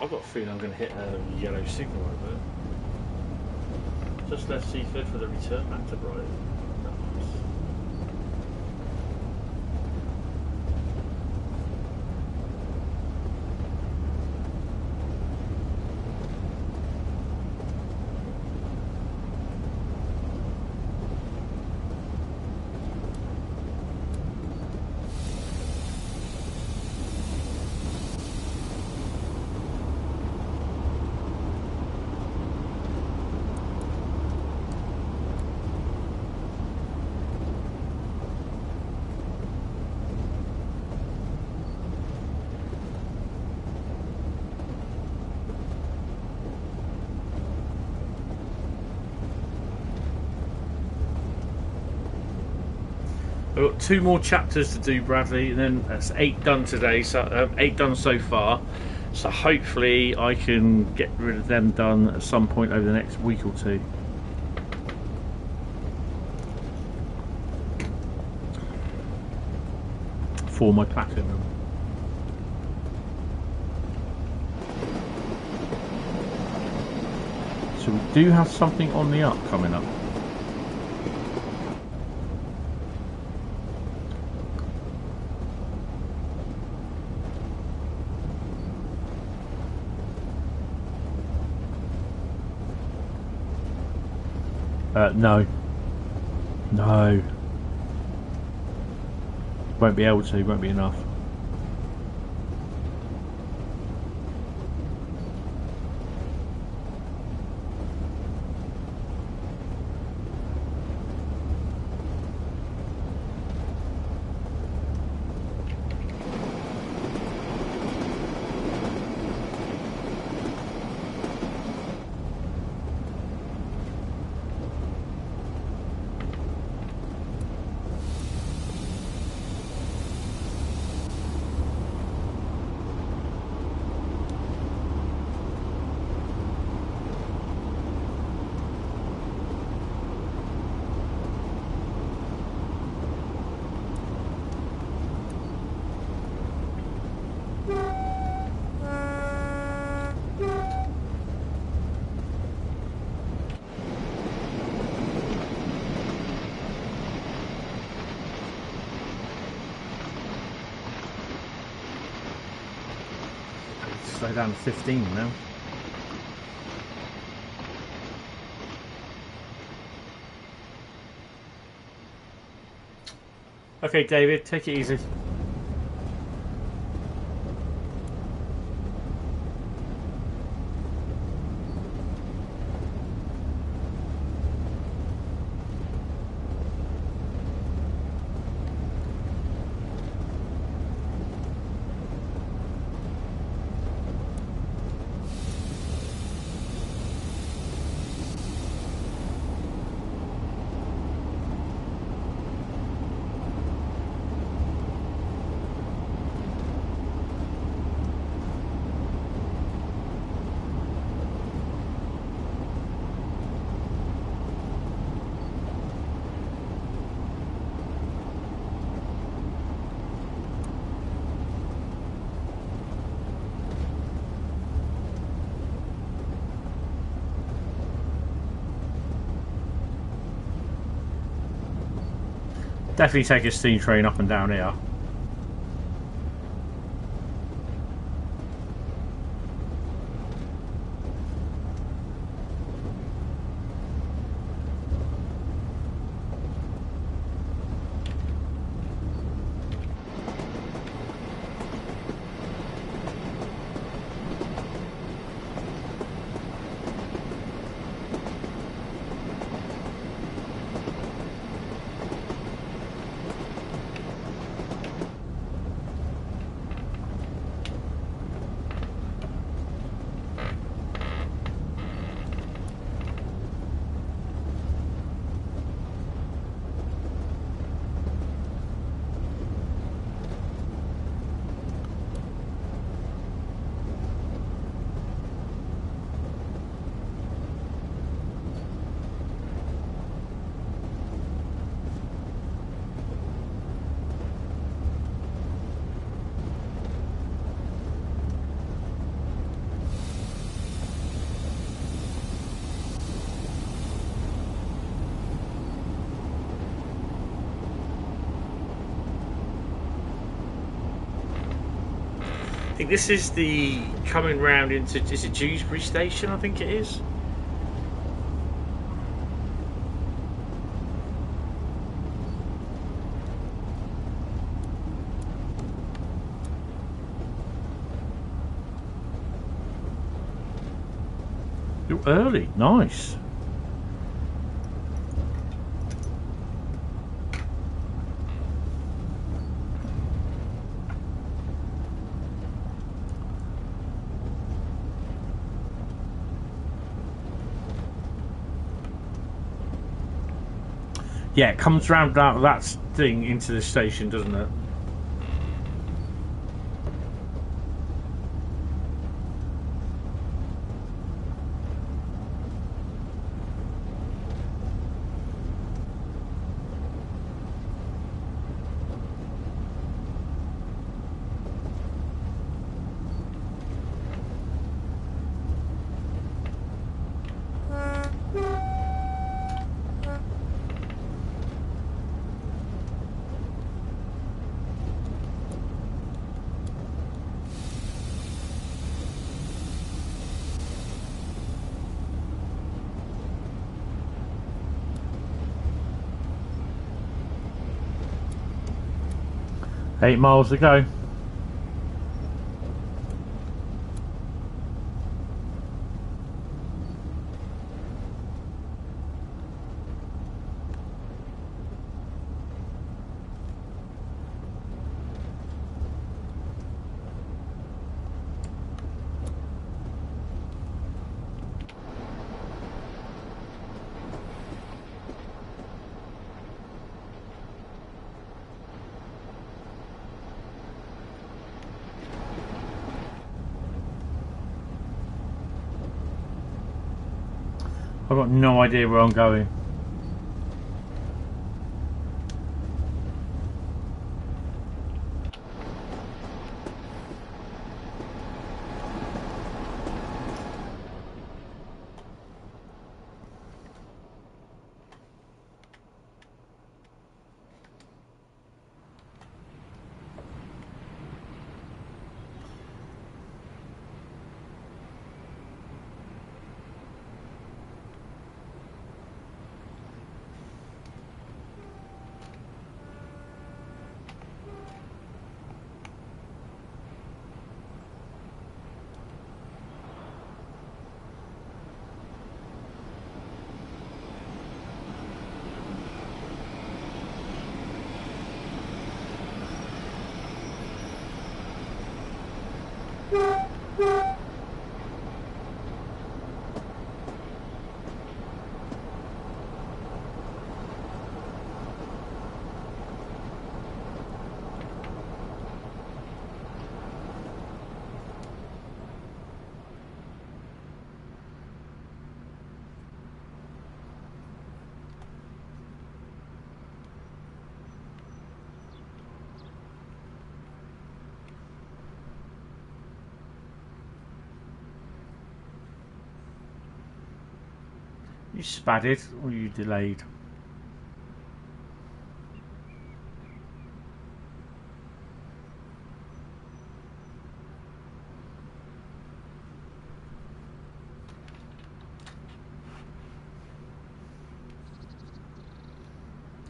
I've got a feeling I'm going to hit a yellow signal over there. Just left Seaford for the return back to Brighton. Nice. I've got 2 more chapters to do, Bradley, and then that's 8 done today. So 8 done so far. So hopefully I can get rid of them done at some point over the next week or 2. For my platinum. So we do have something on the up coming up. No. No. Won't be able to, won't be enough. Slow down to 15 now. Okay, David, take it easy. Definitely take a steam train up and down here. I think this is the coming round into, is it Dewsbury Station? I think it is. You're early, nice. Yeah, it comes round that thing into the station, doesn't it? Eight miles to go. I've got no idea where I'm going. You spadded or you delayed?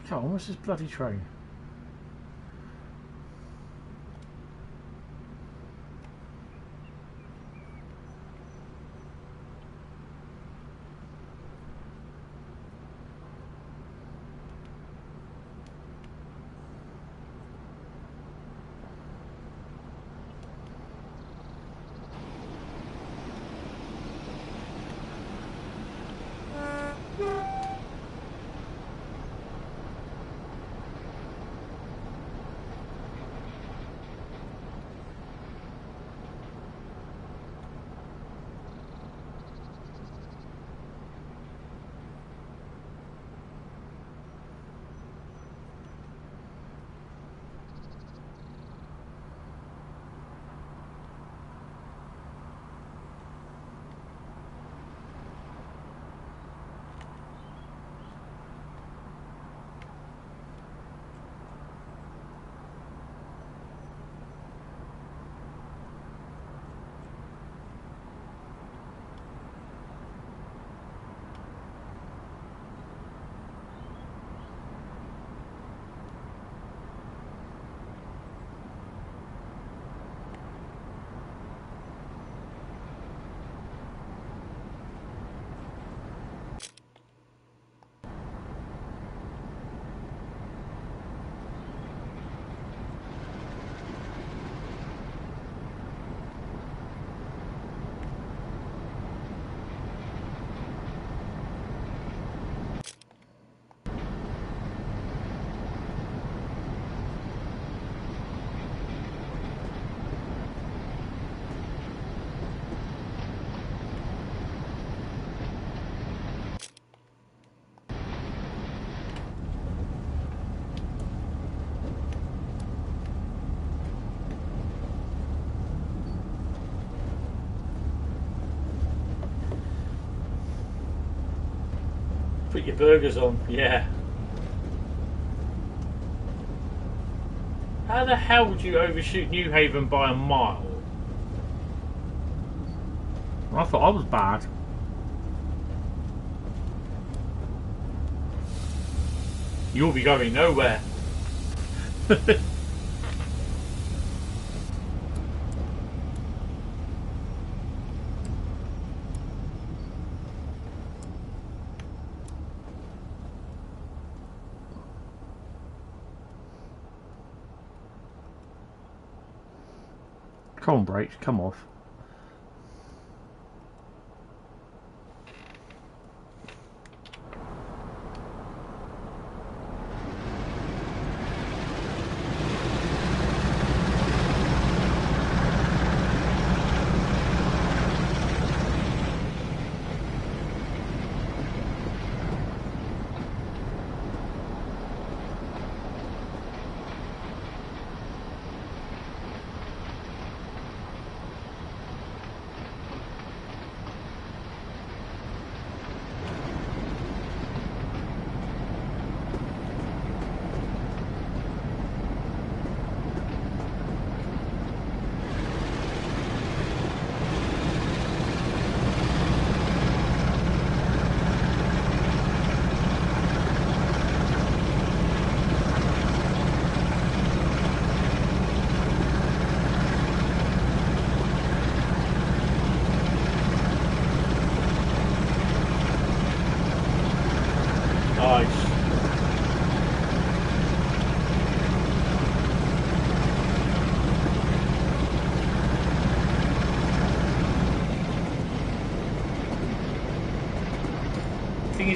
Come on, what's this bloody train? Put your burgers on, yeah. How the hell would you overshoot New Haven by a mile? I thought I was bad. You'll be going nowhere. Come on, brakes, come off.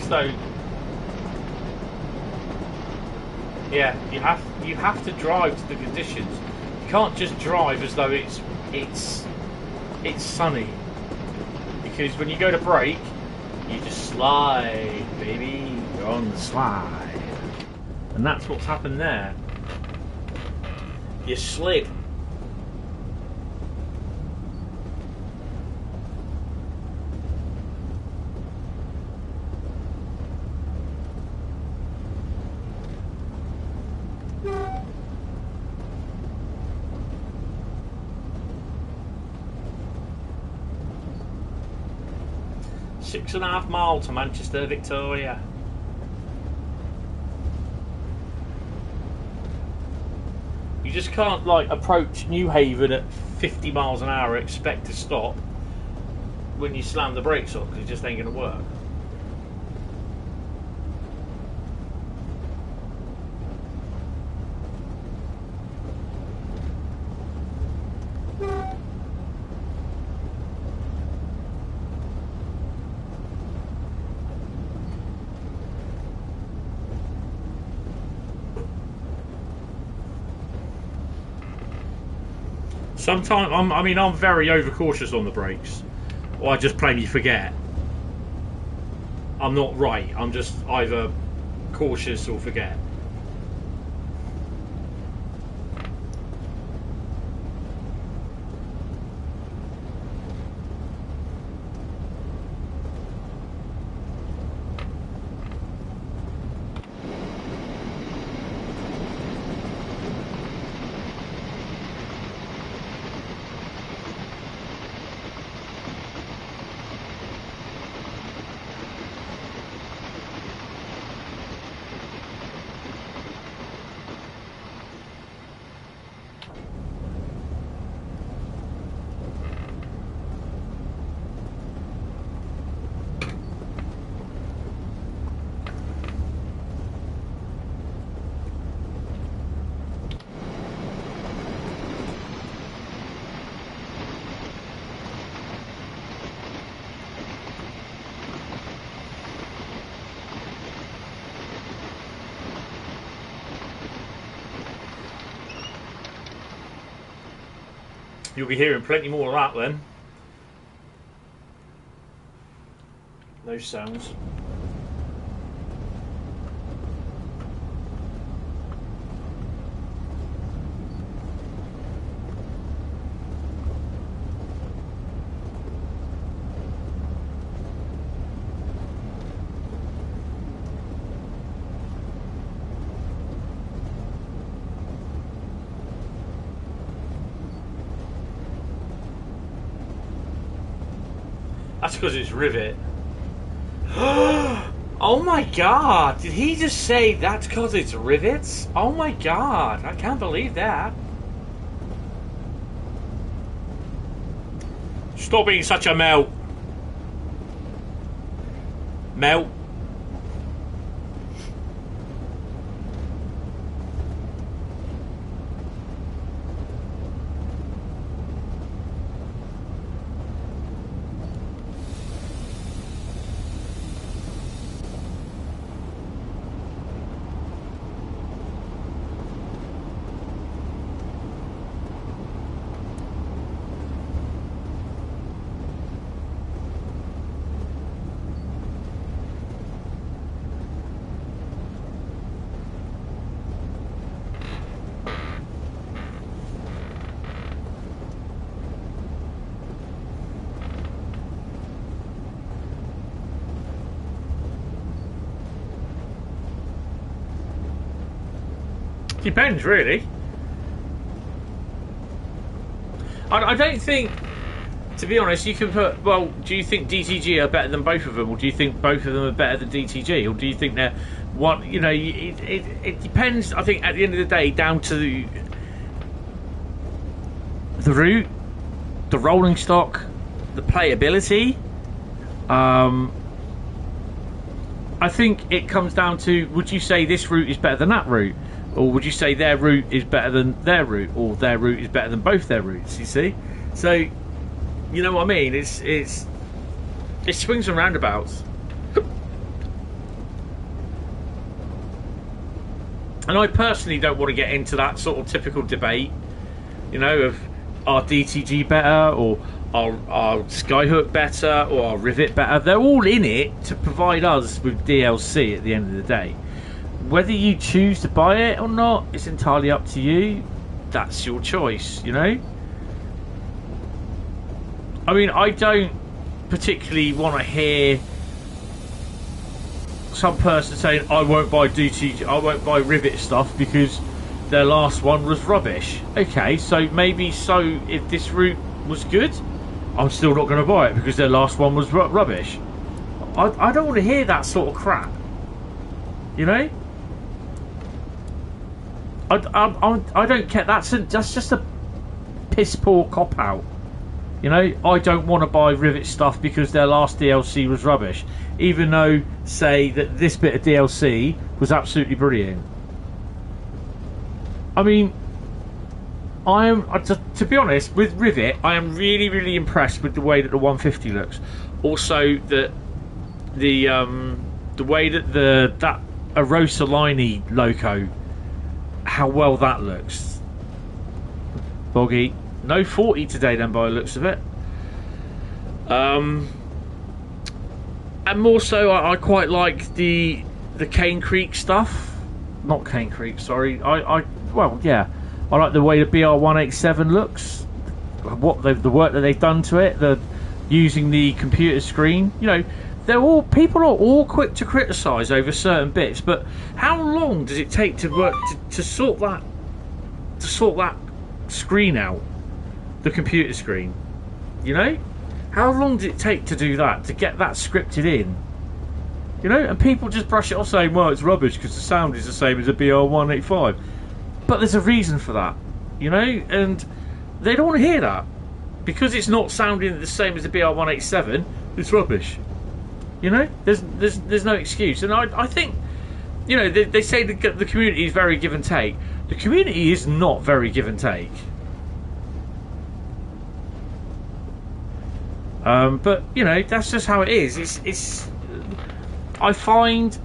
So yeah, you have to drive to the conditions. You can't just drive as though it's sunny, because when you go to brake, you just slide, baby. You're on the slide, and that's what's happened there. You slid. .5 miles to Manchester, Victoria. You just can't like approach New Haven at 50 miles an hour, expect to stop when you slam the brakes on, because it just ain't going to work. Sometimes, I'm very overcautious on the brakes, or I just plainly forget. I'm not right, I'm just either cautious or forget. You'll be hearing plenty more of that then. Those sounds. That's because it's rivet. Oh my god! Did he just say that's because it's rivets? Oh my god! I can't believe that. Stop being such a melt. Melt. Depends, really. I don't think, to be honest, you can put, well, do you think DTG are better than both of them, or do you think both of them are better than DTG, or do you think they're one, you know, it depends, I think, at the end of the day, down to the route, the rolling stock, the playability. I think it comes down to, would you say this route is better than that route? Or would you say their route is better than their route, or their route is better than both their routes? You see, so you know what I mean. It swings and roundabouts, and I personally don't want to get into that sort of typical debate, you know, of are DTG better, or are Skyhook better, or are Rivet better. They're all in it to provide us with DLC at the end of the day. Whether you choose to buy it or not, it's entirely up to you. That's your choice, you know? I mean, I don't particularly want to hear some person saying, I won't buy DTG, I won't buy Rivet stuff because their last one was rubbish. Okay, so maybe if this route was good, I'm still not going to buy it because their last one was rubbish. I don't want to hear that sort of crap, you know? I don't care. That's just a piss poor cop out. You know, I don't want to buy Rivet stuff because their last DLC was rubbish, even though, say, that this bit of DLC was absolutely brilliant. I mean, to be honest, with Rivet, I am really, really impressed with the way that the 150 looks. Also, the way that that Arosa Liney loco, how well that looks. Boggy. No 40 today then by the looks of it. And more so, I quite like the Cane Creek stuff. Not Cane Creek, sorry. Well, yeah. I like the way the BR187 looks. What the work that they've done to it. Using the computer screen. You know, people are all quick to criticise over certain bits, but how long does it take to work to sort that screen out? The computer screen, you know, how long did it take to do that, to get that scripted in, you know? And people just brush it off saying, well, it's rubbish because the sound is the same as a BR185, but there's a reason for that, you know, and they don't want to hear that because it's not sounding the same as the BR187. It's rubbish, you know. There's no excuse. And I think, you know, they say the community is very give and take. The community is not very give and take. But you know, that's just how it is. It's I find,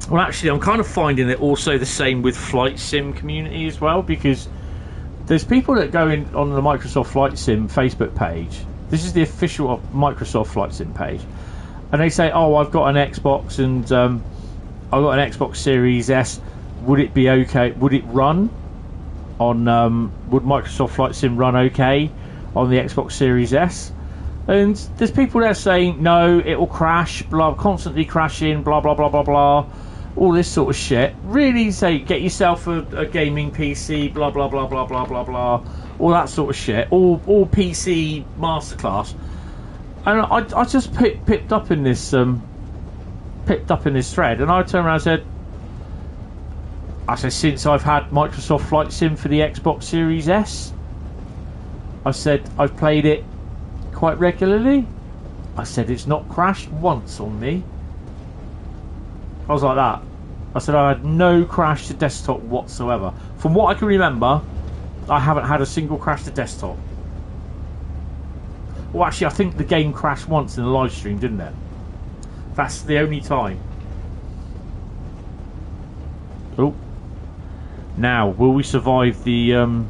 well, actually I'm kind of finding it also the same with flight sim community as well, because there's people that go in on the Microsoft Flight Sim Facebook page. This is the official Microsoft Flight Sim page, and they say, oh, I've got an Xbox and I've got an Xbox Series S, would it be okay, would it run on would Microsoft Flight Sim run okay on the Xbox Series S? And there's people there saying, no, it will crash, blah, constantly crashing, blah, blah, blah, blah, blah, all this sort of shit. Really say, get yourself a gaming PC, blah, blah, blah, blah, blah, blah, blah, all that sort of shit, all PC masterclass. And I just picked up in this thread, and I turned around and said, since I've had Microsoft Flight Sim for the Xbox Series S, I said, I've played it quite regularly. I said, it's not crashed once on me. I was like that. I said, I had no crash to desktop whatsoever. From what I can remember, I haven't had a single crash to desktop. Well, actually, I think the game crashed once in the live stream, didn't it? That's the only time. Oh. Now, will we survive the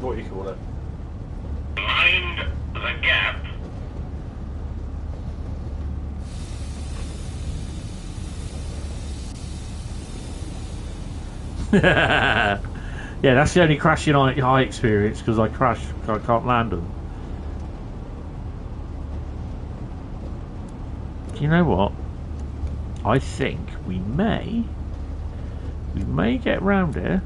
what do you call it? Mind the gap. Yeah, that's the only crashing I experience, because I crash, I can't land them. Do you know what? I think we may get round here.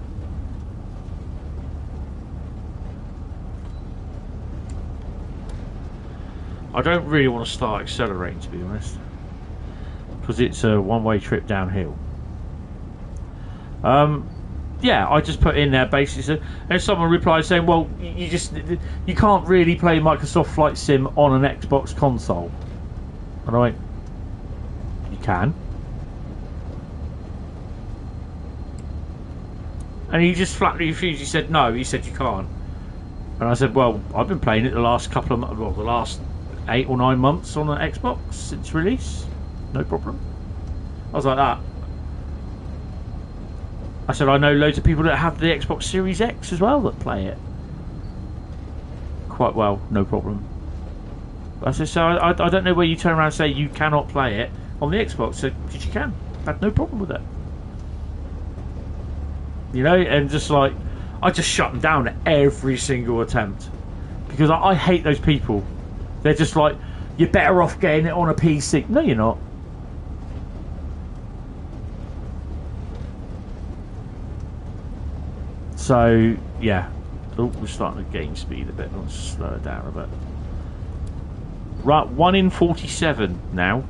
I don't really want to start accelerating, to be honest, because it's a one-way trip downhill. Yeah, I just put in there basically, and someone replied saying, well, you can't really play Microsoft Flight Sim on an Xbox console. And I went, you can. And he just flatly refused. He said no, he said you can't. And I said, well, I've been playing it the last couple of months, well, the last 8 or 9 months on an Xbox since release, no problem. I was like that. I said, I know loads of people that have the Xbox Series X as well that play it quite well, no problem. I said, so I don't know where you turn around and say you cannot play it on the Xbox. So, because you can, I had no problem with it. You know, and just like, I just shut them down at every single attempt, because I hate those people. They're just like, you're better off getting it on a PC. No, you're not. So, yeah. Oh, we're starting to gain speed a bit. Let's slow it down a bit. Right, 1 in 47 now.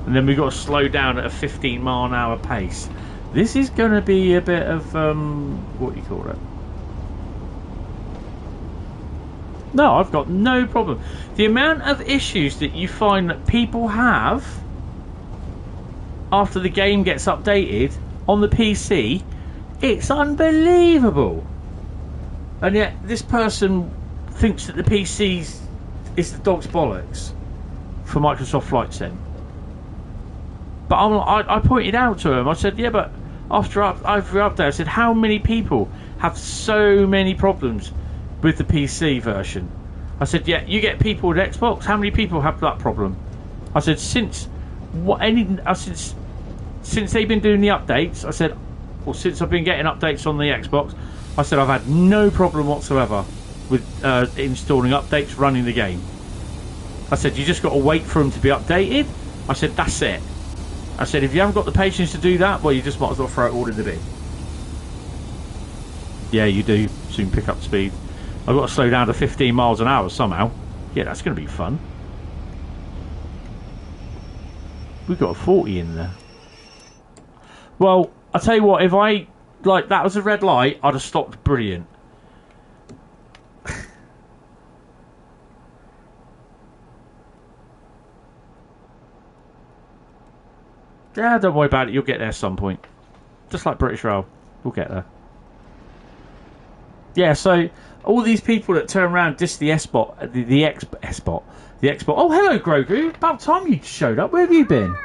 and then we've got to slow down at a 15-mile-an-hour pace. This is going to be a bit of what do you call it? No, I've got no problem. The amount of issues that you find that people have after the game gets updated on the PC, it's unbelievable. And yet this person thinks that the PC is the dog's bollocks for Microsoft Flight Sim. But I pointed out to him, I said, yeah, but after update, I said, how many people have so many problems with the PC version? I said, yeah, you get people with Xbox, how many people have that problem? I said, since they've been doing the updates, I said, well, since I've been getting updates on the Xbox, I said I've had no problem whatsoever with installing updates, running the game. I said, you just got to wait for them to be updated. I said, that's it. I said, if you haven't got the patience to do that, well, you just might as well throw it all in the bin. Yeah, you do soon pick up speed. I've got to slow down to 15 miles an hour somehow. Yeah, that's going to be fun. We've got a 40 in there. Well, I tell you what, if I, like, that was a red light, I'd have stopped brilliant. Yeah, don't worry about it, you'll get there some point. Just like British Rail, we'll get there. Yeah, so all these people that turn around diss the S-bot, the X-bot. Oh, hello, Grogu. About time you showed up. Where have you been?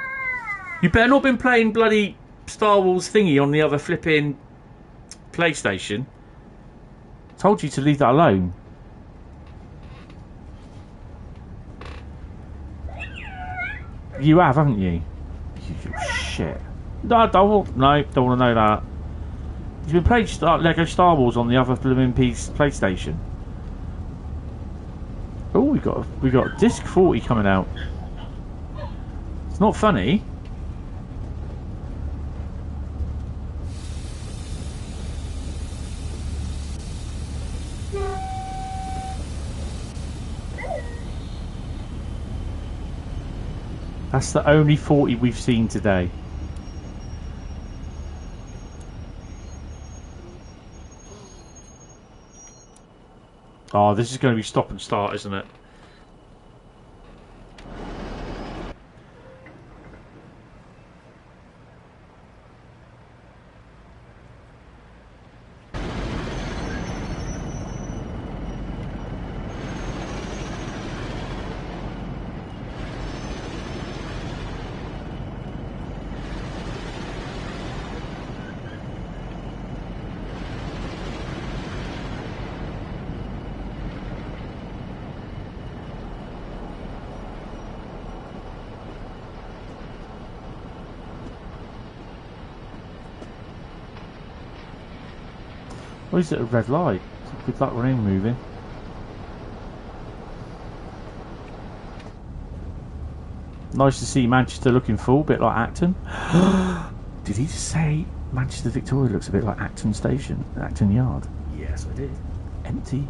You better not been playing bloody Star Wars thingy on the other flipping PlayStation. Told you to leave that alone. You have, haven't you? You shit. No, don't want to know that. You've been playing Lego Star Wars on the other blooming PlayStation. Oh, we got Disc 40 coming out. It's not funny. That's the only 40 we've seen today. Oh, this is going to be stop and start, isn't it? Or is it a red light? Good luck with him moving. Nice to see Manchester looking full, a bit like Acton. Did he just say Manchester Victoria looks a bit like Acton Station, Acton Yard? Yes, I did. Empty.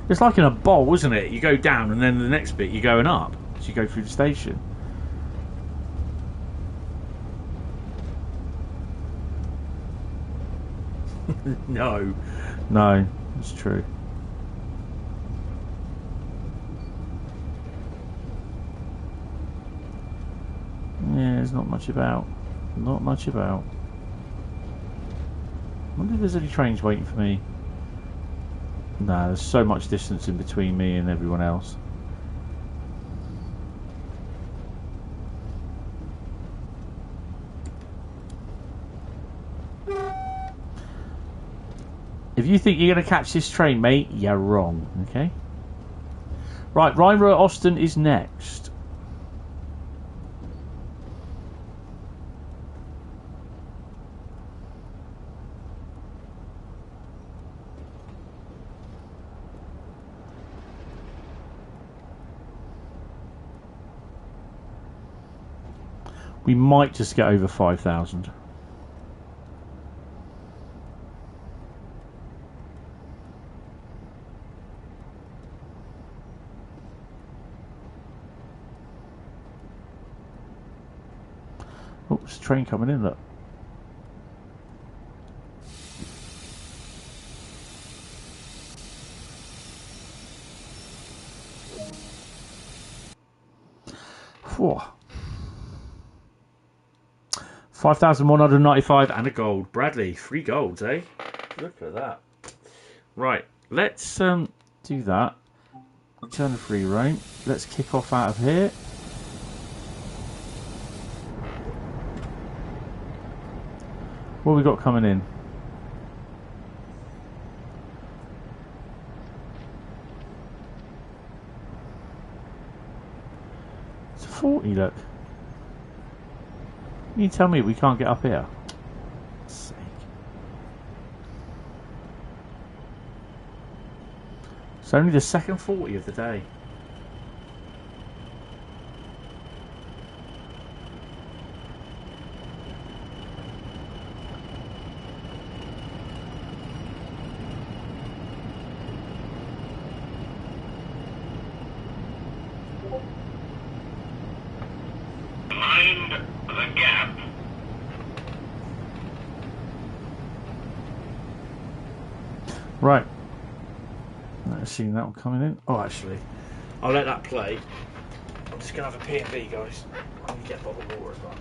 It's like in a bowl, isn't it? You go down and then the next bit you're going up as you go through the station. No, it's true. Yeah, there's not much about. Not much about. I wonder if there's any trains waiting for me. No, there's so much distance in between me and everyone else. If you think you're going to catch this train, mate, you're wrong, okay? Right, Rhein-Ruhr Osten is next. We might just get over 5,000. Oh, there's a train coming in, look. Whew. 5,195 and a gold. Bradley, 3 golds, eh? Look at that. Right, let's do that. Return to free roam. Let's kick off out of here. What have we got coming in? It's a 40, look. You tell me we can't get up here. For God's sake. It's only the second 40 of the day. Mind the gap. Right. Let's see that one coming in. Oh, actually, I'll let that play. I'm just going to have a P&B, guys. I'm going to get a bottle of water as well.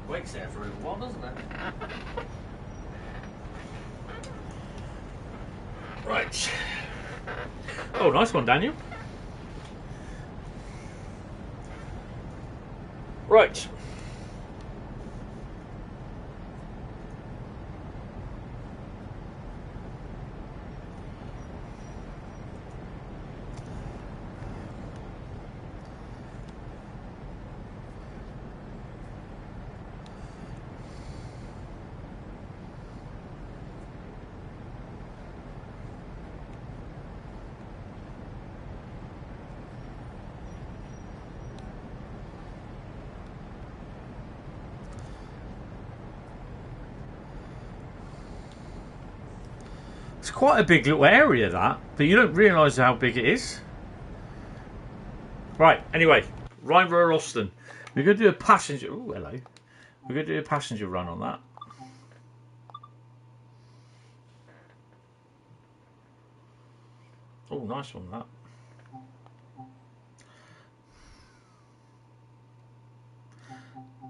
Waits there for a while, doesn't it? Right. Oh, nice one, Daniel. Right. It's quite a big little area, that, but you don't realise how big it is. Right, anyway, Rhein-Ruhr Osten. We're going to do a passenger... Oh, hello. We're going to do a passenger run on that. Oh, nice one, that.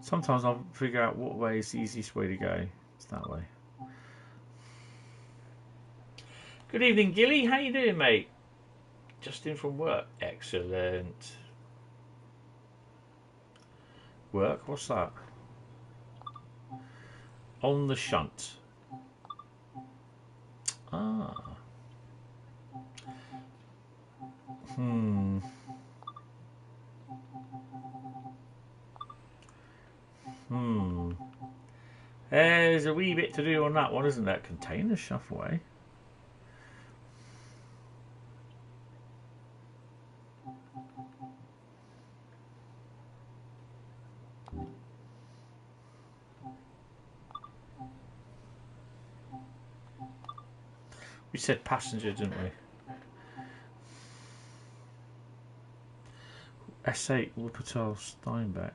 Sometimes I'll figure out what way is the easiest way to go. It's that way. Good evening, Gilly. How you doing, mate? Just in from work. Excellent. Work? What's that? On the shunt. Ah. There's a wee bit to do on that one, isn't there? Container shuffle, eh? We said passenger, didn't we? S8 Wuppertal Steinbeck.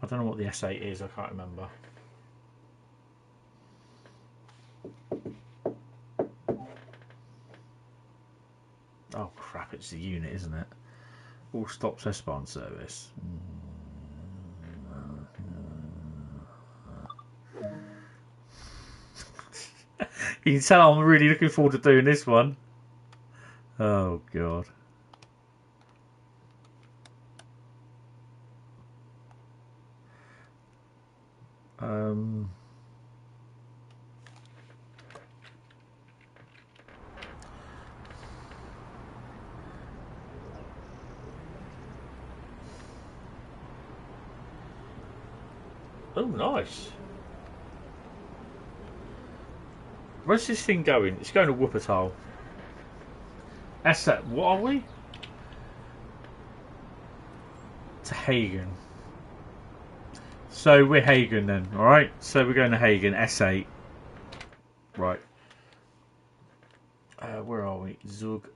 I don't know what the S8 is, I can't remember. gap, it's the unit, isn't it? All stops S-Bahn service. You can tell I'm really looking forward to doing this one. Oh, God. Oh, nice. Where's this thing going? It's going to Wuppertal. What are we? To Hagen. So we're Hagen then, alright? So we're going to Hagen, S8. Right. Where are we? Zug.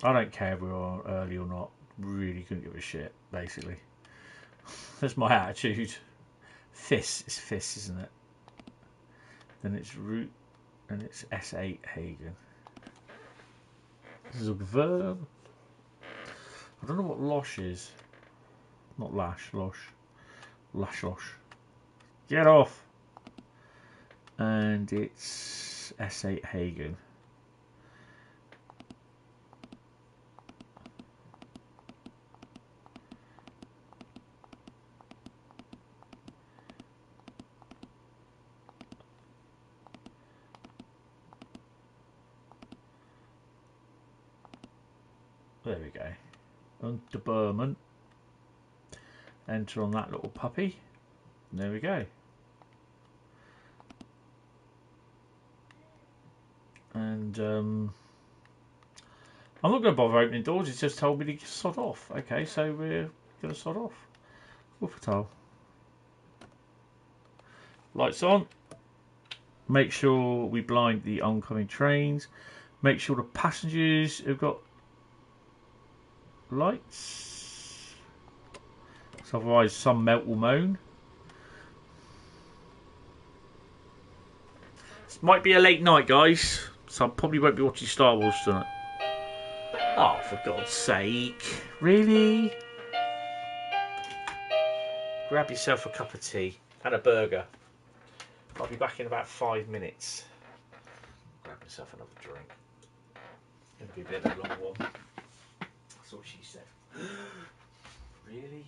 I don't care if we're early or not. Really couldn't give a shit, basically. That's my attitude. Fis. It's Fis, isn't it? Then it's Route, and it's S8 Hagen. Zugverb. I don't know what Losh is. Not Lash, Losh. Lash. Get off! And it's S8 Hagen. There we go. Unterberman. Enter on that little puppy. There we go. And I'm not going to bother opening doors. It's just told me to sod off. Okay, so we're going to sod off. Wuppertal. Lights on. Make sure we blind the oncoming trains. Make sure the passengers have got lights. So otherwise some melt will moan. This might be a late night, guys. So I probably won't be watching Star Wars tonight. Oh, for God's sake. Really? Grab yourself a cup of tea and a burger. I'll be back in about 5 minutes. Grab myself another drink. It's going to be a bit of a long one. That's what she said. Really?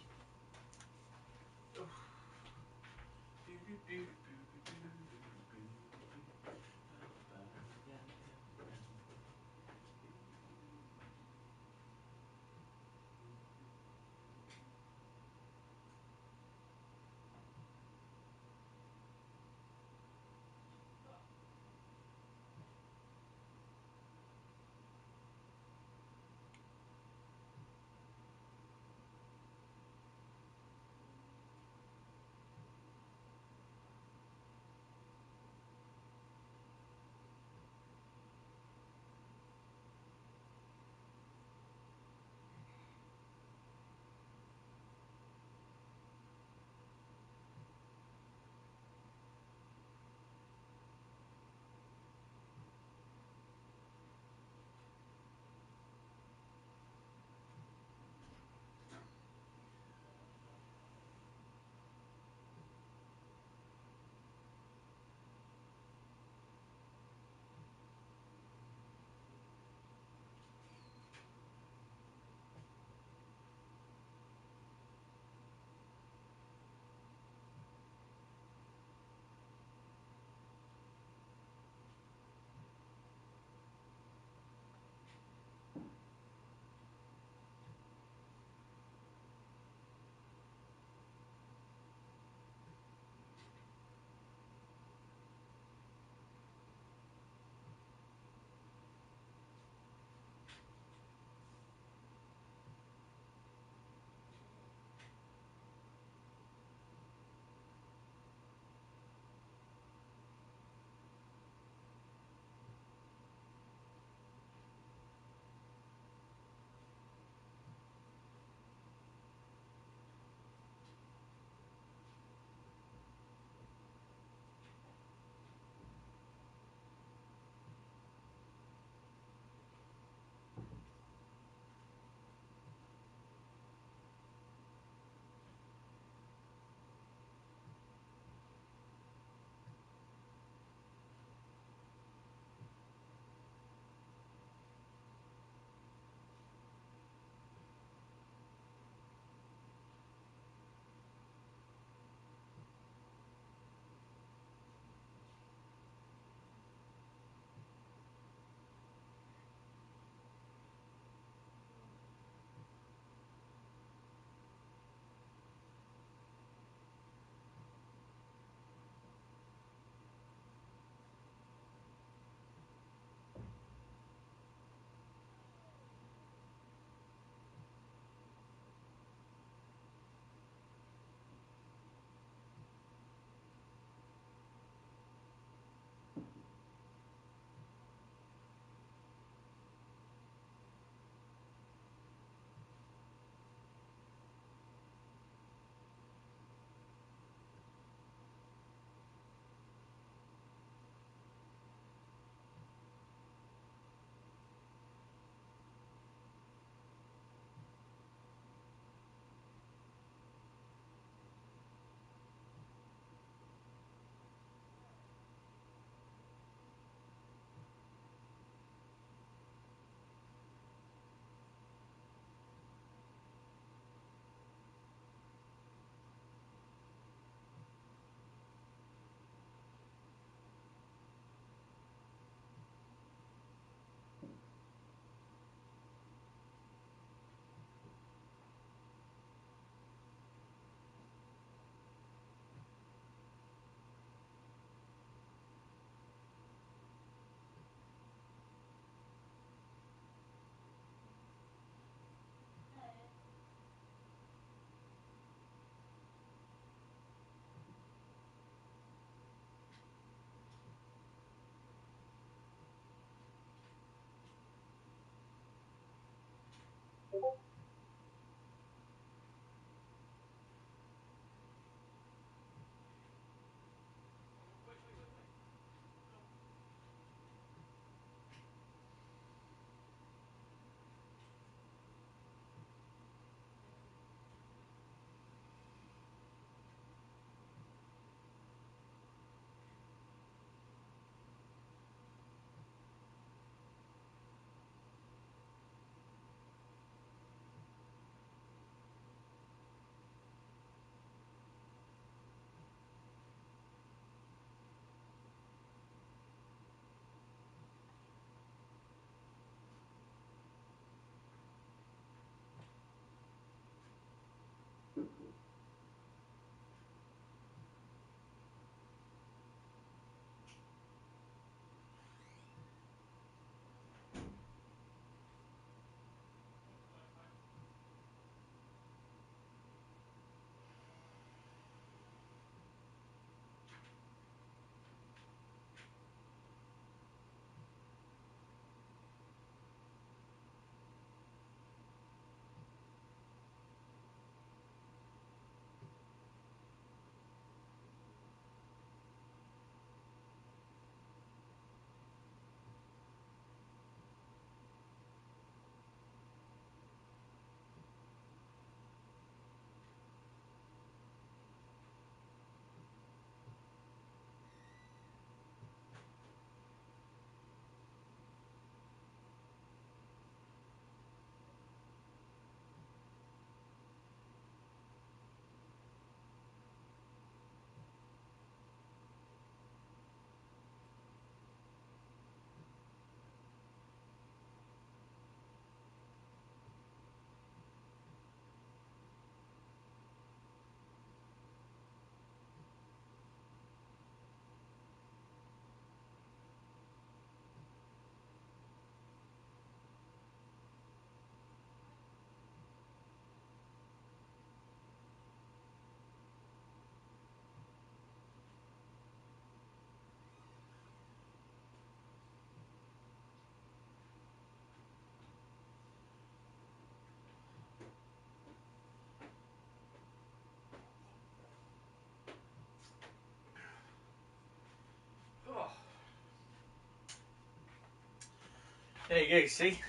There you go, see?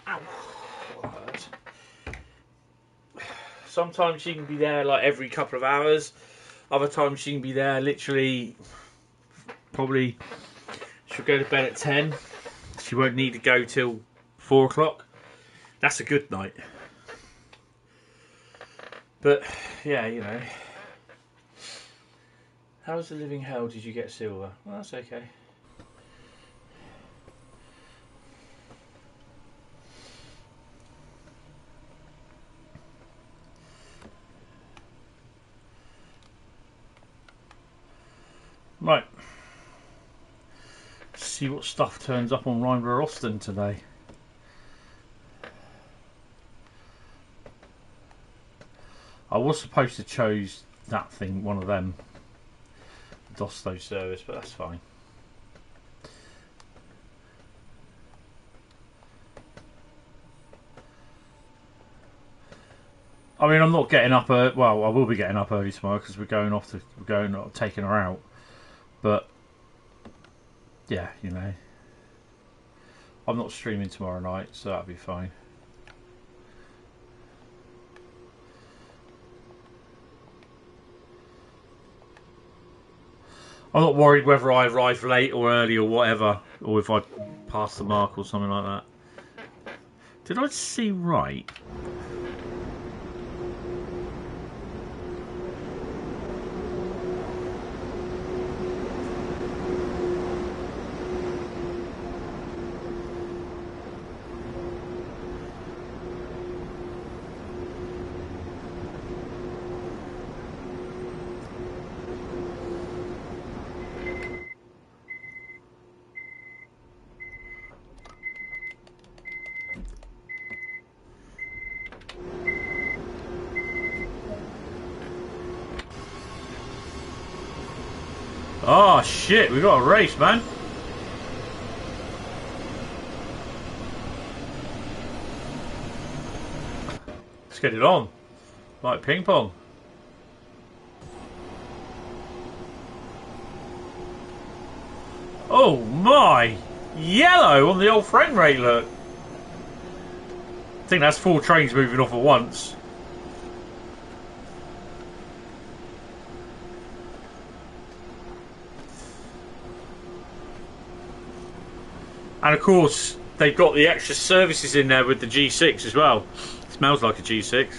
Ow. That hurts. Sometimes she can be there like every couple of hours. Other times she can be there literally, probably, she'll go to bed at 10. She won't need to go till 4 o'clock. That's a good night. But, yeah, you know. How's the living hell did you get silver? Well, that's okay. Right. See what stuff turns up on Rhein-Ruhr Osten today. I was supposed to choose that thing, one of them, Dosto service, but that's fine. I mean, I'm not getting up. Well, I will be getting up early tomorrow because we're taking her out. But yeah, you know, I'm not streaming tomorrow night, so that'll be fine. I'm not worried whether I arrive late or early or whatever, or if I pass the mark or something like that. Did I see right? Oh shit, we got a race, man. Let's get it on. Like ping pong. Oh my! Yellow on the old frame rate, look. I think that's 4 trains moving off at once. And of course, they've got the extra services in there with the G6 as well. It smells like a G6.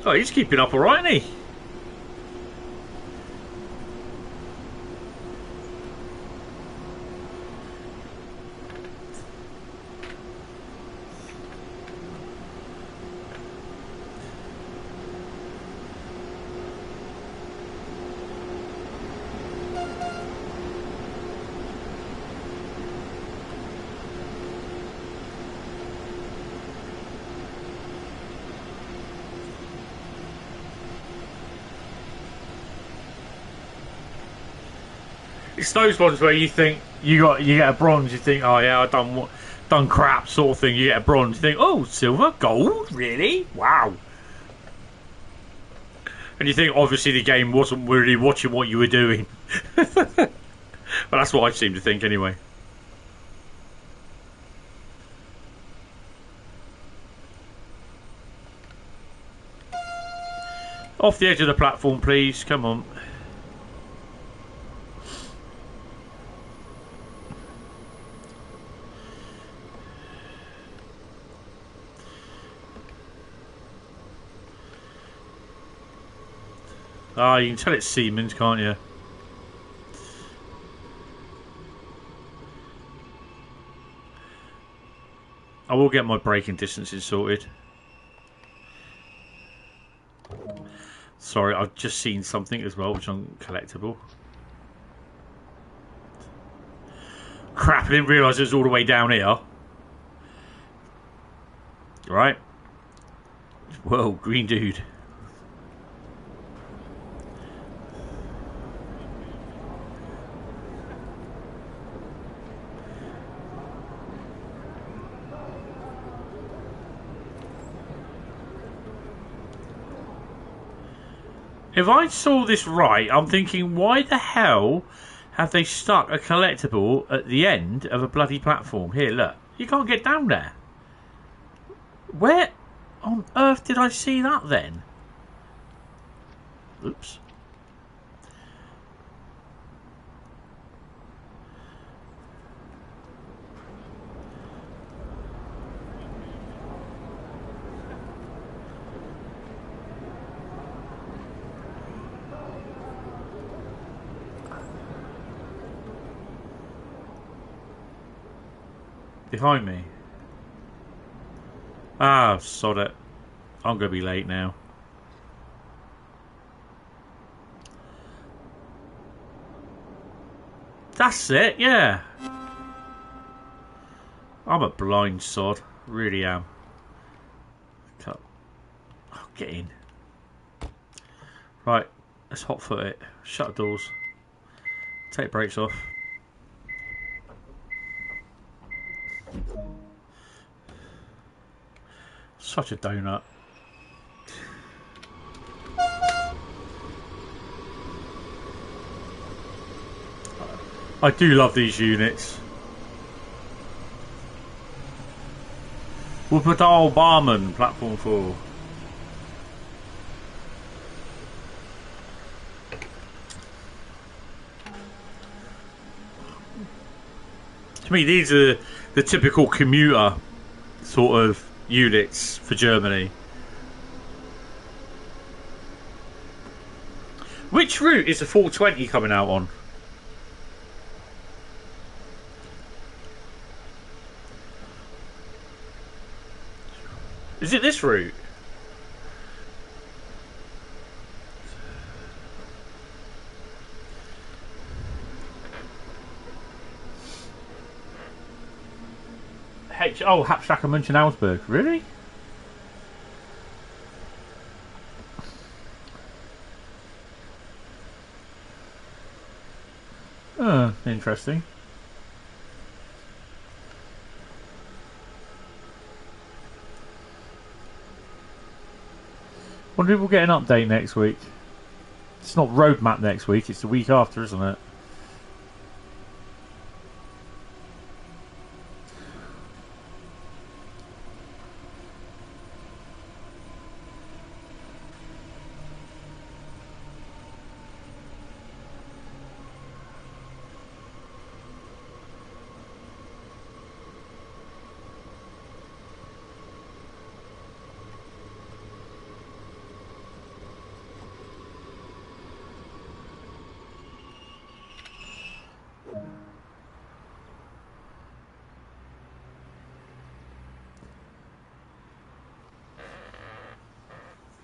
Oh, he's keeping up alright, isn't he? It's those ones where you think you get a bronze, you think, oh yeah, I done crap sort of thing. You get a bronze, you think, oh, silver, gold, really? Wow. And you think obviously the game wasn't really watching what you were doing. But that's what I seem to think anyway. Off the edge of the platform, please. Come on. Ah, you can tell it's Siemens, can't you? I will get my braking distances sorted. Sorry, I've just seen something as well, which I'm collectible. Crap, I didn't realise it was all the way down here. Right. Whoa, green dude. If I saw this right, I'm thinking, why the hell have they stuck a collectible at the end of a bloody platform? Here, look. You can't get down there. Where on earth did I see that then? Oops. Behind me. Ah, sod it. I'm going to be late now. That's it, yeah. I'm a blind sod. Really am. Cut. Oh, get in. Right, let's hot foot it. Shut the doors. Take brakes off. Such a donut. I do love these units. Wuppertal Barman, platform 4. To me, these are the typical commuter sort of units for Germany. Which route is the 420 coming out on? Is it this route? Hauptstrecke München-Augsburg. Really? Interesting. Wonder if we'll get an update next week. It's not roadmap next week, it's the week after, isn't it?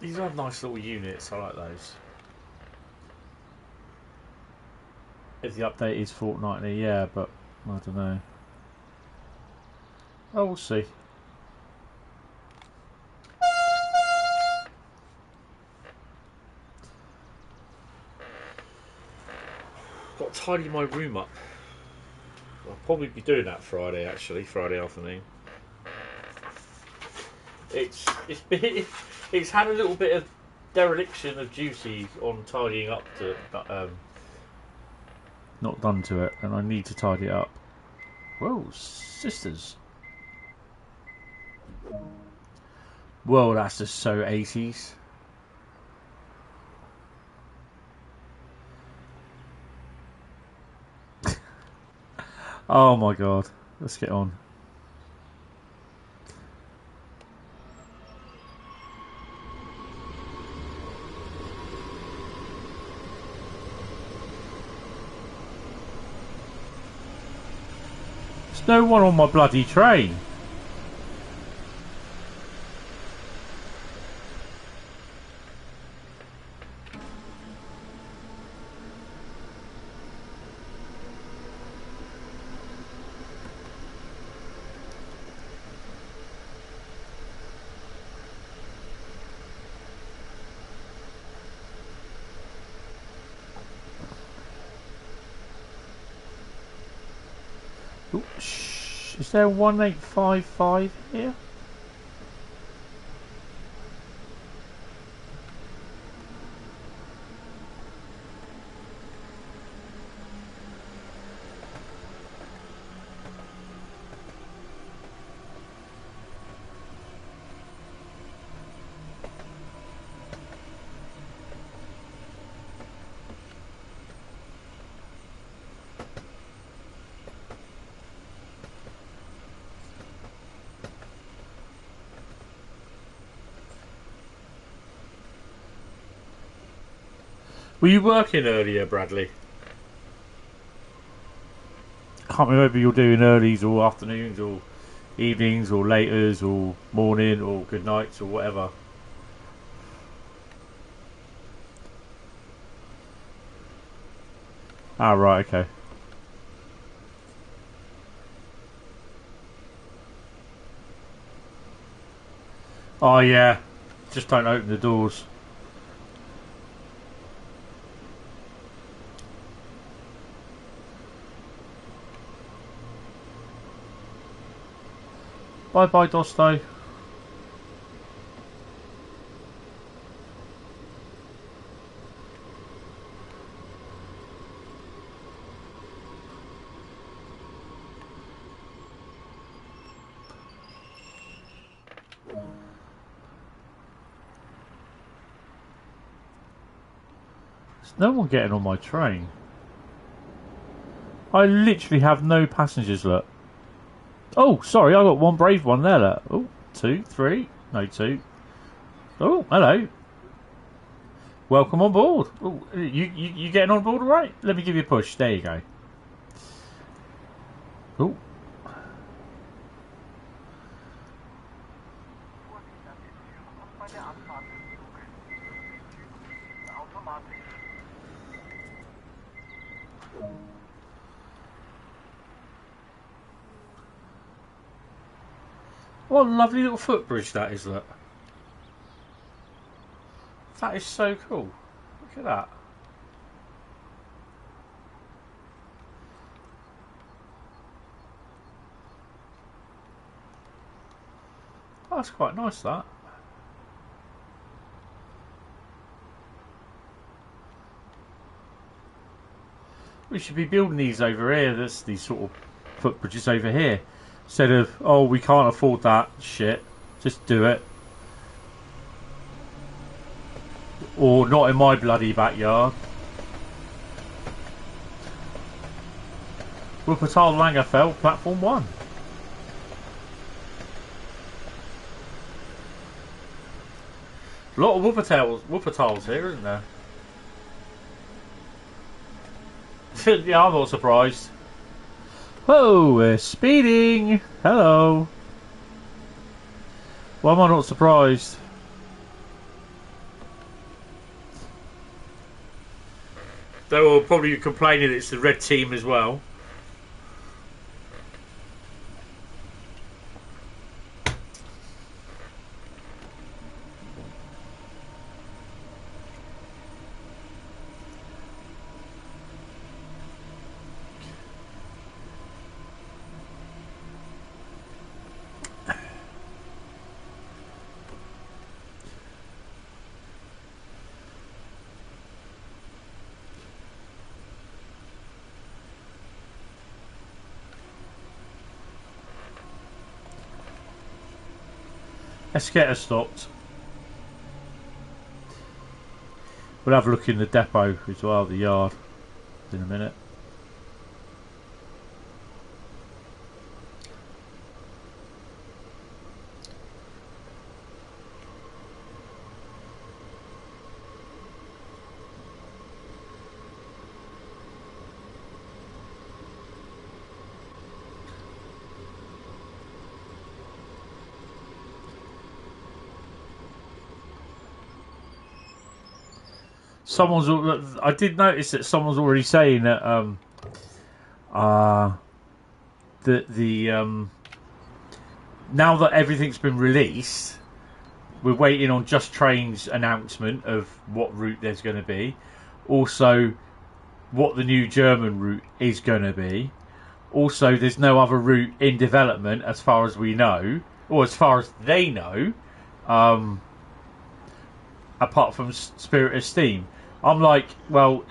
These are nice little units, I like those. If the update is fortnightly, yeah, but I don't know. Oh, we'll see. Got to tidy my room up. I'll probably be doing that Friday, actually, Friday afternoon. It's had a little bit of dereliction of duty on tidying up to, but not done to it, and I need to tidy it up. Whoa, sisters! Whoa, that's just so 80s. Oh my god, let's get on. No one on my bloody train. Oops. Is there 1855 here? Were you working earlier, Bradley? Can't remember if you're doing earlies or afternoons or evenings or laters or morning or good nights or whatever. Ah, right, okay. Oh yeah, just don't open the doors. Bye bye, Dosto. There's no one getting on my train. I literally have no passengers, look. Oh, sorry, I got one brave one there, look. Oh, 2, 3. No, 2. Oh, hello. Welcome on board. Oh, you getting on board all right? Let me give you a push. There you go. Oh. What a lovely little footbridge that is, look. That is so cool. Look at that. Oh, that's quite nice, that. We should be building these over here. That's these sort of footbridges over here. Instead of, oh, we can't afford that shit. Just do it. Or not in my bloody backyard. Wuppertal Langerfeld, platform 1. A lot of Wuppertals here, isn't there? Yeah, I'm not surprised. Oh, we're speeding. Hello. Why am I not surprised? They will probably complaining it's the red team as well. Let's get her stopped. We'll have a look in the depot as well, the yard, in a minute. I did notice that someone's already saying that now that everything's been released, we're waiting on Just Train's announcement of what route there's going to be. Also, what the new German route is going to be. Also, there's no other route in development as far as we know, or as far as they know, apart from Spirit of Steam. I'm like, well,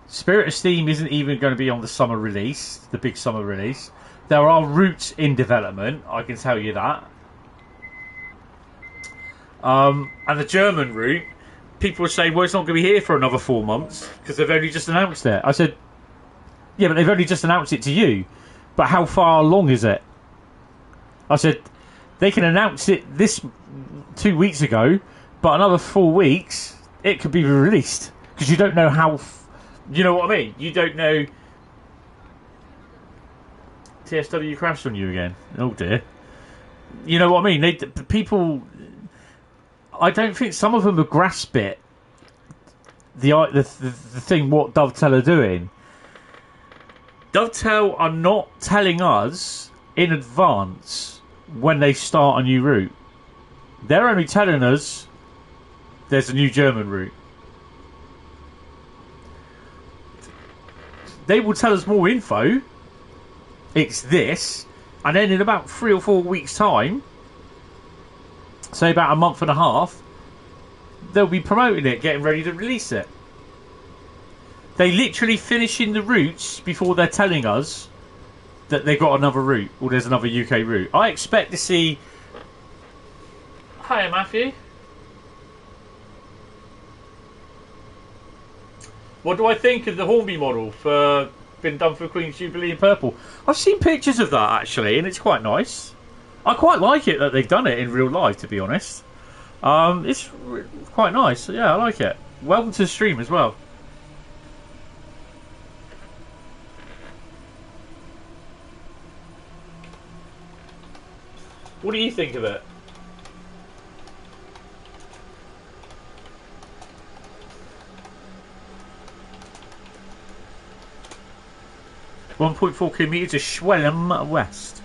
Spirit of Steam isn't even going to be on the summer release, the big summer release. There are routes in development, I can tell you that. And the German route, people are saying, well, it's not going to be here for another 4 months because they've only just announced it. I said, yeah, but they've only just announced it to you. But how far along is it? I said, they can announce it 2 weeks ago, but another 4 weeks, it could be released. Because you don't know how... you know what I mean? You don't know... TSW crashed on you again. Oh, dear. You know what I mean? People... I don't think some of them have grasped it. The thing what Dovetail are doing. Dovetail are not telling us in advance when they start a new route. They're only telling us there's a new German route. They will tell us more info. It's this. And then in about 3 or 4 weeks' time, say about a month and a half, they'll be promoting it, getting ready to release it. They literally finishing the routes before they're telling us that they've got another route, or there's another UK route. I expect to see... Hiya, Matthew. What do I think of the Hornby model for been done for Queen's Jubilee in purple? I've seen pictures of that, actually, and it's quite nice. I quite like it that they've done it in real life, to be honest. It's quite nice. Yeah, I like it. Welcome to the stream as well. What do you think of it? .4 kilometres to Schwelm West.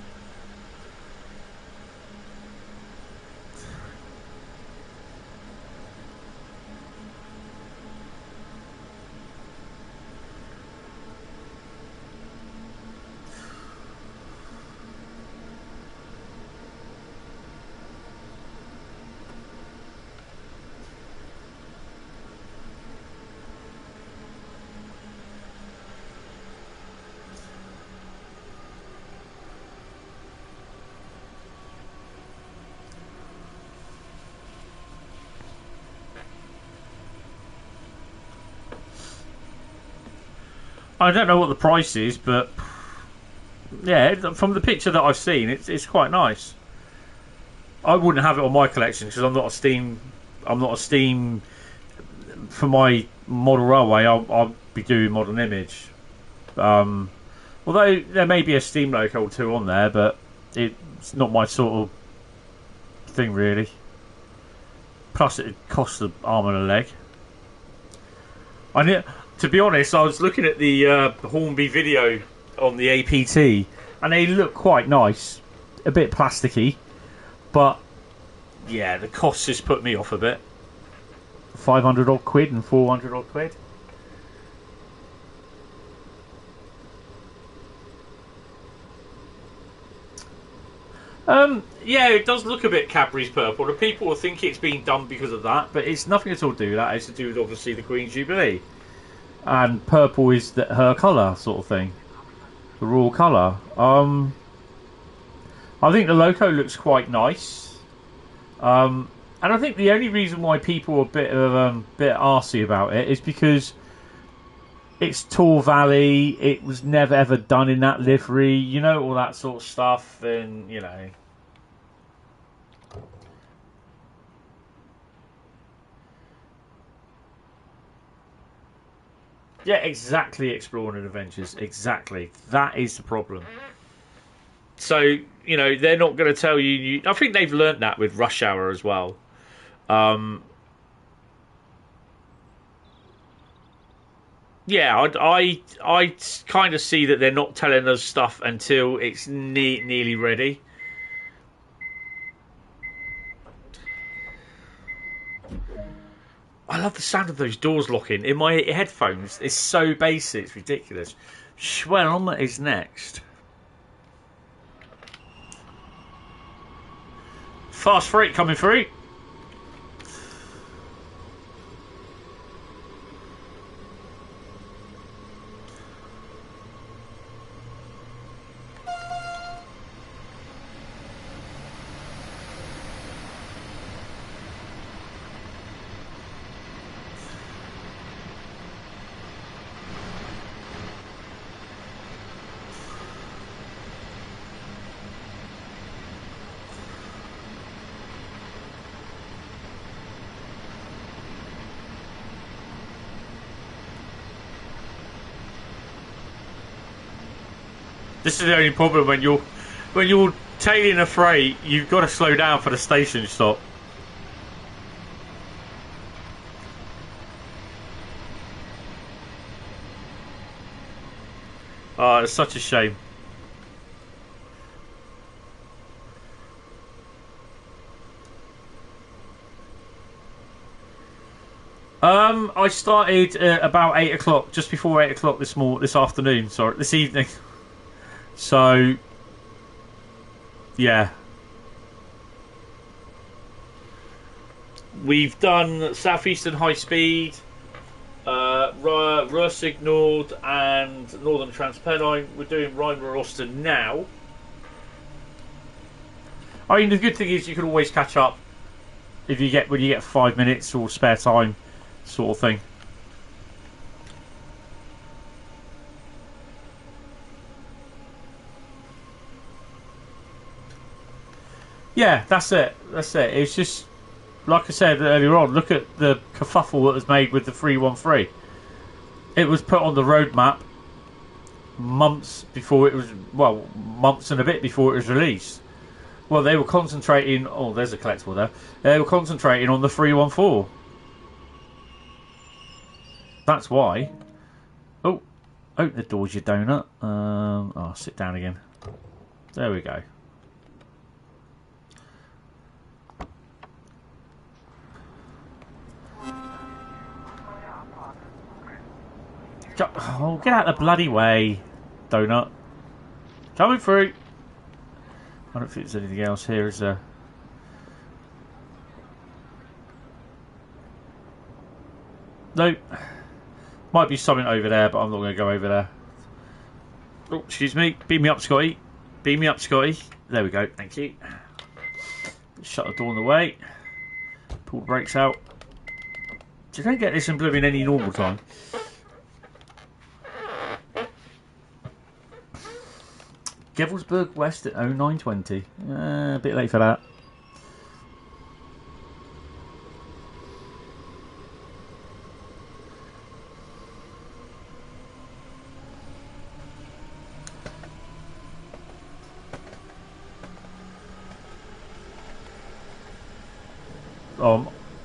I don't know what the price is, but yeah, from the picture that I've seen, it's quite nice. I wouldn't have it on my collection because I'm not a Steam for my model railway. I'll be doing Modern Image. Although there may be a Steam loco or two on there, but it's not my sort of thing really. Plus, it costs an arm and a leg. To be honest, I was looking at the Hornby video on the APT, and they look quite nice. A bit plasticky, but yeah, the cost just put me off a bit. 500 odd quid and 400 odd quid. Yeah, it does look a bit Cadbury's purple. The people will think it's been done because of that, but it's nothing at all to do with that. It's to do with obviously the Queen's Jubilee. And purple is her colour, sort of thing. The royal colour. I think the loco looks quite nice. And I think the only reason why people are a bit arsey about it is because it's Tor Valley. It was never ever done in that livery. You know, all that sort of stuff. And, you know... Yeah, exactly, Exploring and Adventures. Exactly. That is the problem. So, you know, they're not going to tell you... I think they've learnt that with Rush Hour as well. Yeah, I kind of see that they're not telling us stuff until it's nearly ready. I love the sound of those doors locking in my headphones. It's so basic, it's ridiculous. Schwelm is next. Fast freight coming through. This is the only problem when you're tailing a freight. You've got to slow down for the station stop. Oh, it's such a shame. I started about 8 o'clock, just before 8 o'clock this afternoon. Sorry, this evening. So, yeah, we've done Southeastern Highspeed, Ruhr signalled, and Northern Trans Pennine. We're doing Rhein-Ruhr Osten now. I mean, the good thing is you can always catch up when you get 5 minutes or spare time, sort of thing. Yeah, that's it. That's it. It's just, like I said earlier on, look at the kerfuffle that was made with the 313. It was put on the roadmap months before it was, well, months and a bit before it was released. Well, they were concentrating, oh, there's a collectible there. They were concentrating on the 314. That's why. Oh, open the doors, you donut. Oh, sit down again. There we go. Oh, get out of the bloody way, donut. Coming through. I don't think there's anything else here, is there? Nope. Might be something over there, but I'm not going to go over there. Oh, excuse me. Beam me up, Scotty. Beam me up, Scotty. There we go. Thank you. Shut the door on the way. Pull the brakes out. You don't get this in blooming any normal time. Gevelsburg West at 0920. A bit late for that.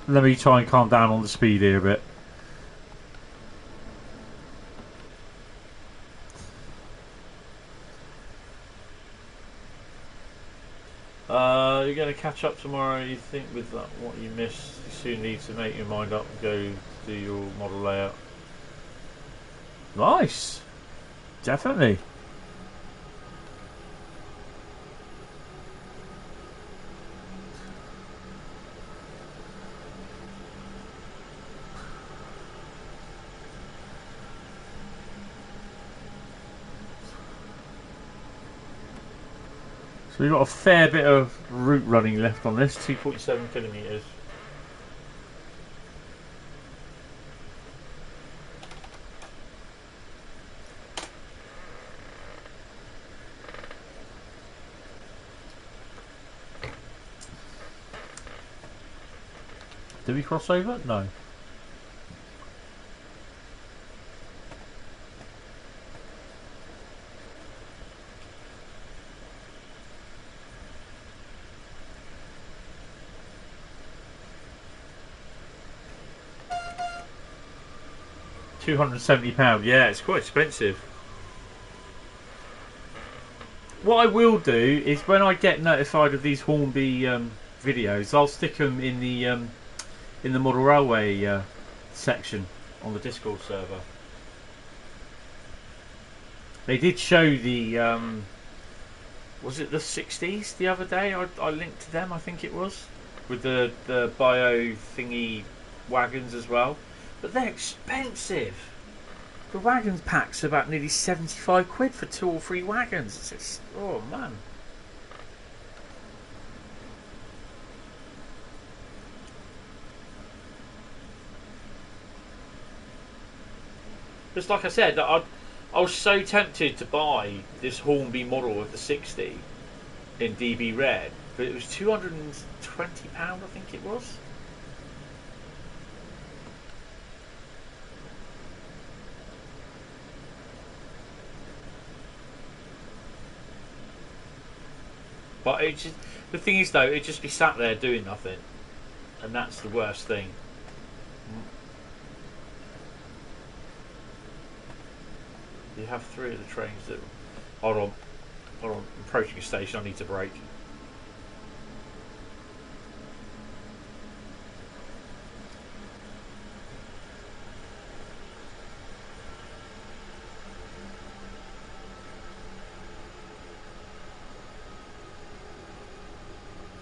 Let me try and calm down on the speed here a bit. You're going to catch up tomorrow, you think, with that, what you missed? You soon need to make your mind up and go do your model layout. Nice! Definitely. So we've got a fair bit of route running left on this, 2.7 kilometres. Did we cross over? No. £270. Yeah, it's quite expensive. What I will do is when I get notified of these Hornby videos, I'll stick them in the model railway section on the Discord server. They did show the was it the 60s the other day? I linked to them, I think it was, with the bio thingy wagons as well. But they're expensive. The wagons pack's about nearly 75 quid for 2 or 3 wagons. It's oh man. Just like I said, I was so tempted to buy this Hornby model of the 60 in DB Red, but it was £220, I think it was. But it just, the thing is though, it'd just be sat there doing nothing, and that's the worst thing. You have 3 of the trains that. Hold on, I'm approaching a station. I need to brake.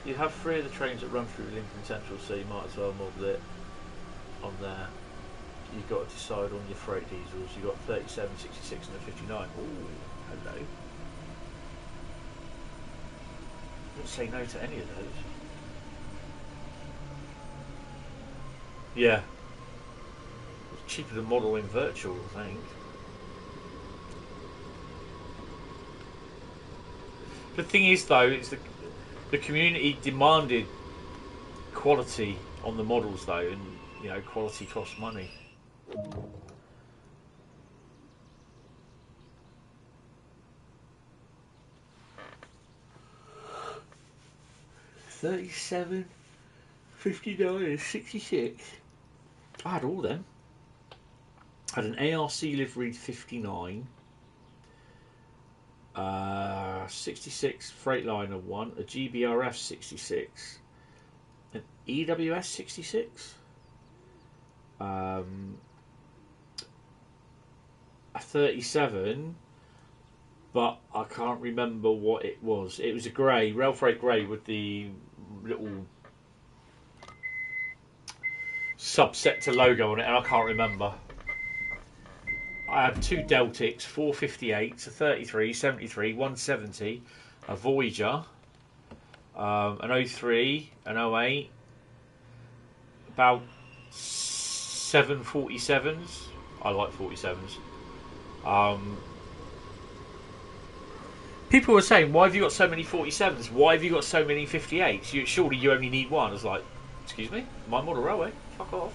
You have 3 of the trains that run through Lincoln Central, so you might as well model it on there. You've got to decide on your freight diesels. You've got 37, 66 and a 59. Ooh, hello. Don't say no to any of those. Yeah. It's cheaper than modelling virtual, I think. The thing is though, it's the community demanded quality on the models though, and you know, quality costs money. $37, $59, 66. I had all them. I had an ARC liveried 59, 66 Freightliner 1, a GBRF 66, an EWS 66, a 37, but I can't remember what it was. It was a grey, Rail Freight grey with the little subsector logo on it, and I can't remember. I had 2 Deltics, 458s, a 33, 73, 170, a Voyager, an 03, an 08, about 7 47s. I like 47s. People were saying, why have you got so many 47s? Why have you got so many 58s? Surely you only need one. I was like, excuse me? My model railway? Fuck off.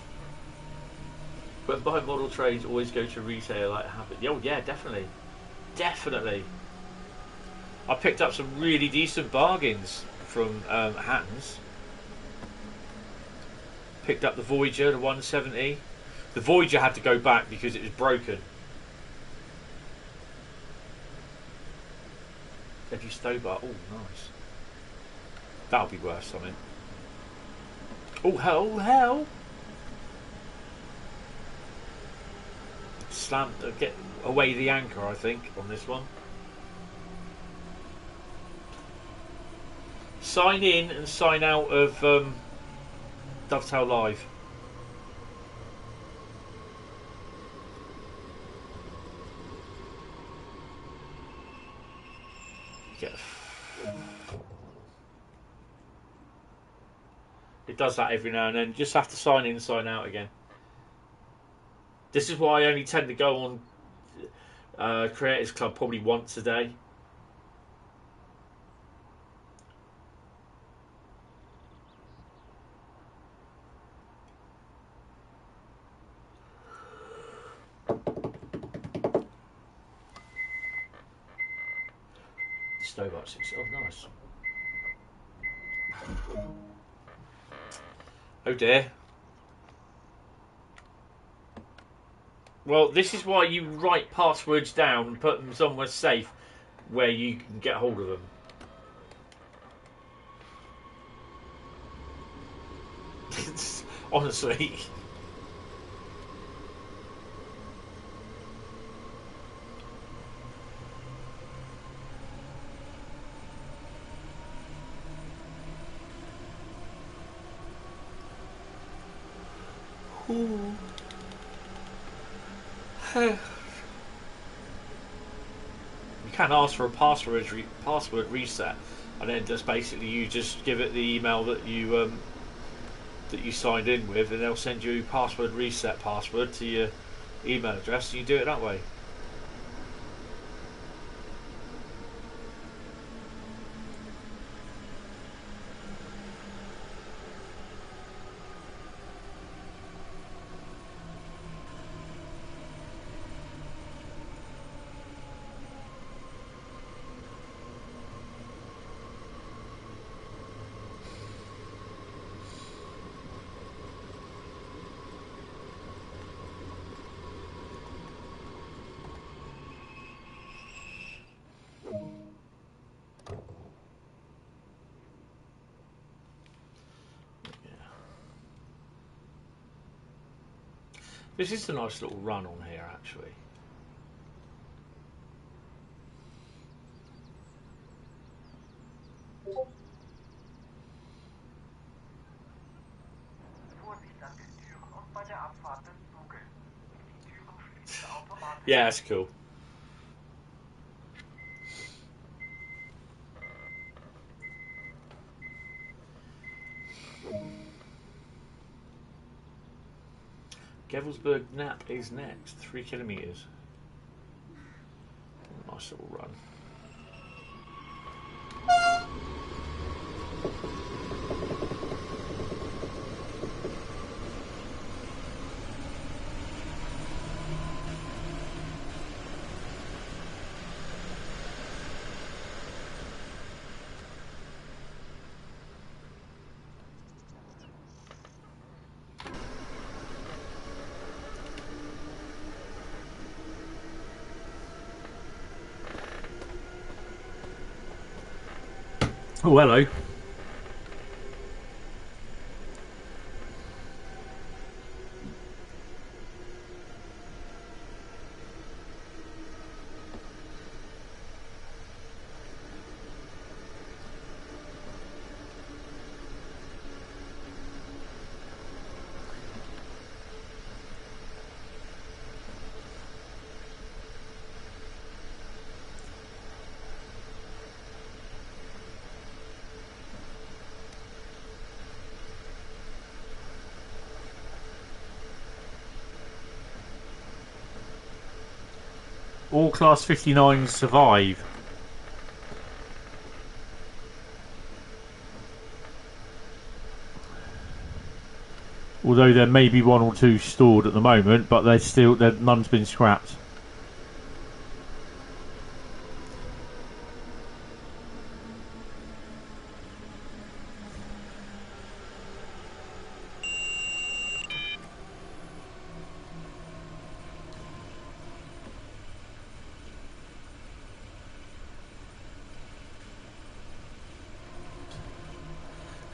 But buy model trains always go to retail like it happened. Oh yeah, definitely. Definitely. I picked up some really decent bargains from Hattons. Picked up the Voyager, the 170. The Voyager had to go back because it was broken. Heavy Stobart, oh nice. That'll be worth something. Oh hell, hell! Slammed, get away the anchor, I think, on this one. Sign in and sign out of Dovetail Live. It does that every now and then. You just have to sign in and sign out again. This is why I only tend to go on Creators Club probably once a day. Stobart 6. Oh, nice. Oh dear. Well, this is why you write passwords down and put them somewhere safe where you can get hold of them. Honestly. Ooh. You can ask for a password reset, and then just basically you just give it the email that you signed in with, and they'll send you password reset password to your email address, and you do it that way. This is a nice little run on here, actually. Yeah, that's cool. Gevelsberg Nap is next, 3 kilometres. Nice little run. Oh, hello. All Class 59s survive. Although there may be 1 or 2 stored at the moment, but none's been scrapped.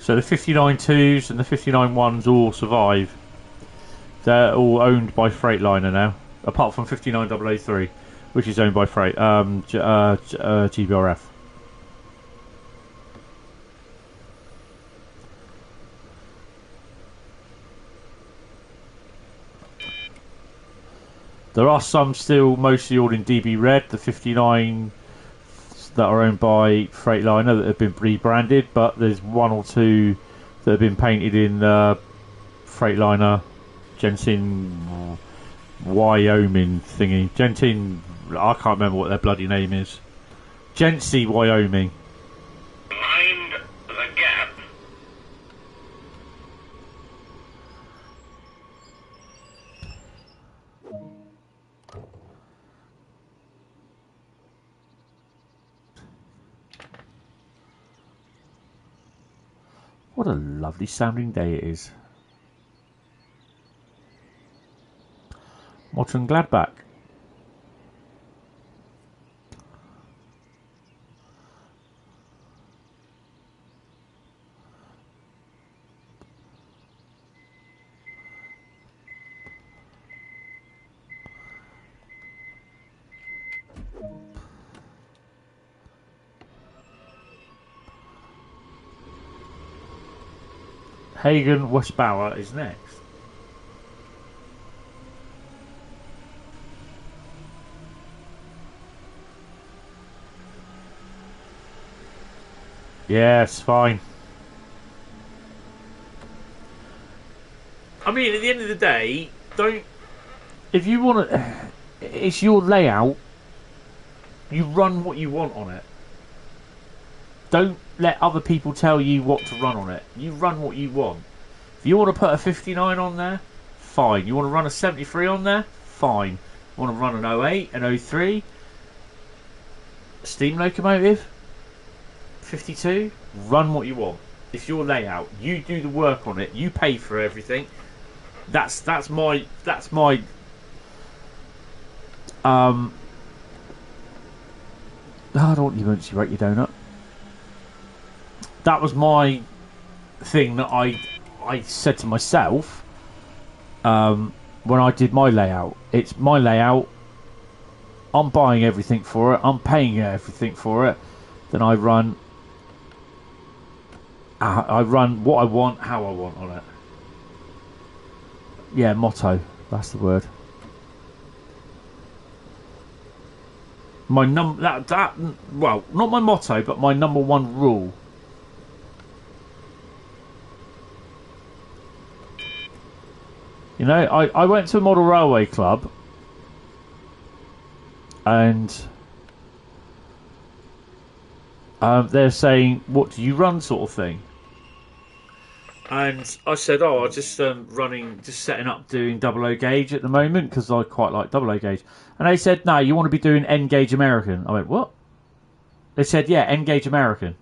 So the 59.2s and the 59.1s all survive. They're all owned by Freightliner now, apart from 59.003, which is owned by GBRF. There are some still, mostly all in DB Red, the 59 that are owned by Freightliner that have been rebranded, but there's 1 or 2 that have been painted in Freightliner Jensen Wyoming thingy. Jensen, I can't remember what their bloody name is. Jensi Wyoming. Mind the gap. What a lovely sounding day it is. Morton Gladbach. Hagen Westbauer is next. Yes, fine. I mean, at the end of the day, don't... If you want to... It's your layout. You run what you want on it. Don't let other people tell you what to run on it. You run what you want. If you want to put a 59 on there, fine. You want to run a 73 on there, fine. You want to run an 08, an 03, steam locomotive, 52, run what you want. It's your layout. You do the work on it. You pay for everything. That's my I don't want you to rate your donut. That was my thing that I said to myself. when I did my layout. It's my layout. I'm buying everything for it. I'm paying everything for it. Then I run what I want, how I want on it. Yeah, motto. That's the word. My well, not my motto, but my number one rule. You know, I went to a model railway club and they're saying, what do you run, sort of thing. And I said, oh, I'm just setting up doing 00 gauge at the moment because I quite like 00 gauge. And they said, no, you want to be doing N gauge American. I went, what? They said, yeah, N gauge American.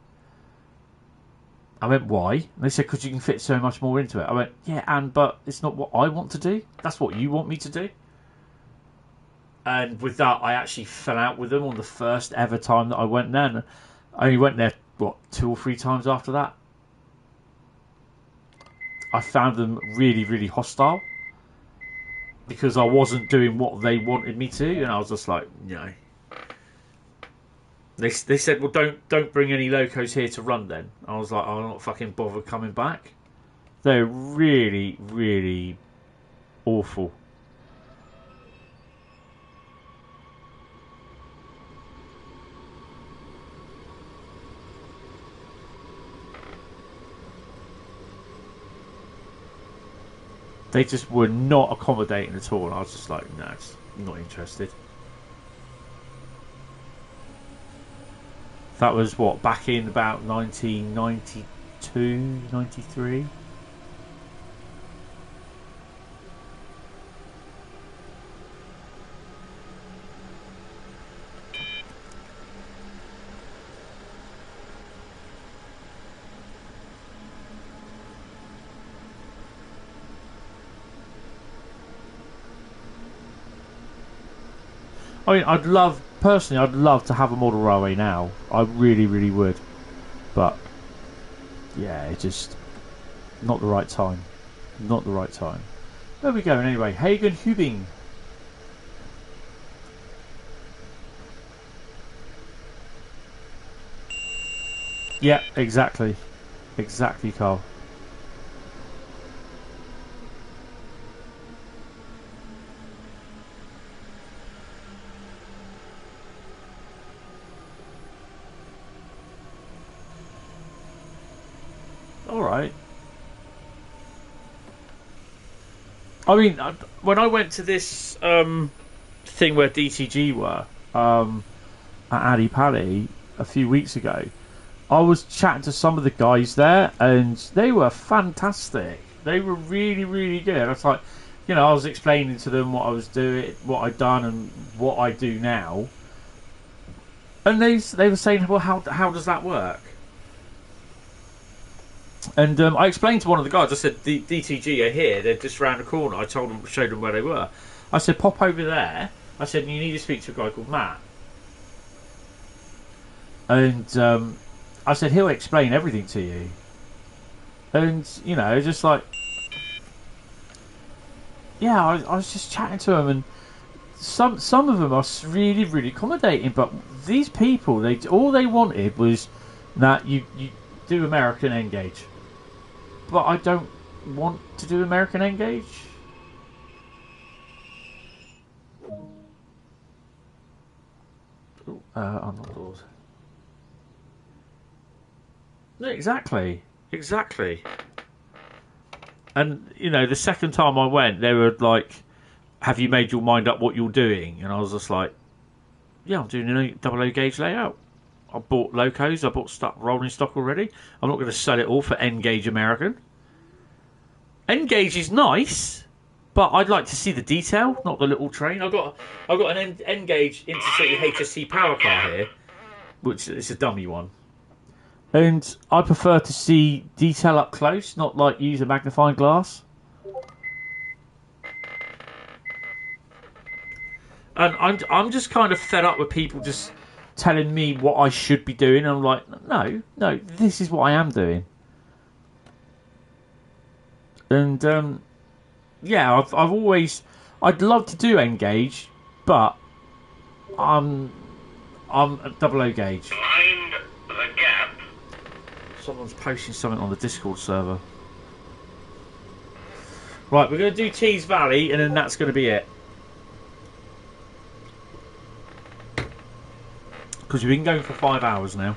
I went, why? And they said, because you can fit so much more into it. I went, yeah, but it's not what I want to do. That's what you want me to do. And with that, I actually fell out with them on the first ever time that I went there. And I only went there, 2 or 3 times after that. I found them really, really hostile because I wasn't doing what they wanted me to, and I was just like, no. They said, well, don't bring any locos here to run then. I was like, I'm not fucking bothered coming back. They're really, really awful. They just were not accommodating at all. I was just like, no, not interested. That was what, back in about 1992, 93? I mean, I'd love to have a model railway now. I really, really would. But, yeah, it's just not the right time. Not the right time. There we go, anyway. Hagen Hubing. Yeah, exactly. Exactly, Carl. Alright. I mean, when I went to this thing where DTG were at Addy Pally a few weeks ago, I was chatting to some of the guys there and they were fantastic. They were really, really good. I was like, you know, I was explaining to them what I was doing, what I'd done and what I do now. And they were saying, well, how does that work? And I explained to one of the guys, I said, the DTG are here, they're just round the corner. I showed them where they were. I said, pop over there. I said, you need to speak to a guy called Matt. And I said, he'll explain everything to you. And, you know, just like... Yeah, I was just chatting to him, and some of them are really, really accommodating, but these people, all they wanted was that you do American N-gauge. But I don't want to do American N-gauge. I'm not bored. Exactly. And, you know, the second time I went, they were like, have you made your mind up what you're doing? And I was just like, yeah, I'm doing a 00 gauge layout. I bought locos, I bought rolling stock already. I'm not going to sell it all for N-gauge American. N-gauge is nice, but I'd like to see the detail, not the little train. I've got an N-gauge Intercity HSC power car here, which is a dummy one. And I prefer to see detail up close, not like use a magnifying glass. And I'm just kind of fed up with people just telling me what I should be doing. I'm like, no, this is what I am doing. And yeah, I've always, I'd love to do N gauge, but I'm a double O gauge. Mind the gap. Someone's posting something on the Discord server. Right, we're going to do Tees Valley, and then that's going to be it. Because we've been going for 5 hours now.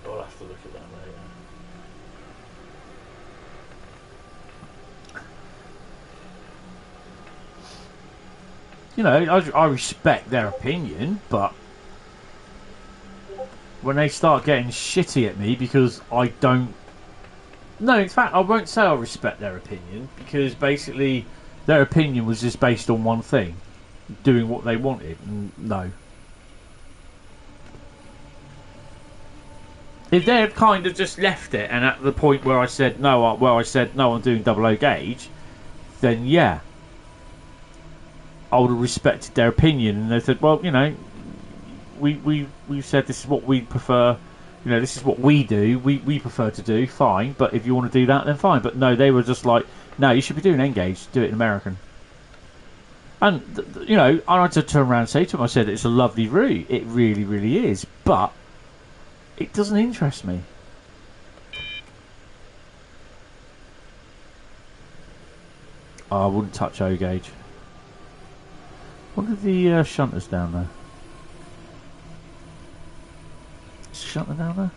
I'll have to look at that later. You know, I respect their opinion, but when they start getting shitty at me because I don't... No, in fact, I won't say I respect their opinion, because basically their opinion was just based on one thing, doing what they wanted. No. If they had kind of just left it, and at the point where I said no, I'm doing double O gauge, then yeah, I would have respected their opinion, and they said, well, you know, we've said this is what we prefer, you know, this is what we do, we prefer to do, fine, but if you want to do that, then fine. But no, they were just like, no, you should be doing N-gauge, do it in American. And, you know, I had to turn around and say to them, I said, it's a lovely route, it really, really is, but it doesn't interest me. I wouldn't touch O-gauge. What are the shunters down there? Is the shunter down there?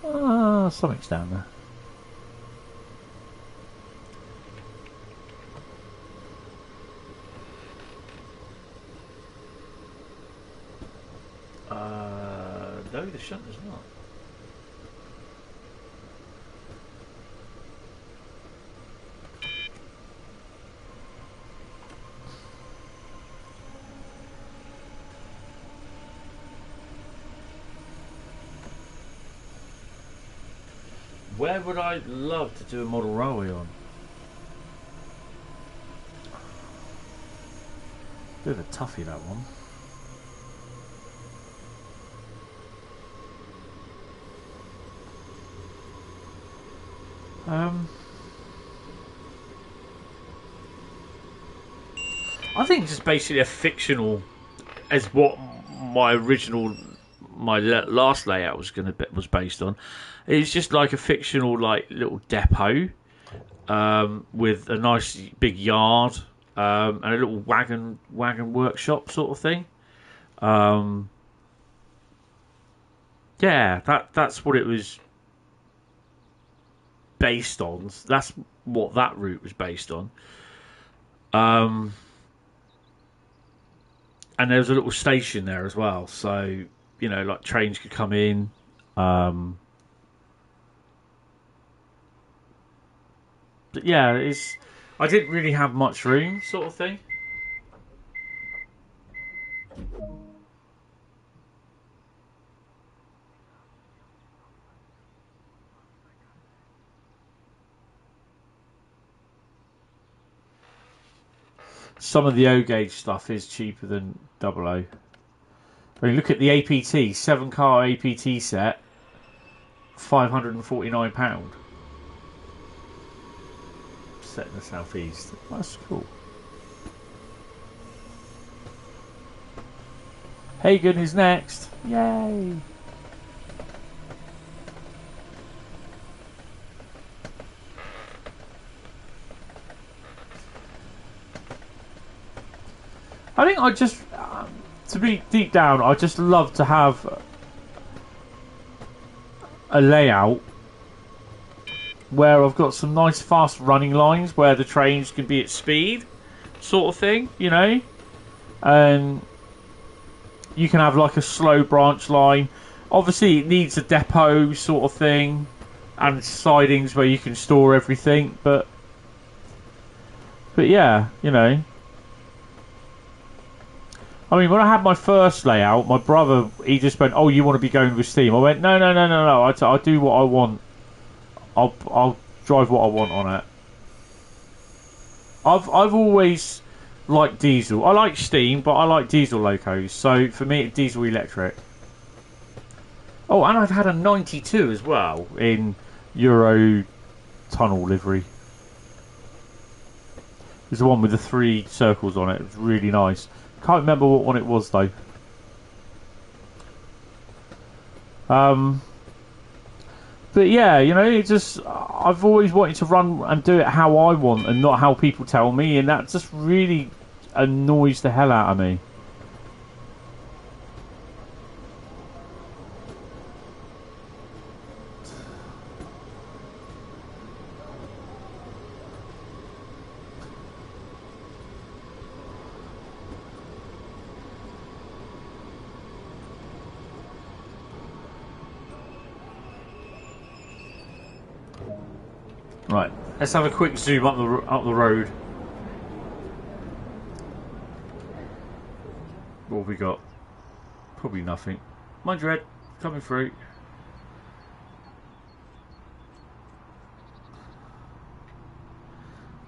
Ah, something's down there. No, the shunter's not. Where would I love to do a model railway on? Bit of a toughie, that one. I think just basically a fictional, as what my last layout was based on. It's just like a fictional, like, little depot with a nice big yard and a little wagon workshop sort of thing. Yeah, that's what it was based on. That's what that route was based on. And there was a little station there as well, so, you know, like, trains could come in. But yeah, I didn't really have much room, sort of thing. Some of the O-gauge stuff is cheaper than double O. I mean, look at the APT, 7-car APT set, £549. Set in the southeast. That's cool. Hagen is next. Yay! I think I just, to be deep down, I just love to have a layout where I've got some nice fast running lines where the trains can be at speed, sort of thing, you know? And you can have like a slow branch line. Obviously it needs a depot sort of thing and sidings where you can store everything, but yeah, you know. I mean, when I had my first layout, my brother, he just went, oh, you want to be going with steam? I went, no, I do what I want I'll drive what I want on it. I've always liked diesel. I like steam, but I like diesel locos. So for me, it's diesel electric. Oh, and I've had a 92 as well in Euro tunnel livery. It's the one with the 3 circles on it. It's really nice. Can't remember what one it was though. But yeah, you know, it just I've always wanted to run and do it how I want and not how people tell me, and that just really annoys the hell out of me. Right, let's have a quick zoom up the road. What have we got? Probably nothing. Mind your head, coming through.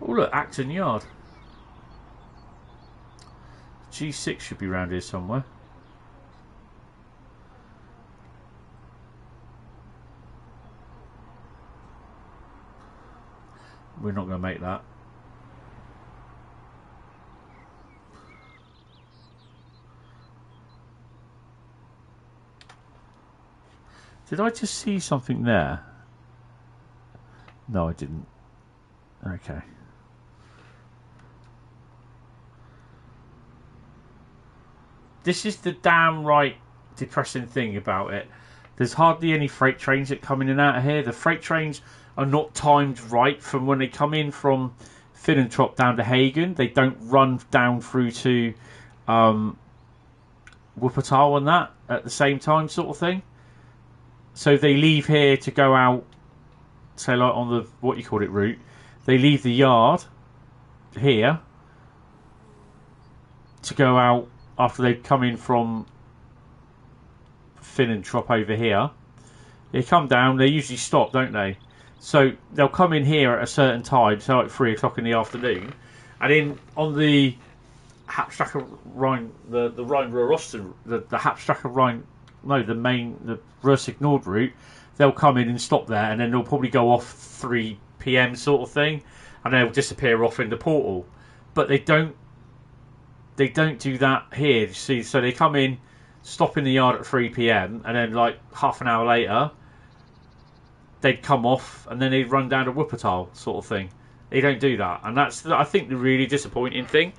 Oh look, Acton Yard. G6 should be around here somewhere. We're not going to make that. Did I just see something there? No, I didn't. Okay. This is the damn right depressing thing about it. There's hardly any freight trains that come in and out of here. The freight trains are not timed right from when they come in from Finnentrop down to Hagen. They don't run down through to Wuppertal and that at the same time, sort of thing. So they leave here to go out, say like on the what you call it route. They leave the yard here to go out after they've come in from Finnentrop over here. They come down. They usually stop, don't they? So they'll come in here at a certain time, so like 3 o'clock in the afternoon, and in on the Hauptstrecke Rhein, the Rhein-Ruhr Osten, the Hauptstrecke Rhein, no, the Ruhr-Sieg-Nord route, they'll come in and stop there, and then they'll probably go off 3 p.m. sort of thing, and they'll disappear off in the portal. But they don't do that here. You see, so they come in, stop in the yard at 3 p.m. and then like half an hour later, they'd come off and then they'd run down to Wuppertal sort of thing. They don't do that, and that's I think the really disappointing thing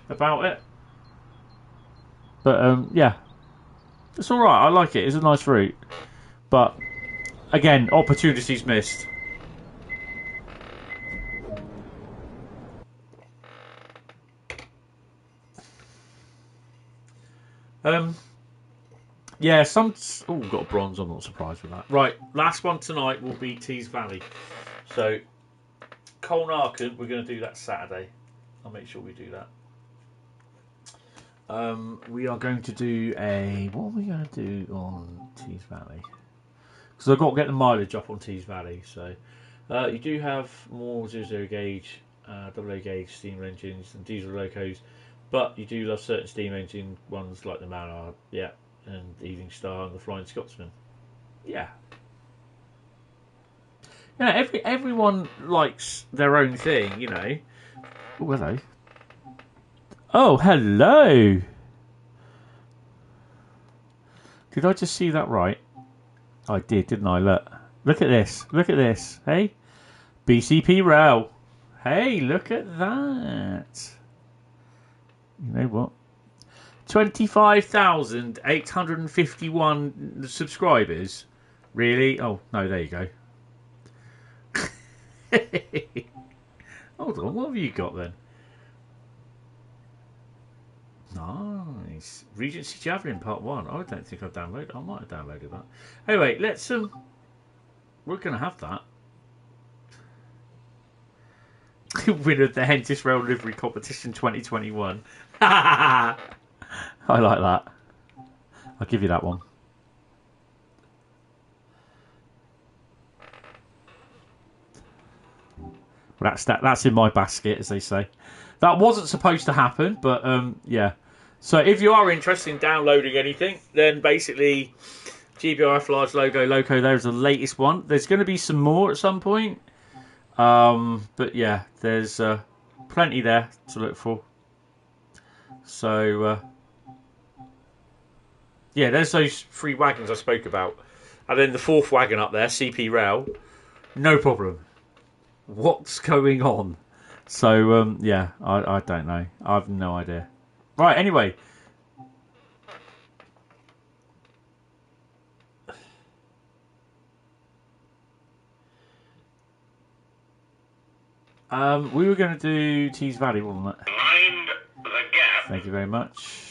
about it. But yeah, it's all right. I like it. It's a nice route, but again, opportunities missed. Yeah, some... Oh, we've got a bronze. I'm not surprised with that. Right, last one tonight will be Tees Valley. So, Köln-Aachen, we're going to do that Saturday. I'll make sure we do that. We are going to do a... What are we going to do on Tees Valley? Because I've got to get the mileage up on Tees Valley. So, you do have more 00 gauge, AA gauge steam engines and diesel locos. But you do love certain steam engine ones like the Mallard, yeah, and the Evening Star and the Flying Scotsman. Yeah. Yeah, everyone likes their own thing, you know. Oh, hello. Oh, hello. Did I just see that right? I did, didn't I? Look at this. Look at this. Hey? BCP Rail. Hey, look at that. You know what? 25,851 subscribers. Really? Oh, no, there you go. Hold on, what have you got then? Nice. Regency Javelin Part 1. I don't think I've downloaded. I might have downloaded that. Anyway, let's we're gonna have that. Winner of the Hentis Rail Livery Competition 2021. I like that. I'll give you that one. Well, that's in my basket, as they say. That wasn't supposed to happen, but yeah. So if you are interested in downloading anything, then basically GBRF large loco, there's the latest one. There's going to be some more at some point. But yeah, there's plenty there to look for. So yeah, there's those 3 wagons I spoke about. And then the 4th wagon up there, CP Rail, no problem. What's going on? So, yeah, I don't know. I have no idea. Right, anyway. We were going to do Tees Valley, wasn't it? Mind the gap. Thank you very much.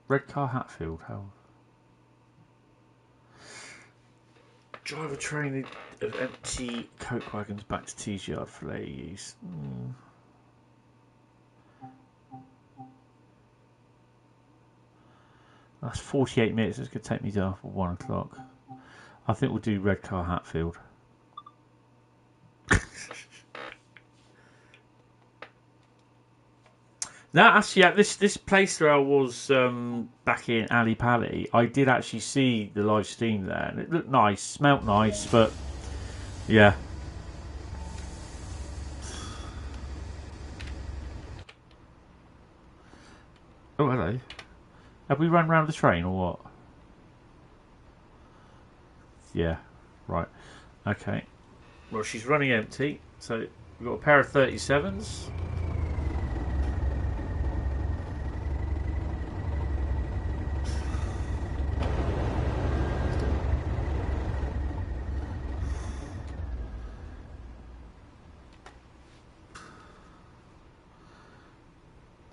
Red Car Hatfield, how? Drive a train of empty coke wagons back to Tees Yard for later use. That's 48 minutes. It's going to take me down for 1 o'clock. I think we'll do Red Car Hatfield. No, actually, yeah, this place where I was back in Ali Pali, I did actually see the live stream there, and it looked nice, smelt nice, but yeah. Oh, hello. Have we run round the train or what? Yeah, right. Okay. Well, she's running empty, so we've got a pair of 37s.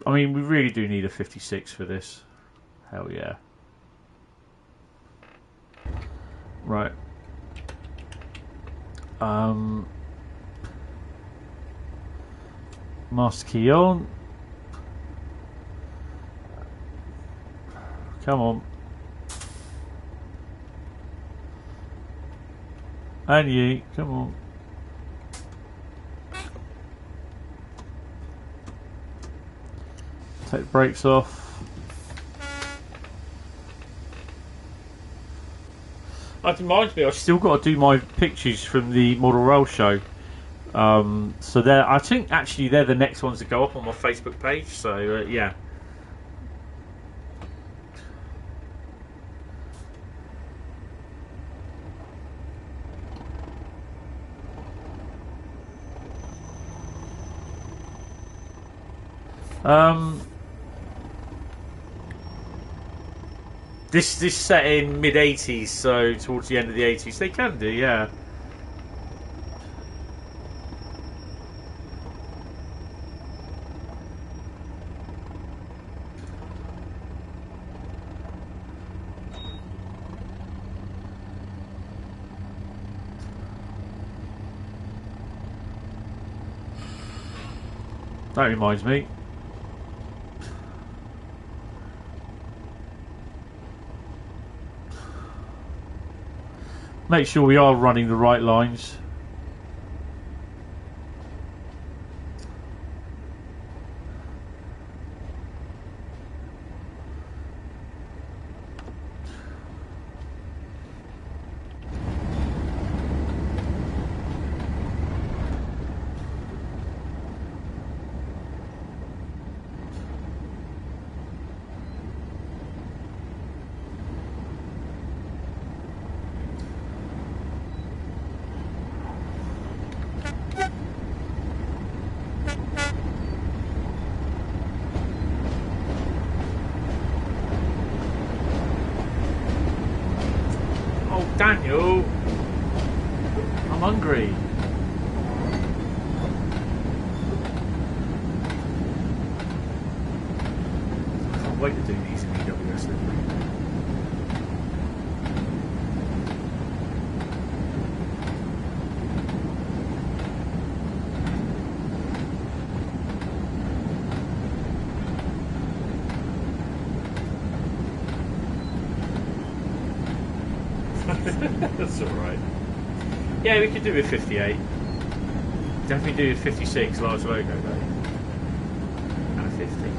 I mean, we really do need a 56 for this. Hell yeah. Right. Master key on. Come on. And you, come on. Take the brakes off. That reminds me, I've still got to do my pictures from the Model Rail show. So I think actually they're the next ones to go up on my Facebook page. So yeah. This set in mid-80s, so towards the end of the 80s. They can do, yeah. That reminds me. Make sure we are running the right lines. Daniel, I'm hungry. I can't wait to do That's alright. Yeah, we could do a 58. Definitely do a 56 large logo though. And a 50.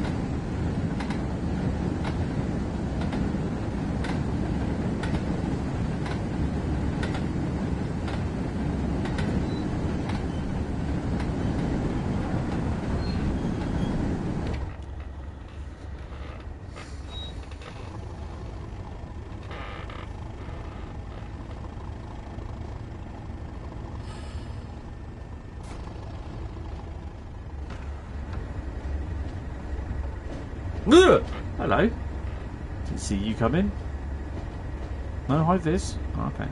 Hello. Didn't see you come in. No, hi Viz. Oh, okay.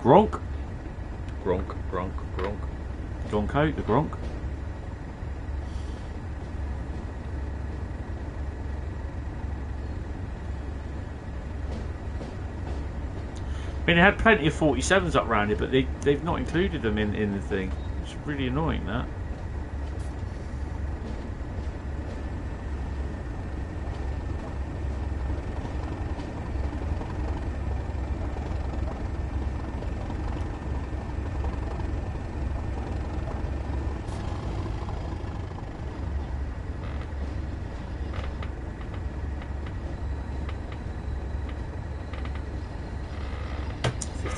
Gronk. Gronk, Gronk, Gronk. Gronko, the Gronk. I mean, they had plenty of 47s up round it, but they've not included them in the thing. It's really annoying, that.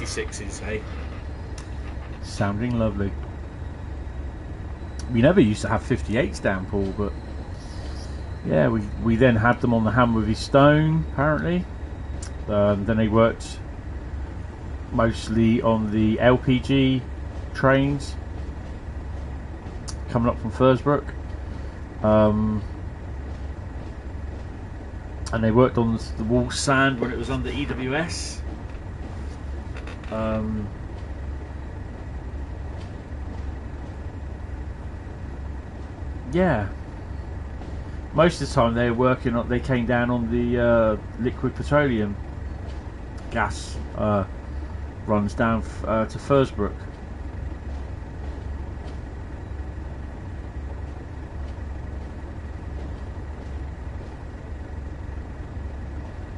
Sixes, hey? Sounding lovely. We never used to have 58s down, Paul, but yeah, we then had them on the Hamworthy Stone, apparently. Then they worked mostly on the LPG trains coming up from Fursbrook. And they worked on the Wall Sand when it was under EWS. Yeah, most of the time they were working on. They came down on the liquid petroleum gas runs down to Fursbrook.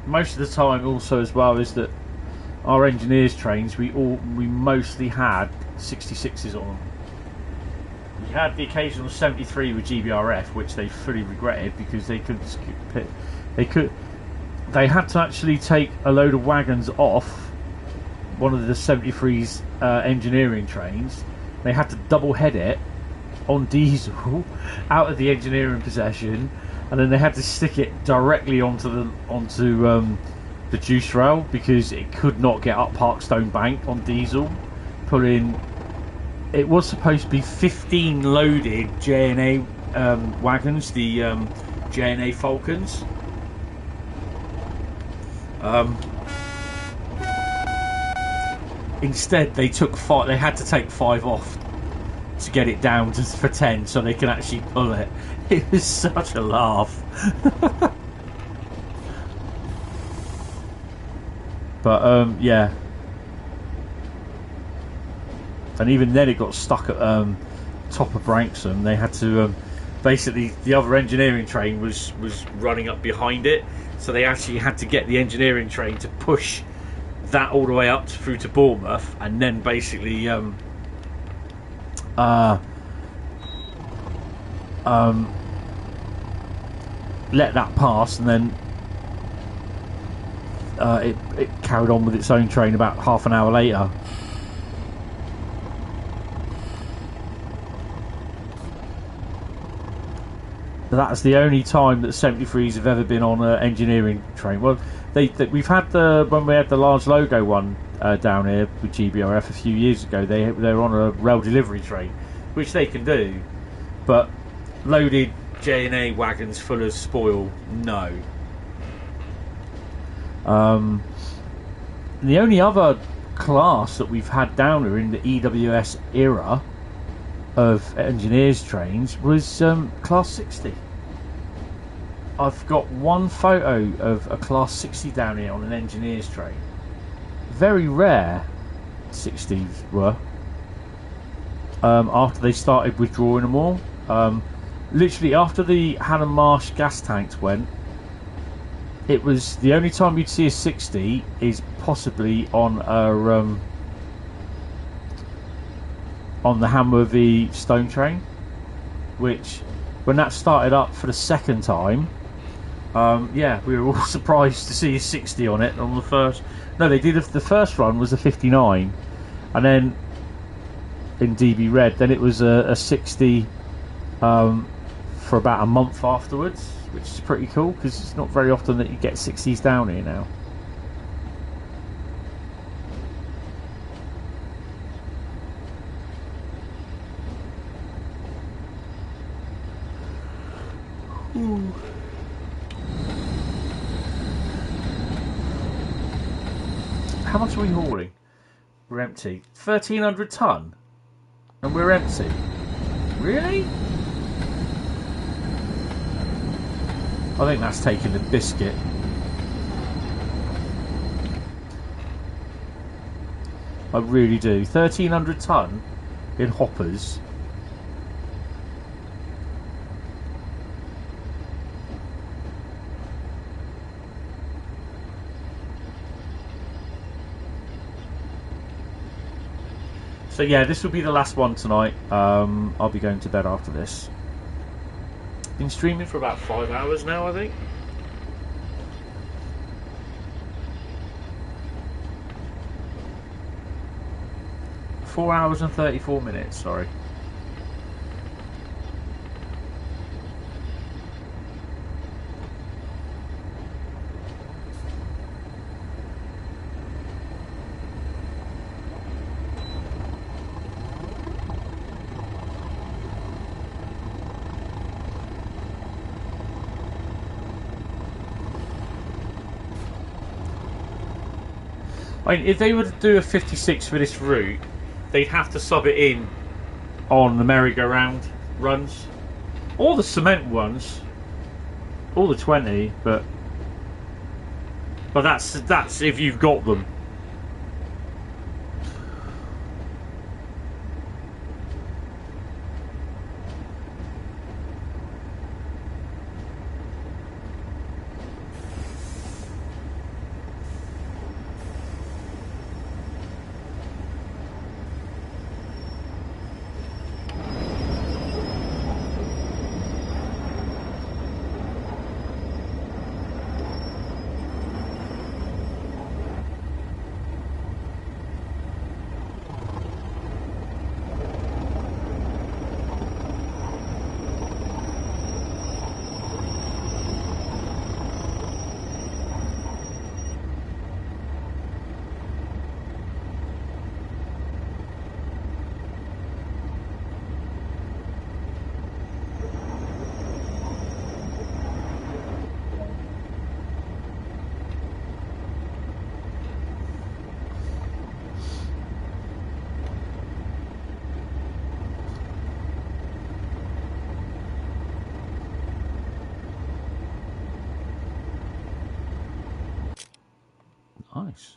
Most of the time, also as well, is that our engineers trains we mostly had 66s on them. We had the occasional 73 with GBRF, which they fully regretted because they had to actually take a load of wagons off one of the 73's engineering trains. They had to double head it on diesel out of the engineering possession, and then they had to stick it directly onto the juice rail because it could not get up Parkstone Bank on diesel. It was supposed to be 15 loaded J&A wagons, the J&A Falcons. Instead, they took 5. They had to take 5 off to get it down for 10, so they can actually pull it. It was such a laugh. But yeah, and even then it got stuck at top of Branksome. They had to basically, the other engineering train was running up behind it, so they actually had to get the engineering train to push that all the way up through to Bournemouth, and then basically let that pass, and then it carried on with its own train about half an hour later. That's the only time that 73s have ever been on an engineering train. Well, we've had when we had the large logo one down here with GBRF a few years ago. They were on a rail delivery train, which they can do, but loaded J&A wagons full of spoil, no. The only other class that we've had down here in the EWS era of engineers trains was class 60. I've got one photo of a class 60 down here on an engineers train. Very rare 60s were. after they started withdrawing them all. Literally after the Hannon Marsh gas tanks went, it was the only time you'd see a 60 is possibly on the Hamworthy Stone train, which when that started up for the second time, yeah, we were all surprised to see a 60 on it on the first. No, they did. The first run was a 59, and then in DB Red, then it was a 60 for about a month afterwards, which is pretty cool because it's not very often that you get 60s down here now. Ooh. How much are we hauling? We're empty. 1,300 ton? And we're empty? Really? I think that's taking the biscuit. I really do. 1,300 ton in hoppers. So yeah, this will be the last one tonight. I'll be going to bed after this. Been streaming for about 5 hours now, I think. Four hours and 34 minutes, sorry. I mean, if they were to do a 56 for this route, they'd have to sub it in on the merry-go-round runs, or the cement ones, or the 20. But that's if you've got them. Nice.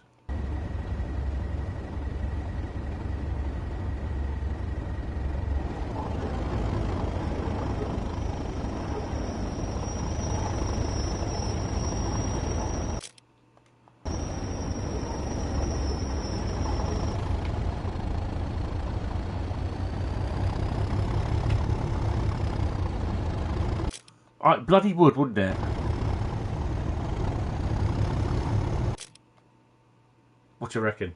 Bloody would, wouldn't it? What do you reckon?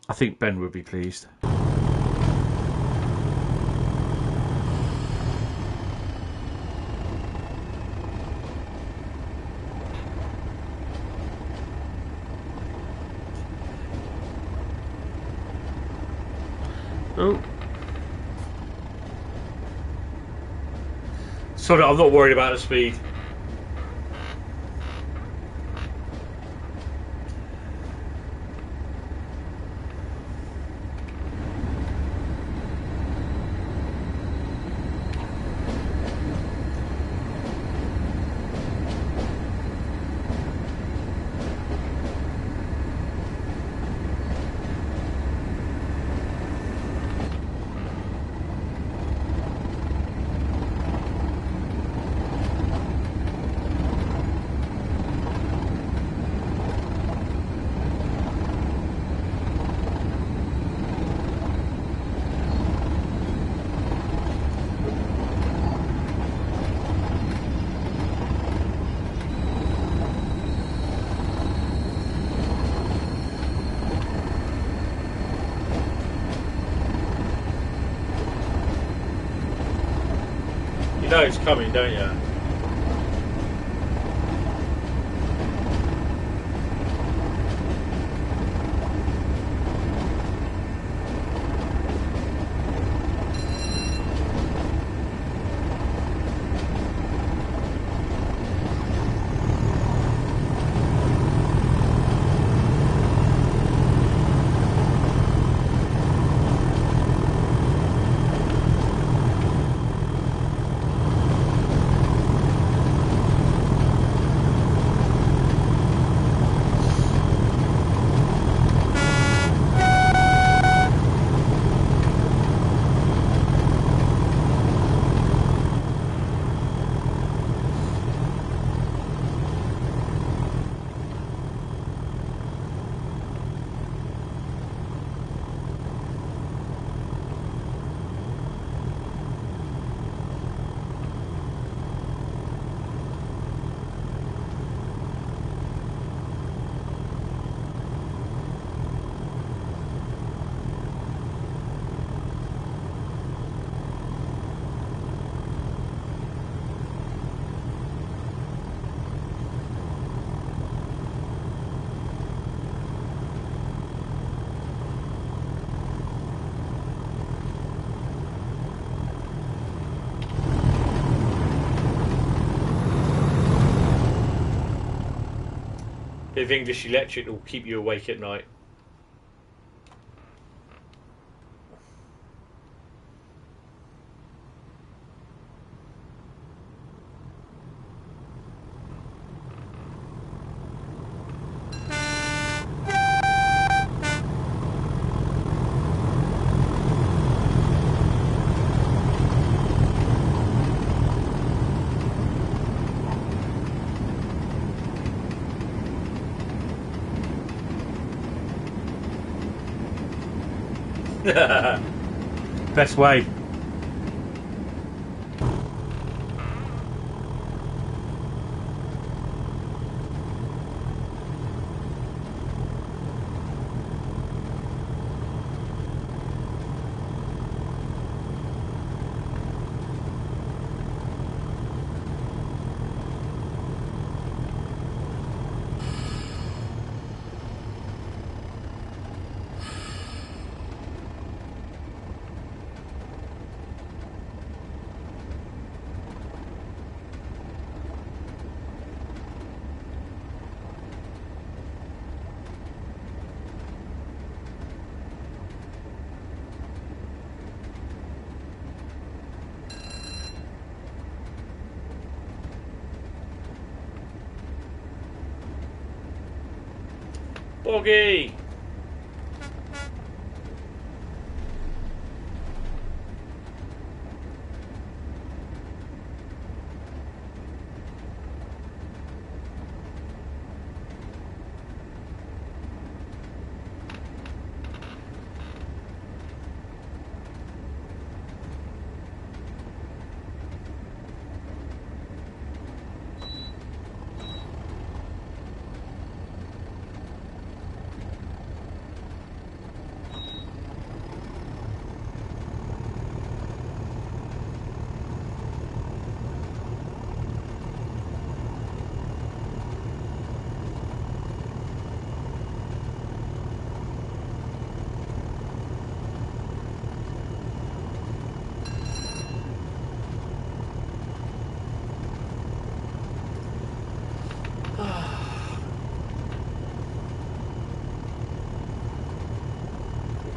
I think Ben would be pleased. Oh. Sorry, I'm not worried about the speed. know it's coming, don't you? If English Electric will keep you awake at night. Best way. Boggy!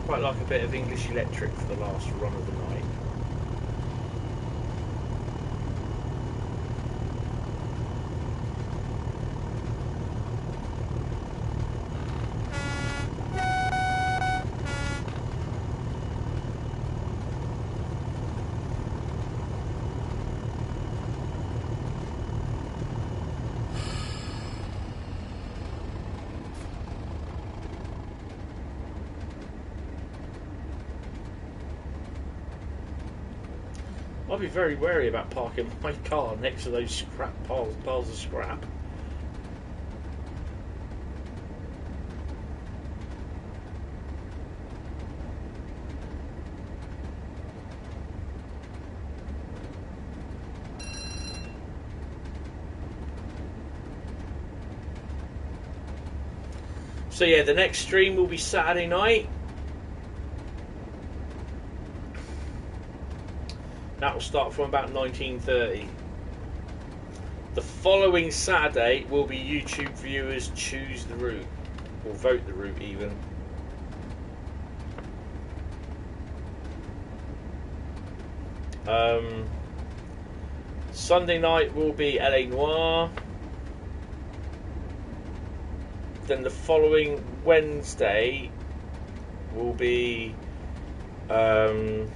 Quite like a bit of English Electric for the last run of the night. I'll be very wary about parking my car next to those scrap piles of scrap. So yeah, the next stream will be Saturday night. That will start from about 19:30. The following Saturday will be YouTube viewers choose the route, or vote the route even. Sunday night will be LA Noire. Then the following Wednesday will be Grand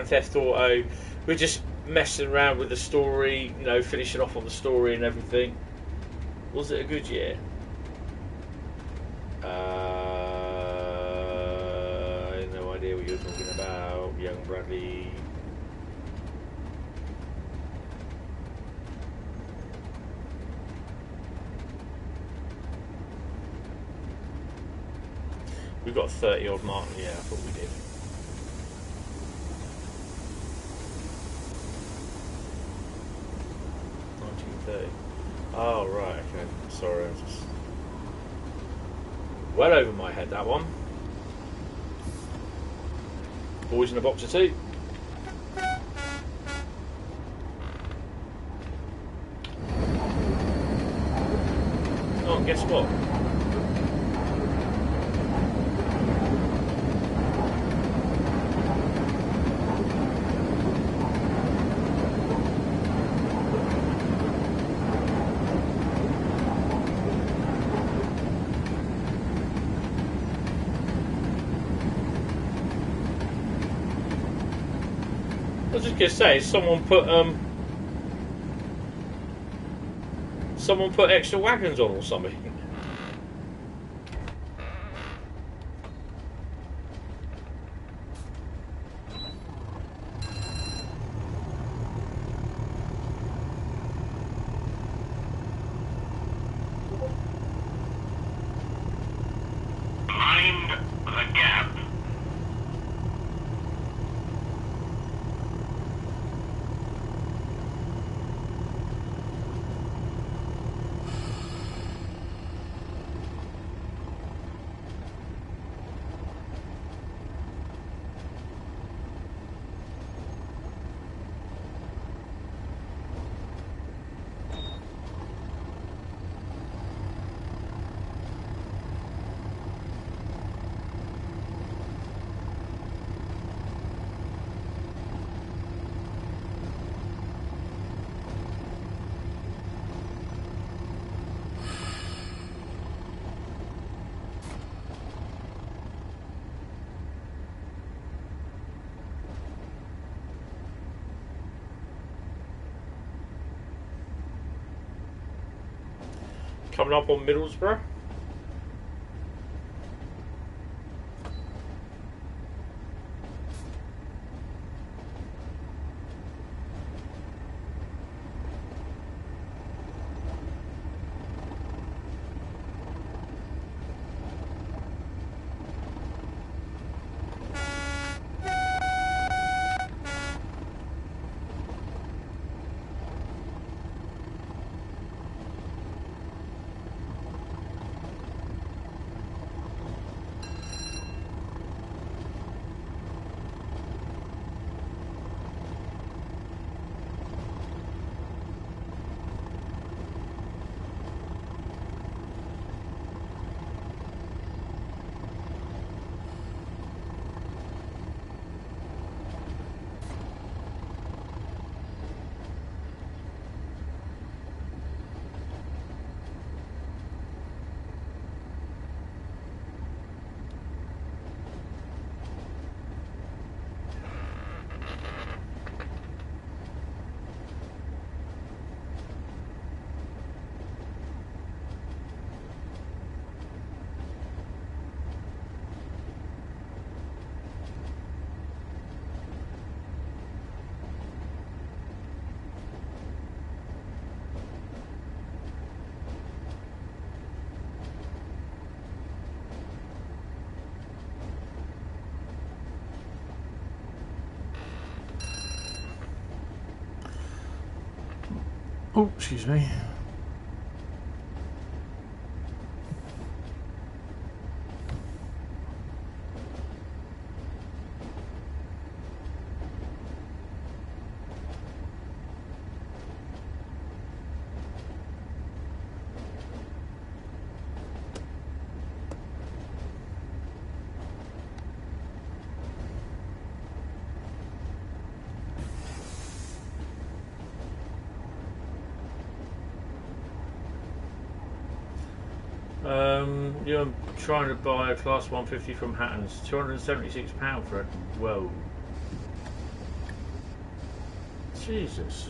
Theft Auto. We're just messing around with the story, you know, finishing off on the story and everything. Was it a good year? No idea what you're talking about, young Bradley. We've got 30 odd mark. Yeah, I thought we did. Oh, right, okay. Sorry, I'm just well over my head, that one. Boys in a box of two. Oh, and guess what? I was just gonna say, someone put extra wagons on or something. Mind the gap. Coming up on Middlesbrough. Oh, excuse me. You're trying to buy a Class 150 from Hatton's. £276 for it. Whoa. Jesus.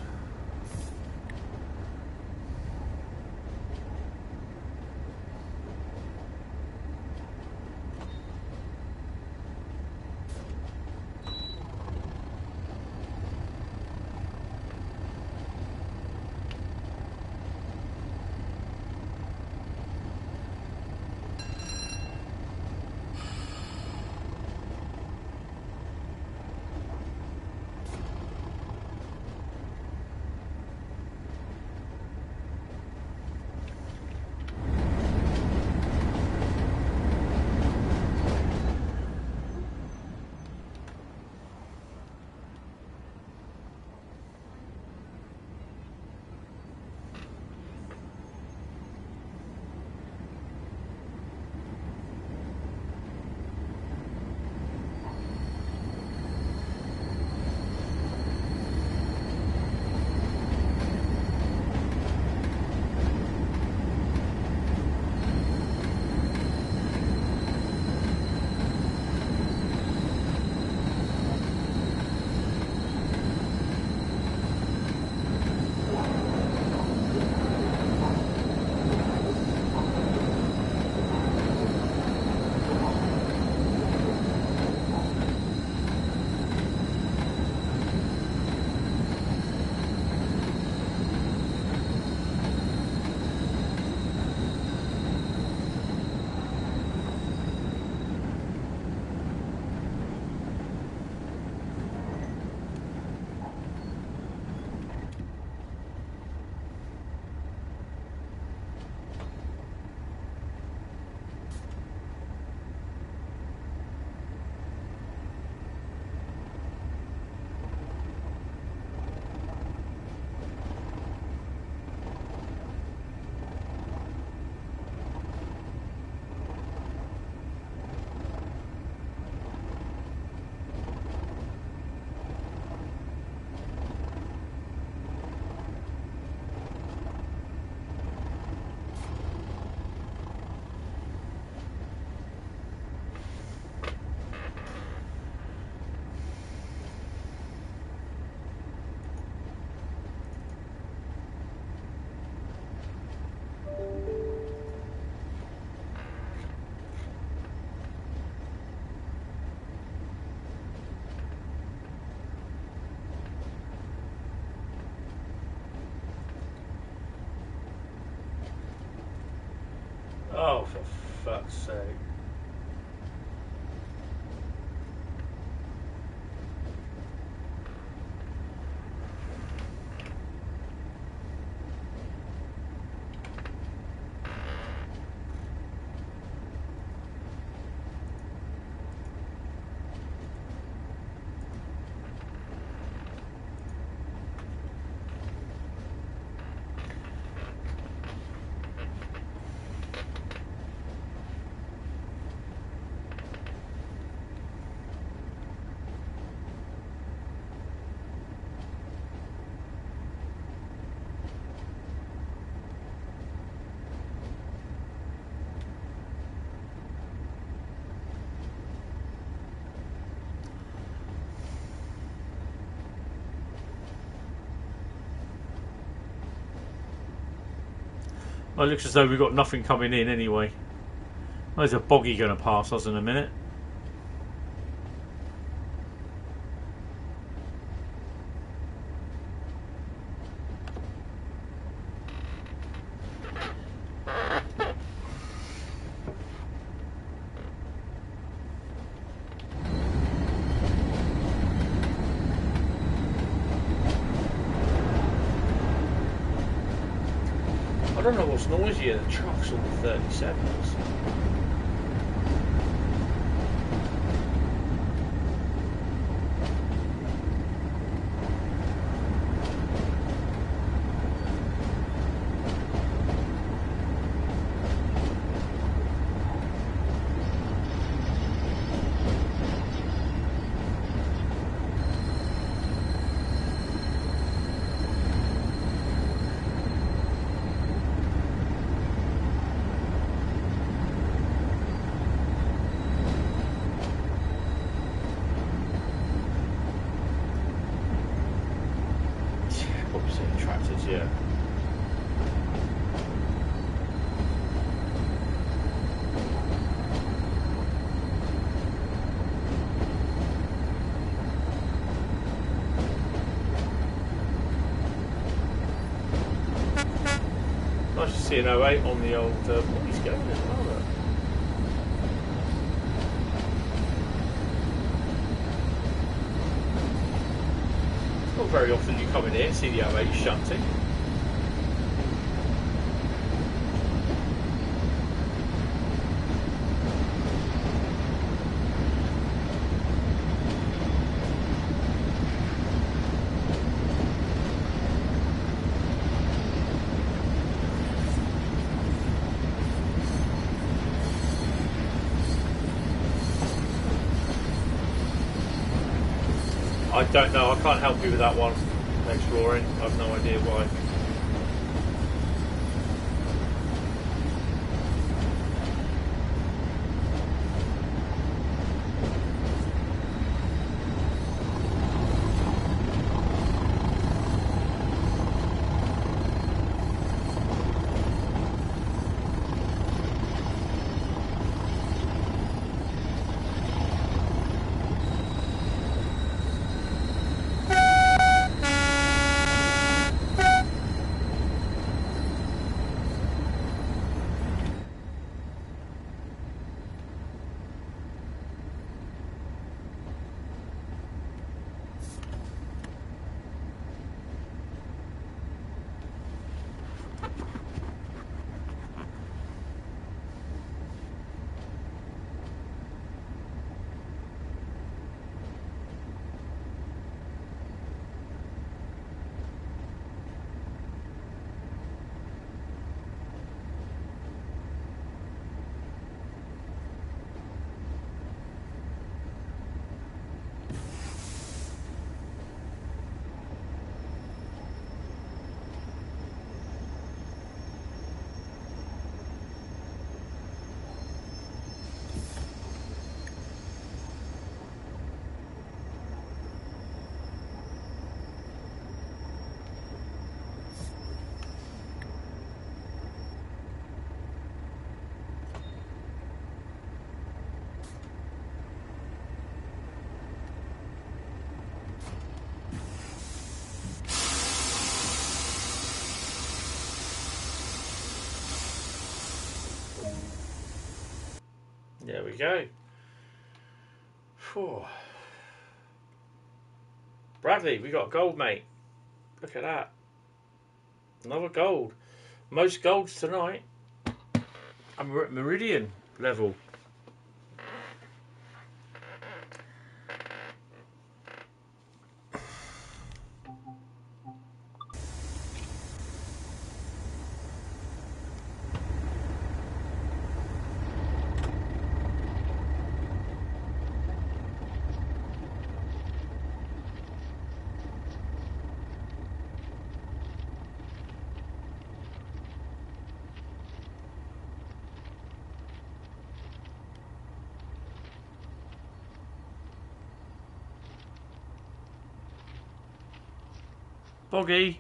Oh, for fuck's sake. Well, it looks as though we've got nothing coming in anyway. There's a boggy going to pass us in a minute. I don't know what's noisier, the trucks or the 37s. Captors, yeah. Nice to see an 08 on the old. Oh, he's going as well. Look. Not very often you come in here and see the 08 shunting. I don't know, I can't help you with that one, exploring. I've no idea why. There we go. Whew. Bradley, we got gold, mate. Look at that. Another gold. Most golds tonight. And we're at Meridian level. Boggy.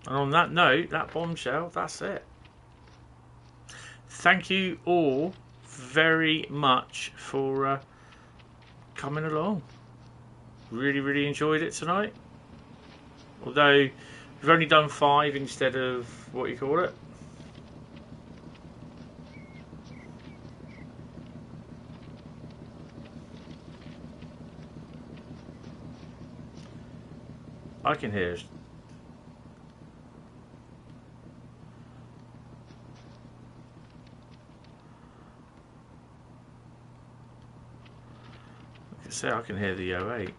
And on that note, that bombshell, that's it. Thank you all very much for coming along. Really, really enjoyed it tonight. Although we've only done 5 instead of what you call it. I can hear. I can hear the 08.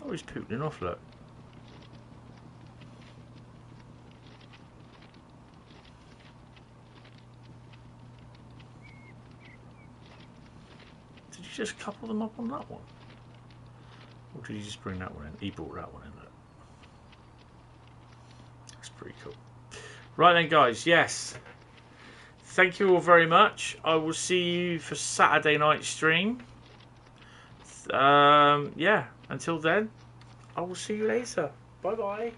Oh, he's pootling off, look. Did you just couple them up on that one? Or did you just bring that one in? He brought that one in, look. That's pretty cool. Right then, guys. Yes. Thank you all very much. I will see you for Saturday night stream. Yeah. Until then, I will see you later. Bye bye.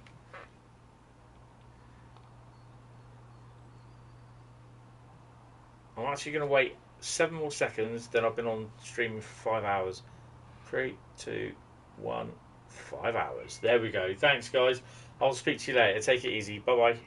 I'm actually going to wait 7 more seconds. Then I've been on streaming for 5 hours. 3, 2, 1. 5 hours. There we go. Thanks, guys. I'll speak to you later. Take it easy. Bye bye.